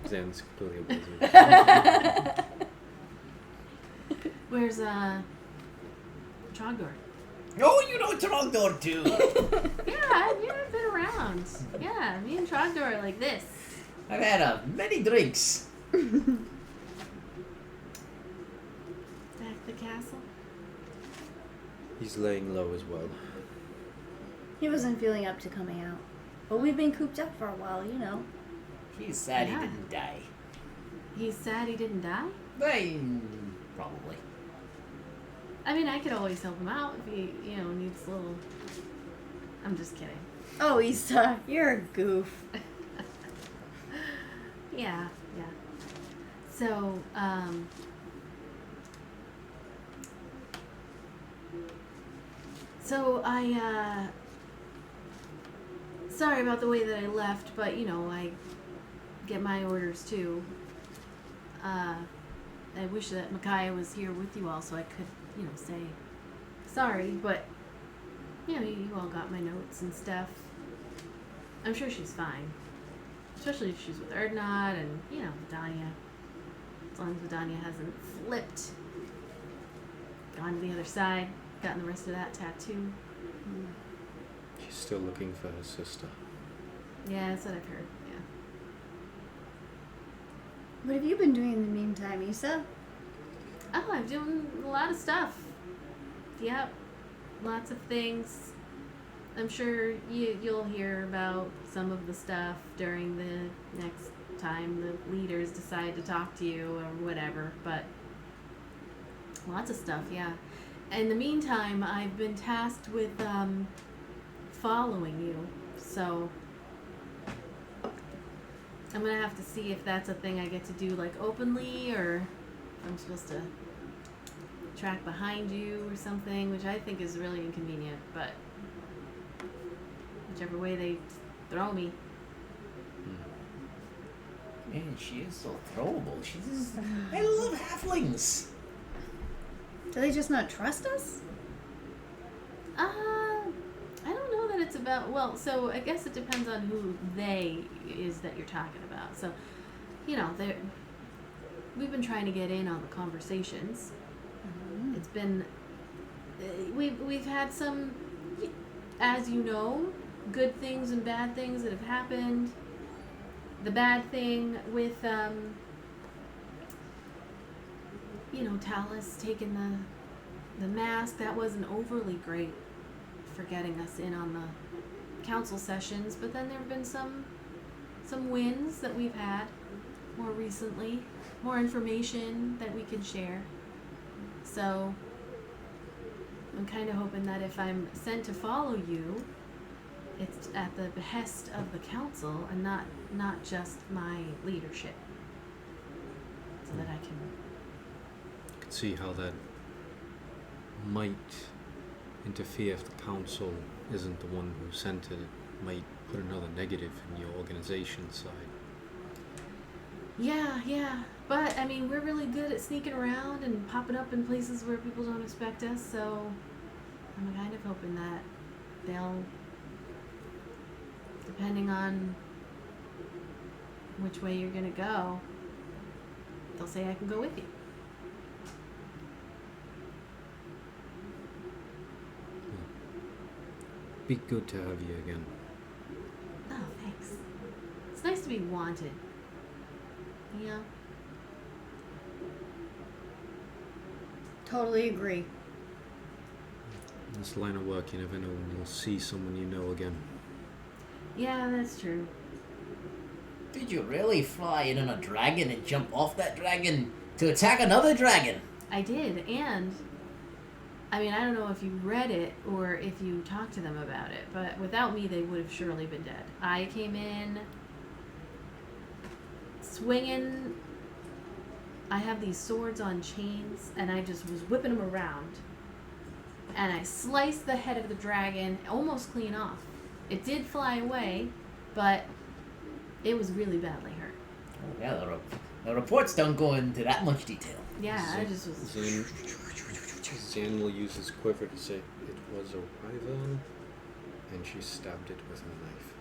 Zen's completely oblivious. Where's, Trogdor? Oh, you know Trogdor too. Yeah, I've been around. Yeah, me and Trogdor are like this. I've had many drinks. Back the castle. He's laying low as well. He wasn't feeling up to coming out. But we've been cooped up for a while, He's sad Yeah. he didn't die. He's sad he didn't die? Probably. I mean, I could always help him out if he, needs a little... I'm just kidding. Oh, Isa, you're a goof. Yeah. So, sorry about the way that I left, but, I get my orders too. I wish that Micaiah was here with you all so I could, say sorry, but, you all got my notes and stuff. I'm sure she's fine. Especially if she's with Erdnot and, Vidania. As long as Vidania hasn't flipped. Gone to the other side. Gotten the rest of that tattoo. She's still looking for her sister. Yeah, that's what I've heard. Yeah. What have you been doing in the meantime, Issa? Oh, I'm doing a lot of stuff. Yep. Lots of things. I'm sure you'll hear about some of the stuff during the next time the leaders decide to talk to you or whatever, but lots of stuff, yeah. In the meantime, I've been tasked with following you, so I'm gonna have to see if that's a thing I get to do like openly, or if I'm supposed to track behind you or something, which I think is really inconvenient, but whichever way they throw me. Man, she is so throwable. She's. I love halflings. Do they just not trust us? I don't know that it's about, well, so I guess it depends on who they is that you're talking about. So, you know, we've been trying to get in on the conversations. It's been, we've had some, as you know, good things and bad things that have happened. The bad thing with, Talus taking the mask, that wasn't overly great for getting us in on the council sessions, but then there have been some wins that we've had more recently, more information that we can share. So I'm kind of hoping that if I'm sent to follow you, it's at the behest of the council and not just my leadership, so that I can. I can see how that might interfere if the council isn't the one who sent it. It might put another negative in your organization side. Yeah. But, I mean, we're really good at sneaking around and popping up in places where people don't expect us, so I'm kind of hoping that they'll, depending on which way you're going to go, they'll say I can go with you. Be good to have you again. Oh, thanks. It's nice to be wanted. Yeah. Totally agree. In this line of work, you never know when you'll see someone you know again. Yeah, that's true. Did you really fly in on a dragon and jump off that dragon to attack another dragon? I did, and I mean, I don't know if you read it or if you talked to them about it, but without me, they would have surely been dead. I came in swinging. I have these swords on chains, and I just was whipping them around. And I sliced the head of the dragon almost clean off. It did fly away, but it was really badly hurt. Oh, yeah, the reports don't go into that much detail. Yeah, I just was. Zan will use his quiver to say, "It was a wyvern, and she stabbed it with a knife."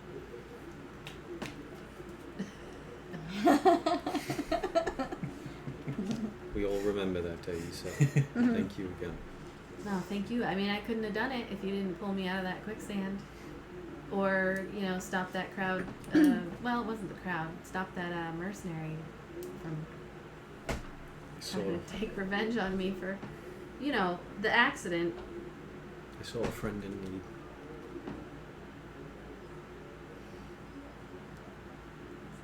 We all remember that day, so thank you again. No, thank you. I mean, I couldn't have done it if you didn't pull me out of that quicksand. Or, stop that crowd. Well, it wasn't the crowd. Stop that mercenary from trying to take revenge on me for, the accident. I saw a friend in need.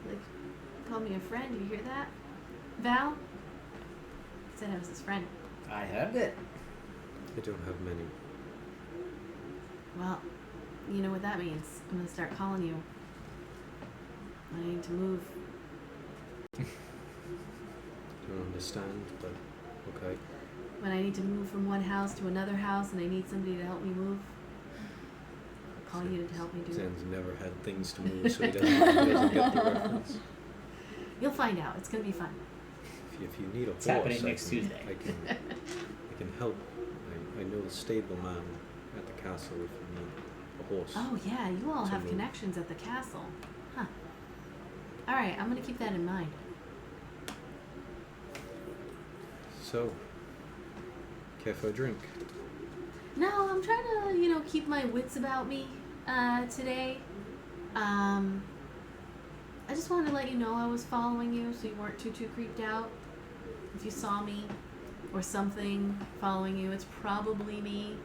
Like, call me a friend. You hear that? Val? Said I was his friend. I heard it. I don't have many. Well, you know what that means. I'm going to start calling you. I need to move. I don't understand, but okay. When I need to move from one house to another house and I need somebody to help me move, I'll call you to help me do it. Zan's never had things to move, so he doesn't get the reference. You'll find out. It's going to be fun. If you need a It's horse, happening next Tuesday. I can help. I know the stable man at the castle if you need a horse. Oh, yeah. You all have move. connections at the castle. Huh. All right. I'm going to keep that in mind. So, care for a drink? No, I'm trying to, keep my wits about me today. I just wanted to let you know I was following you so you weren't too creeped out. If you saw me or something following you, it's probably me.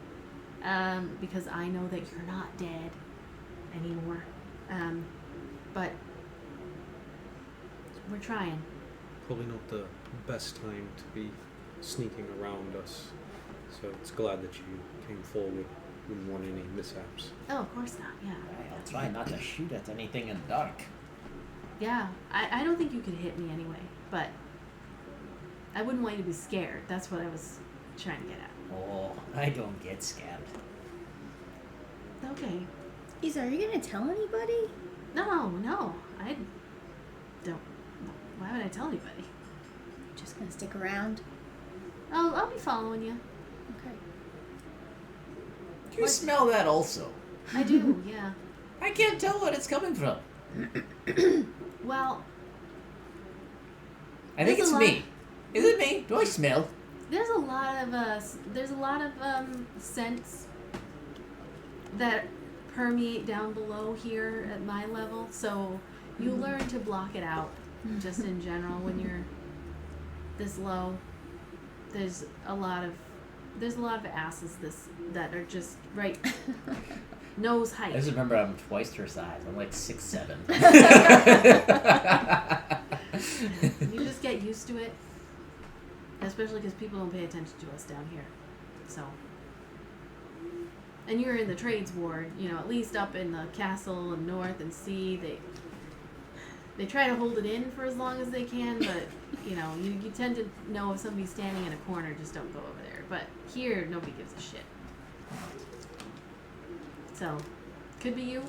Because I know that you're not dead anymore. But we're trying. Probably not the best time to be sneaking around us. So it's glad that you came forward. Wouldn't want any mishaps. Oh, of course not, yeah. I'll try not to shoot at anything in the dark. Yeah, I don't think you could hit me anyway, but I wouldn't want you to be scared. That's what I was trying to get at. Oh, I don't get scared. Okay. Isa, are you gonna tell anybody? No, I don't. Why would I tell anybody? Just gonna stick around. I'll be following you. Okay. Do you smell that also? I do, yeah. I can't tell what it's coming from. Well, I think There's it's a me. Is it me? Do I smell? there's a lot of scents that permeate down below here at my level, so you learn to block it out just in general when you're this low. There's a lot of asses that are just right nose height. I just remember I'm twice her size. I'm like 6'7". You just get used to it, especially because people don't pay attention to us down here. So, and you're in the trades ward, at least up in the castle and north and sea. They try to hold it in for as long as they can, but you tend to know if somebody's standing in a corner, just don't go over there. But here, nobody gives a shit. So, could be you.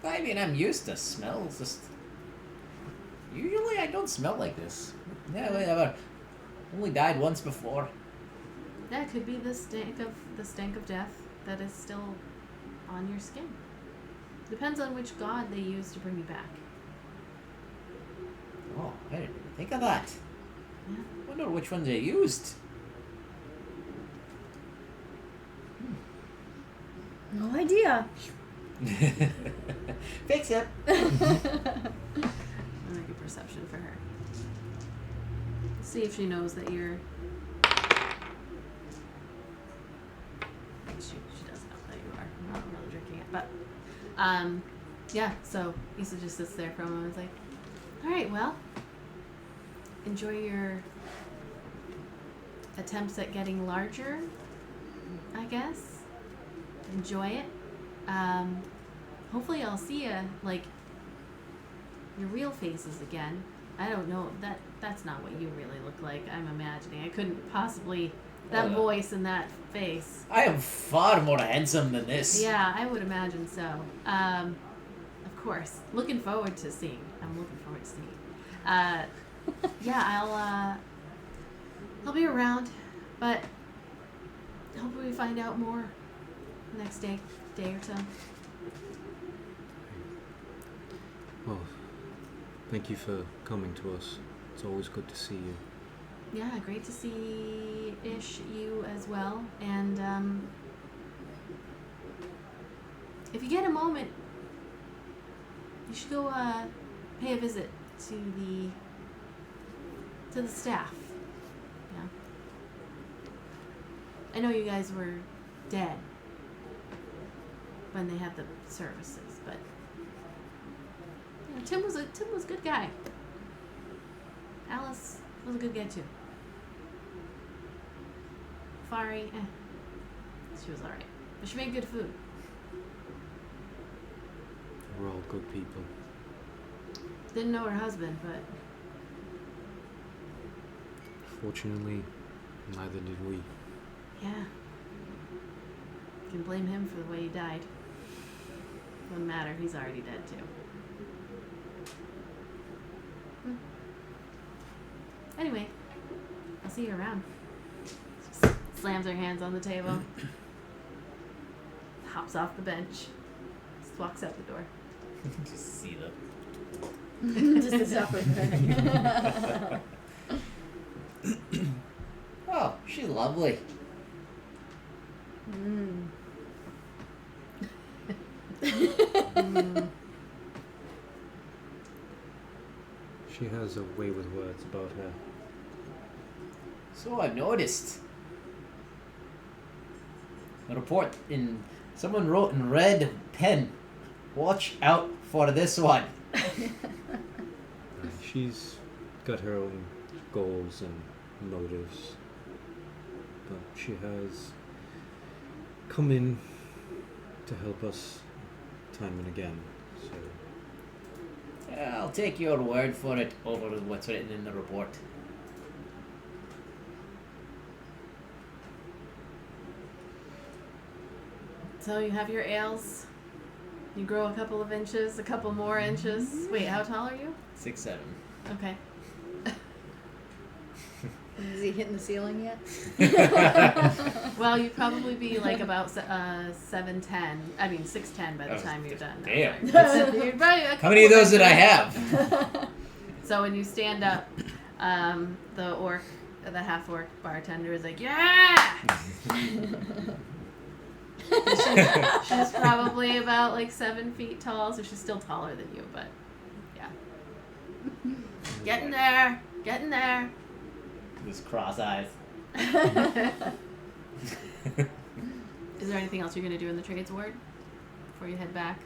I mean, I'm used to smells. Just usually I don't smell like this. Yeah, I've only died once before. That could be the stank of death that is still on your skin. Depends on which god they use to bring you back. Oh, I didn't even think of that. Yeah. I wonder which ones they used. No idea. Fix it. I'll make a perception for her. See if she knows that you're. She does know that you are. I'm not really drinking it, but yeah. So Issa just sits there for a moment. It's like, all right, well, enjoy your attempts at getting larger, I guess. Enjoy it. Hopefully I'll see you, like, your real faces again. I don't know. That's not what you really look like, I'm imagining. I couldn't possibly... That voice and that face. I am far more handsome than this. Yeah, I would imagine so. Of course. Looking forward to seeing. I'm looking forward to seeing. Yeah, I'll be around, but hopefully we find out more next day or so. Well, thank you for coming to us. It's always good to see you. Yeah, great to see you as well. And if you get a moment, you should go pay a visit to the staff. Yeah. I know you guys were dead when they had the services, but Tim was a good guy. Alice was a good guy too. Fari, she was alright, but she made good food. We're all good people. Didn't know her husband, but Fortunately, neither did we. yeah. Can blame him for the way he died. Wouldn't matter, he's already dead too. Anyway, I'll see you around. She slams her hands on the table, hops off the bench, just walks out the door. Just see the... Just a separate thing. Oh, she's lovely. She has a way with words about her. So I've noticed. A report someone wrote in red pen. Watch out for this one. She's got her own goals and motives. But she has come in to help us time and again. So Yeah, I'll take your word for it over what's written in the report. So you have your ales. You grow a couple of inches, a couple more inches. Wait, how tall are you? 6'7". Okay. Is he hitting the ceiling yet? Well, you'd probably be like about 7'10". I mean 6'10" by the time you're done. Damn. You're probably a How many of couple those did I inches. have? So when you stand up, the half-orc bartender is like, yeah! She's probably about like 7 feet tall, so she's still taller than you, but yeah. Getting there. Getting there. Just cross eyes. Is there anything else you're going to do in the trades ward before you head back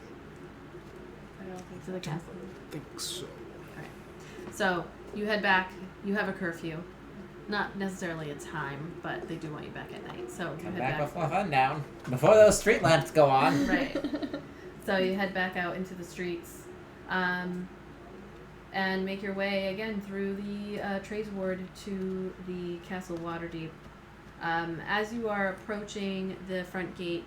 I don't think to the castle? I think so. So you head back. You have a curfew. Not necessarily a time, but they do want you back at night. So you Come head back back. before sundown. Before those street lamps go on. Right. So you head back out into the streets, and make your way again through the trades ward to the Castle Waterdeep. As you are approaching the front gate,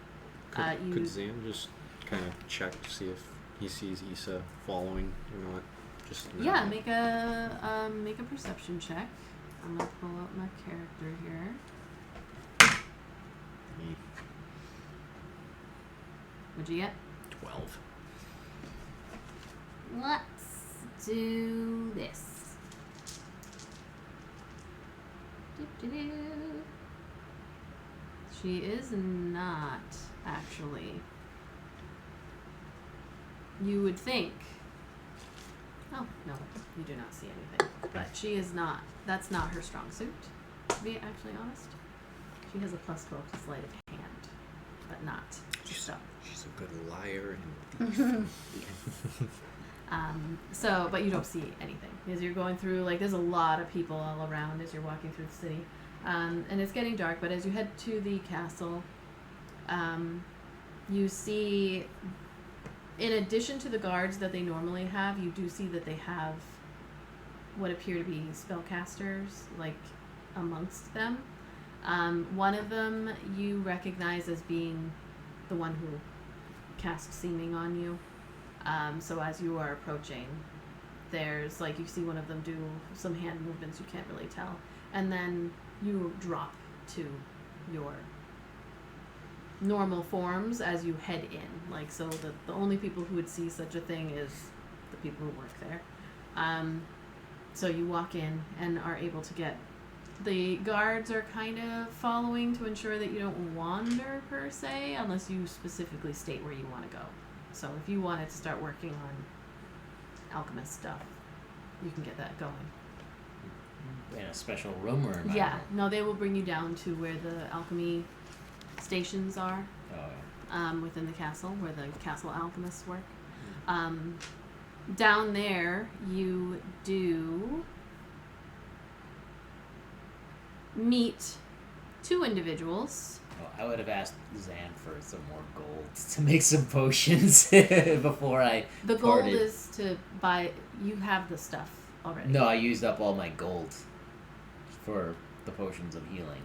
Could Zan just kind of check to see if he sees Issa following or not? Just make a perception check. I'm gonna pull up my character here. What'd you get? 12. Let's do this. Doo-doo-doo. She is not, actually. You would think. Oh, no, you do not see anything. But she is not. That's not her strong suit, to be actually honest. She has a +12 to sleight of hand, but not stealth. She's a good liar and thief. But you don't see anything as you're going through. Like, there's a lot of people all around as you're walking through the city, and it's getting dark. But as you head to the castle, you see, in addition to the guards that they normally have, you do see that they have what appear to be spellcasters, like, amongst them. One of them you recognize as being the one who cast Seeming on you. So as you are approaching, there's, like, you see one of them do some hand movements you can't really tell. And then you drop to your normal forms as you head in. Like, so the only people who would see such a thing is the people who work there. So you walk in and are able to get... The guards are kind of following to ensure that you don't wander, per se, unless you specifically state where you want to go. So if you wanted to start working on alchemist stuff, you can get that going. In a special room or am I- Yeah, no, they will bring you down to where the alchemy stations are, Oh, yeah. within the castle, where the castle alchemists work. Down there, you do meet 2 individuals. Well, I would have asked Zan for some more gold to make some potions before I The gold parted. is to buy. You have the stuff already. No, I used up all my gold for the potions of healing.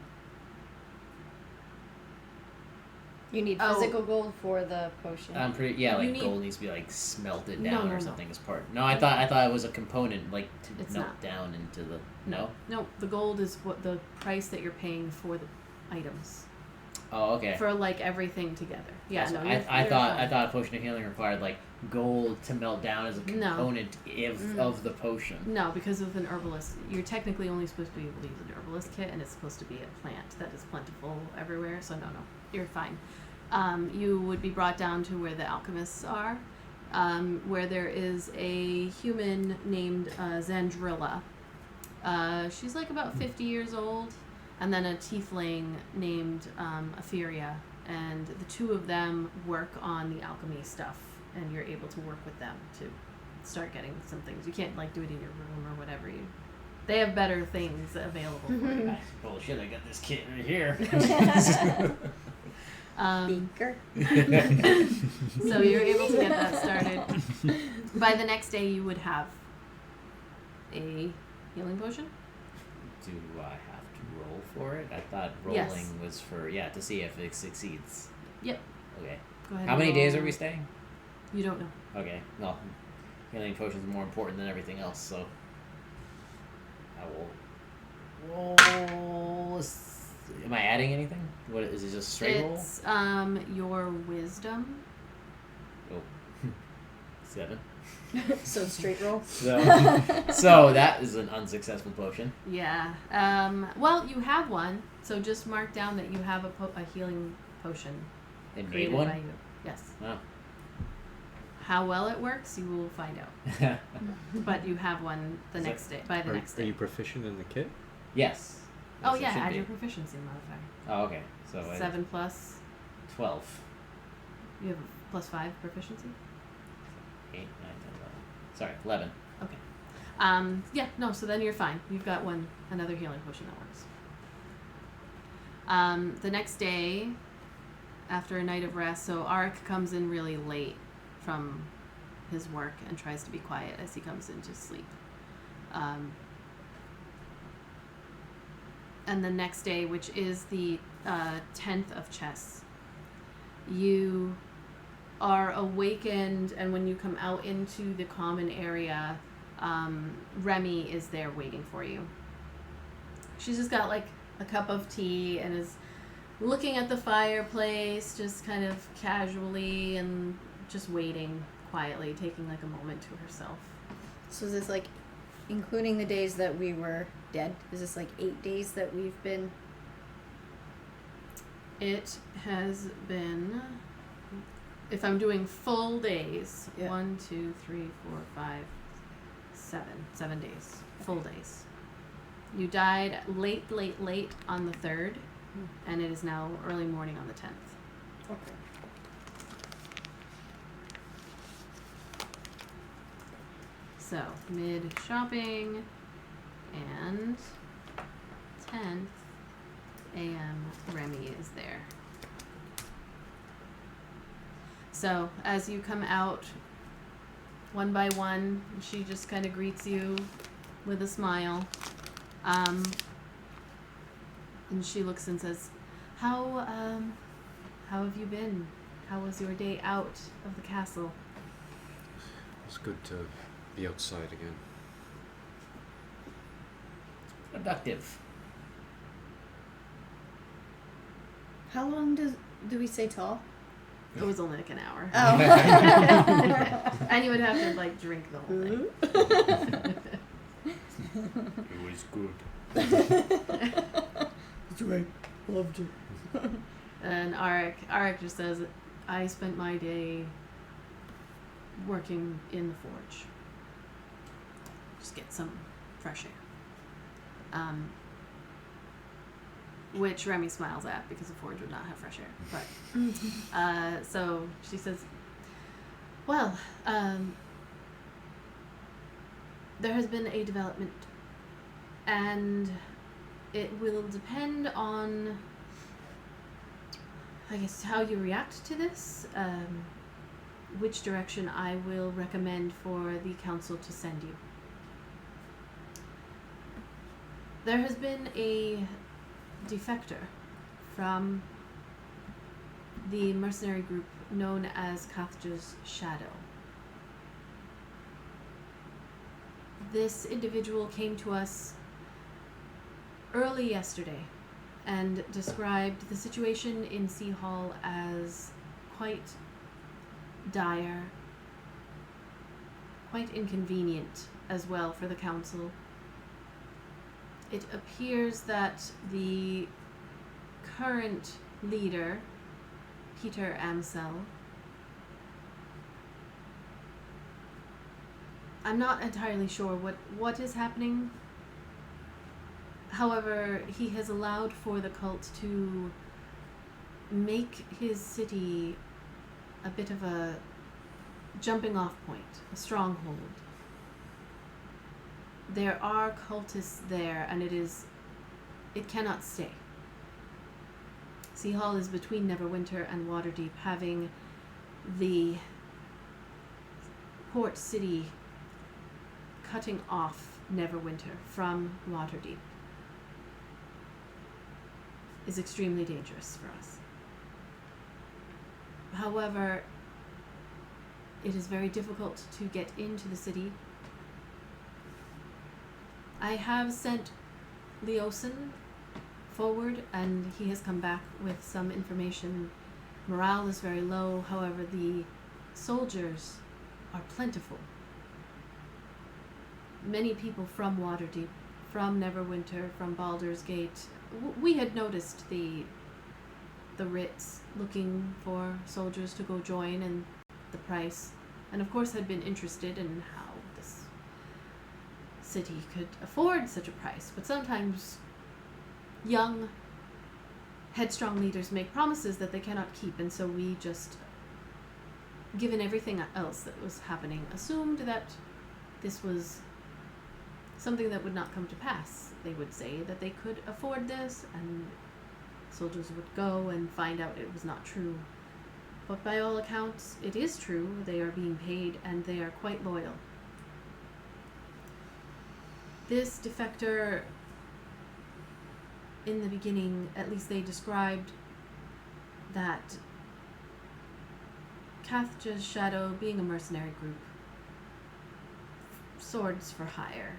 You need Oh. physical gold for the potion. I'm pretty You like need- gold needs to be like smelted No, down no, or no. something as part. No, I thought it was a component like to It's melt not. down into the no. No, the gold is what the price that you're paying for the items. Oh, okay. For like everything together. Yeah, So no. I you're thought fine. a potion of healing required like gold to melt down as a No. component of the potion. No, because of an herbalist, you're technically only supposed to be able to use an herbalist kit, and it's supposed to be a plant that is plentiful everywhere. So no, you're fine. You would be brought down to where the alchemists are. where there is a human named Zandrilla. She's like about 50 years old, and then a tiefling named Etheria, and the two of them work on the alchemy stuff, and you're able to work with them to start getting some things. You can't like do it in your room or whatever. They have better things available for you. Bullshit, I got this kit right here. Beaker. So you're able to get that started. By the next day, you would have a healing potion. Do I have to roll for it? I thought rolling Yes. was for, to see if it succeeds. Yep. Okay. Go ahead. How and many days roll. are we staying? You don't know. Okay. Well, healing potions are more important than everything else, so I will roll. Am I adding anything? What is it? Just straight roll? It's your wisdom. Oh. 7. So straight roll. So that is an unsuccessful potion. Yeah. Well, you have one, so just mark down that you have a healing potion It made created one? by you. Yes. Oh. How well it works, you will find out. But you have one the Is next day. By the next Are day. you proficient in the kit? Yes. Oh Yes, it yeah, should add be. your proficiency modifier. Oh, okay. So 7 plus. 12. You have a +5 proficiency. 8, 9, 10, 11. Sorry, 11. Okay. Yeah. No. So then you're fine. You've got another healing potion that works. The next day, after a night of rest, so Aaric comes in really late from his work and tries to be quiet as he comes in to sleep. And the next day, which is the 10th of chess, you are awakened, and when you come out into the common area, Remy is there waiting for you. She's just got like a cup of tea and is looking at the fireplace just kind of casually and just waiting quietly, taking like a moment to herself. So is this like, including the days that we were dead? Is this like 8 days that we've been? It has been, if I'm doing full days, Yeah. 1, 2, 3, 4, 5, 7 days, full days. You died late on the 3rd, and it is now early morning on the 10th. Okay. So, mid shopping, and 10th a.m. Remy is there. So, as you come out, one by one, she just kind of greets you with a smile. And she looks and says, how have you been? How was your day out of the castle? It's good to be outside again. Productive. How long do we say tall? It was only like an hour. Oh. And you would have to like drink the whole thing. It was good. It's great. Loved it. And Aaric just says, I spent my day working in the forge. Just get some fresh air. Which Remy smiles at because the forge would not have fresh air. But so she says, well, there has been a development, and it will depend on, I guess, how you react to this, which direction I will recommend for the council to send you. There has been a defector from the mercenary group known as Kathja's Shadow. This individual came to us early yesterday and described the situation in Sea Hall as quite dire, quite inconvenient as well for the council. It appears that the current leader, Peter Amsel, I'm not entirely sure what is happening. However, he has allowed for the cult to make his city a bit of a jumping off point, a stronghold. There are cultists there, and it cannot stay. Sea Hall is between Neverwinter and Waterdeep, having the port city cutting off Neverwinter from Waterdeep is extremely dangerous for us. However, it is very difficult to get into the city. I have sent Leosin forward, and he has come back with some information. Morale is very low, however, the soldiers are plentiful. Many people from Waterdeep, from Neverwinter, from Baldur's Gate. We had noticed the writs looking for soldiers to go join, and the price, and of course had been interested in how this city could afford such a price. But sometimes young, headstrong leaders make promises that they cannot keep, and so we just, given everything else that was happening, assumed that this was something that would not come to pass. They would say that they could afford this, and soldiers would go and find out it was not true. But by all accounts, it is true. They are being paid, and they are quite loyal. This defector, in the beginning, at least they described that Kathja's Shadow, being a mercenary group, swords for hire,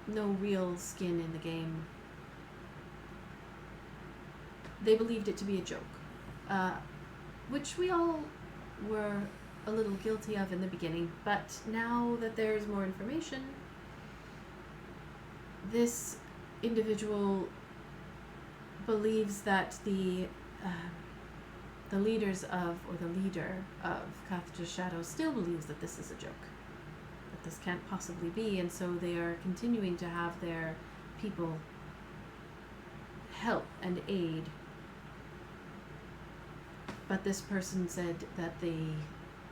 no real skin in the game. They believed it to be a joke, which we all were a little guilty of in the beginning, but now that there's more information, this individual believes that the leader of Kathja's Shadow still believes that this is a joke, that this can't possibly be, and so they are continuing to have their people help and aid. But this person said that they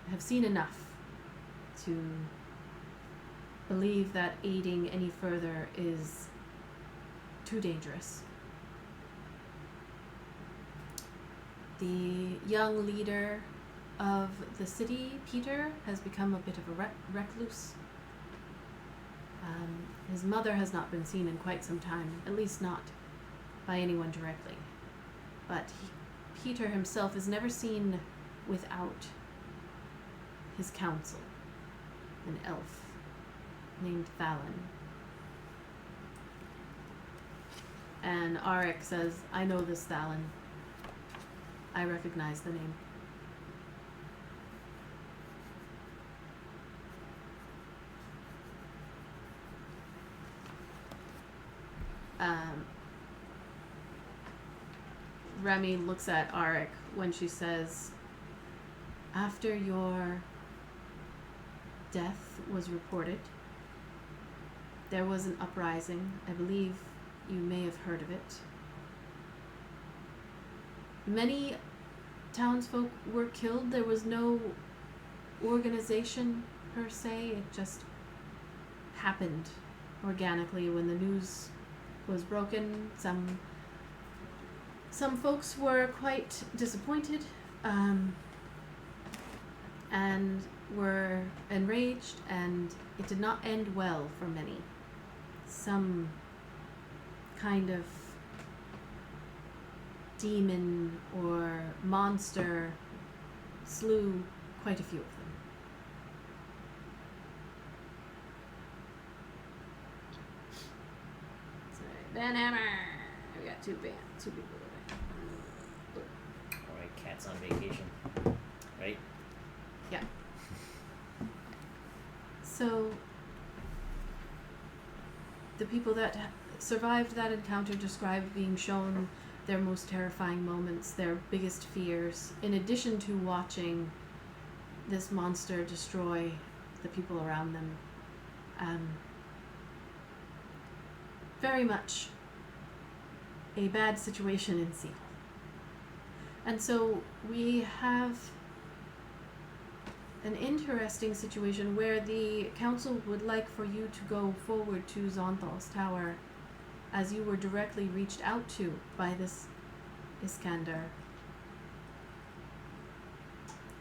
have seen enough to believe that aiding any further is too dangerous. The young leader of the city, Peter, has become a bit of a recluse. His mother has not been seen in quite some time, at least not by anyone directly. But Peter himself is never seen without his council, an elf named Thalin. And Aaric says, I know this Thalin. I recognize the name. Remy looks at Aaric when she says, after your death was reported, there was an uprising. I believe you may have heard of it. Many townsfolk were killed. There was no organization per se. It just happened organically when the news was broken. Some folks were quite disappointed and were enraged, and it did not end well for many. Some kind of demon or monster slew quite a few of them. Van Hammer! We got two people today. Alright, cat's on vacation. Right? Yeah. So, the people that survived that encounter described being shown their most terrifying moments, their biggest fears, in addition to watching this monster destroy the people around them. very much a bad situation in Seal. And so we have an interesting situation where the council would like for you to go forward to Zonthal's tower, as you were directly reached out to by this Iskander.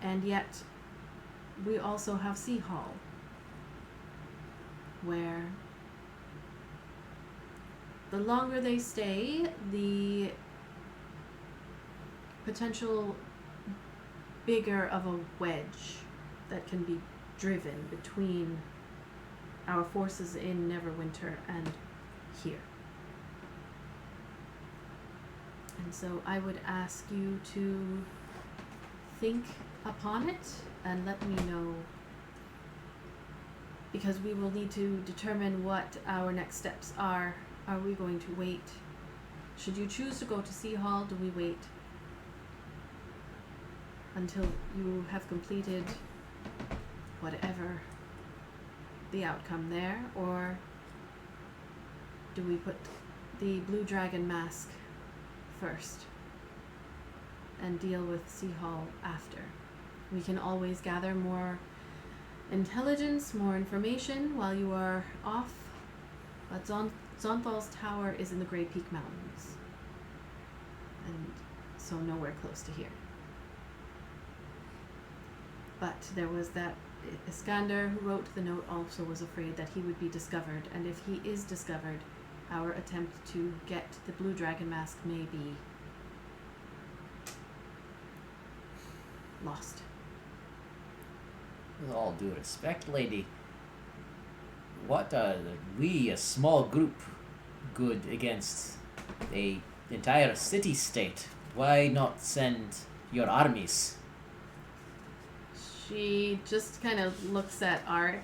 And yet, we also have Sea Hall, where the longer they stay, the potential bigger of a wedge that can be driven between our forces in Neverwinter and here. And so I would ask you to think upon it and let me know, because we will need to determine what our next steps are. Are we going to wait? Should you choose to go to Sea Hall, do we wait until you have completed whatever the outcome there, or do we put the Blue Dragon mask first and deal with Sea Hall after? We can always gather more intelligence, more information while you are off, but Zonthal's tower is in the Grey Peak Mountains, and so nowhere close to here. But there was that Iskander who wrote the note also was afraid that he would be discovered, and if he is discovered, our attempt to get the Blue Dragon mask may be lost. With all due respect, lady, what are we, a small group, good against a entire city-state? Why not send your armies? She just kind of looks at Aaric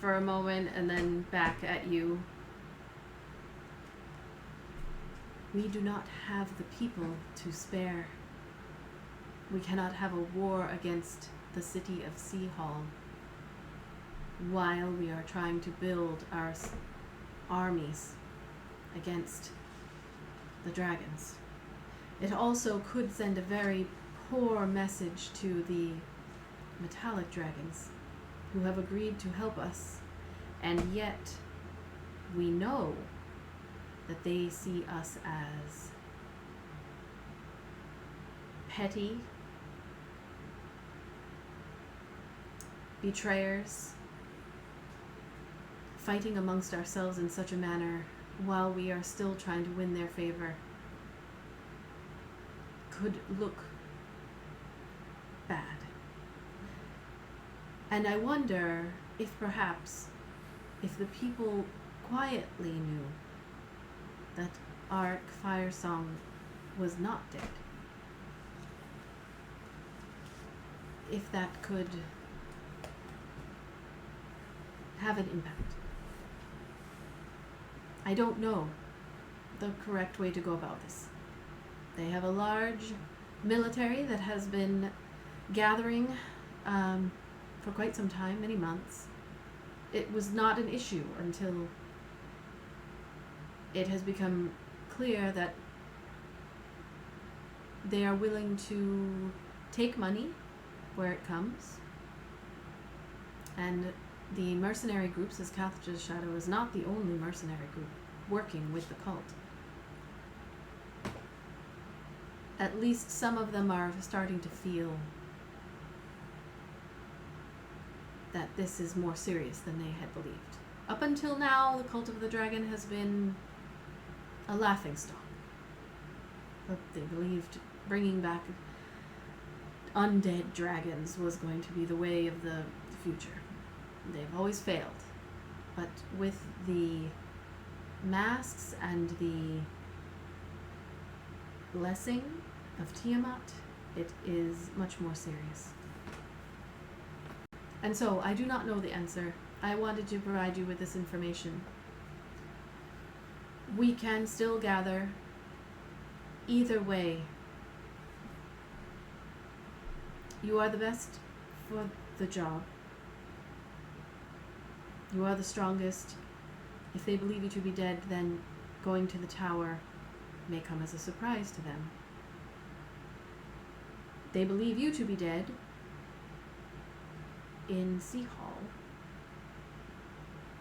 for a moment and then back at you. We do not have the people to spare. We cannot have a war against the city of Sea Hall while we are trying to build our armies against the dragons. It also could send a very poor message to the metallic dragons who have agreed to help us, and yet we know that they see us as petty betrayers, fighting amongst ourselves in such a manner while we are still trying to win their favor could look bad. And I wonder if perhaps if the people quietly knew that Aaric Firesong was not dead, if that could have an impact. I don't know the correct way to go about this. They have a large military that has been gathering for quite some time, many months. It was not an issue until it has become clear that they are willing to take money where it comes. And the mercenary groups, as Catherine's Shadow is not the only mercenary group working with the cult. At least some of them are starting to feel that this is more serious than they had believed. Up until now, the Cult of the Dragon has been a laughingstock. But they believed bringing back undead dragons was going to be the way of the future. They've always failed. But with the masks and the blessing of Tiamat, it is much more serious. And so, I do not know the answer. I wanted to provide you with this information. We can still gather. Either way, you are the best for the job. You are the strongest. If they believe you to be dead, then going to the tower may come as a surprise to them. They believe you to be dead in Sea Hall.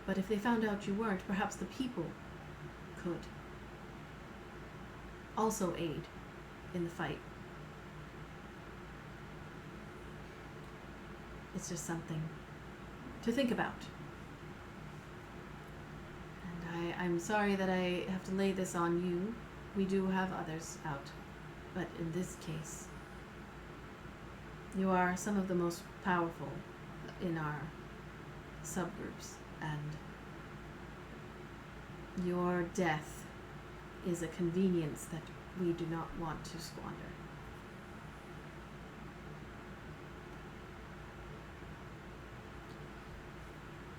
But if they found out you weren't, perhaps the people could also aid in the fight. It's just something to think about. And I'm sorry that I have to lay this on you. We do have others out. But in this case, you are some of the most powerful in our subgroups, and your death is a convenience that we do not want to squander.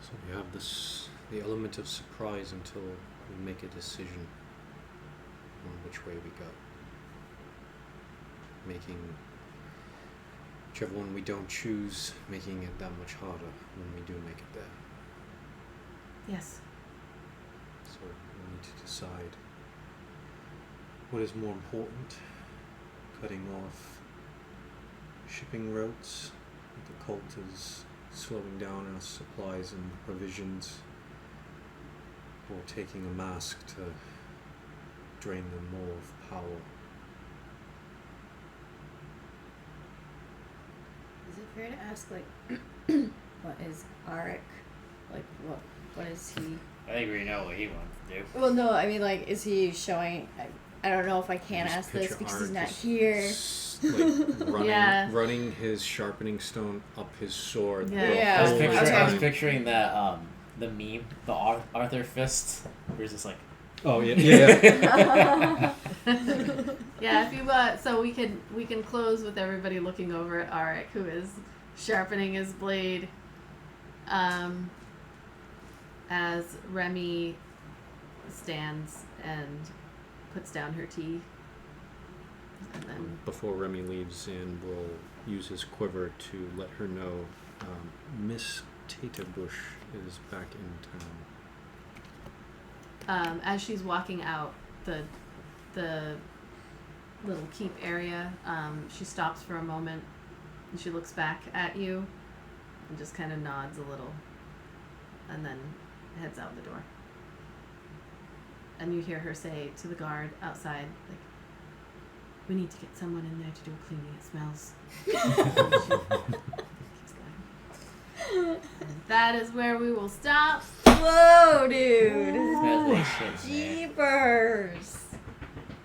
So we have the element of surprise until we make a decision on which way we go. Making whichever one we don't choose, making it that much harder when we do make it there. Yes. So we need to decide what is more important, cutting off shipping routes, the cult is slowing down our supplies and provisions, or taking a mask to drain them more of power. Is it fair to ask, like, what is Aaric? Like, what is he? I think we know what he wants to do. Well, no, I mean, like, is he showing? I don't know if I can Just ask this picture because he's Aaric not just here. running, Yeah. running his sharpening stone up his sword. Yeah. the Yeah. I was, whole picturing, Okay. I was time. picturing that the meme, the Arthur fist, where he's just like, Oh yeah, yeah. Yeah, if you so we can close with everybody looking over at Aaric, who is sharpening his blade, as Remy stands and puts down her tea, and then Before Remy leaves in, we'll use his quiver to let her know Miss Taterbush is back in town. as she's walking out the little keep area, she stops for a moment and she looks back at you and just kind of nods a little and then heads out the door. And you hear her say to the guard outside, like, "We need to get someone in there to do a cleaning. It smells." Keeps going. And that is where we will stop. Whoa, dude! smells like shit, man. Jeepers!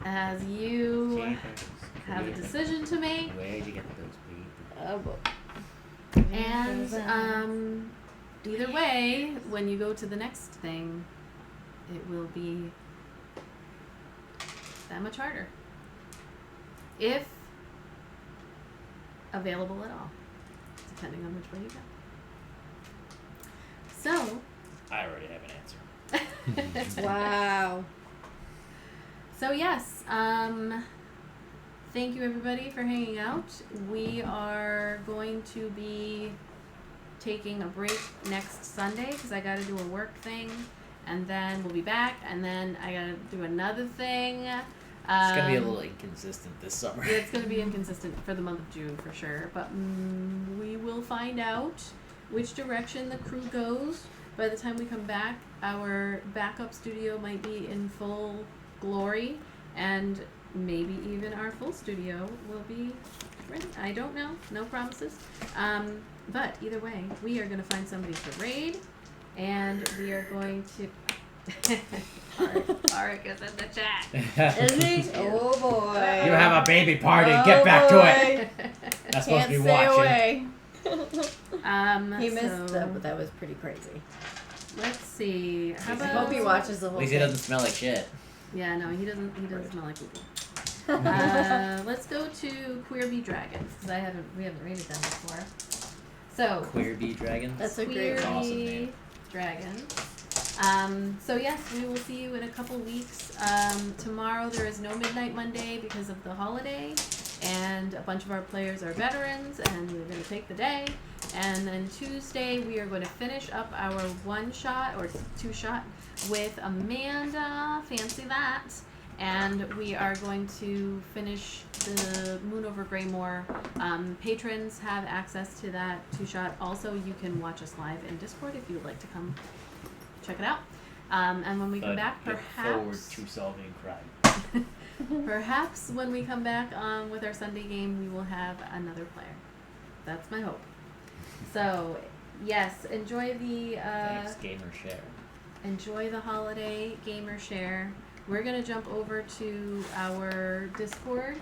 As you Jeepers. have a decision to make. Where'd you get those people? Oh boy. And either way, when you go to the next thing, it will be that much harder. If available at all, depending on which way you go. So, I already have an answer. Wow. so yes, thank you everybody for hanging out. We are going to be taking a break next Sunday because I got to do a work thing, and then we'll be back, and then I got to do another thing. It's gonna be a little inconsistent this summer. Yeah, it's going to be inconsistent for the month of June for sure, but we will find out which direction the crew goes. By the time we come back, our backup studio might be in full glory, and maybe even our full studio will be ready. I don't know. No promises. But either way, we are going to find somebody to raid, and we are going to... Aaric is in the chat. Is he? Oh boy. You have a baby party. Oh, Get back to boy. it. That's supposed Can't to be stay watching. away. He missed so, that, but that was pretty crazy. Let's see. How I about... hope he watches the At whole least thing. he doesn't smell like shit. Yeah, no, he doesn't smell like people. Let's go to Queer Bee Dragons, because we haven't rated them before. So, Queer bee dragons. That's a Queer great awesome Bee name. Dragons. So yes, we will see you in a couple weeks. Tomorrow there is no Midnight Monday because of the holiday, and a bunch of our players are veterans, and we're going to take the day. And then Tuesday, we are going to finish up our 1-shot or 2-shot with Amanda. Fancy that. And we are going to finish the Moon over Greymore. Patrons have access to that 2-shot. Also, you can watch us live in Discord if you would like to come check it out. And when we come back, look perhaps forward to solving crime. perhaps when we come back with our Sunday game, we will have another player. That's my hope. So, yes, enjoy the Thanks, Gamer Share. enjoy the holiday gamer share. We're gonna jump over to our Discord,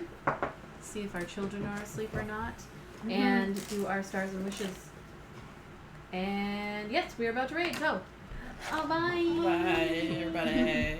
see if our children are asleep or not, and do our stars and wishes. And yes, we're about to raid. So, bye. Bye, everybody.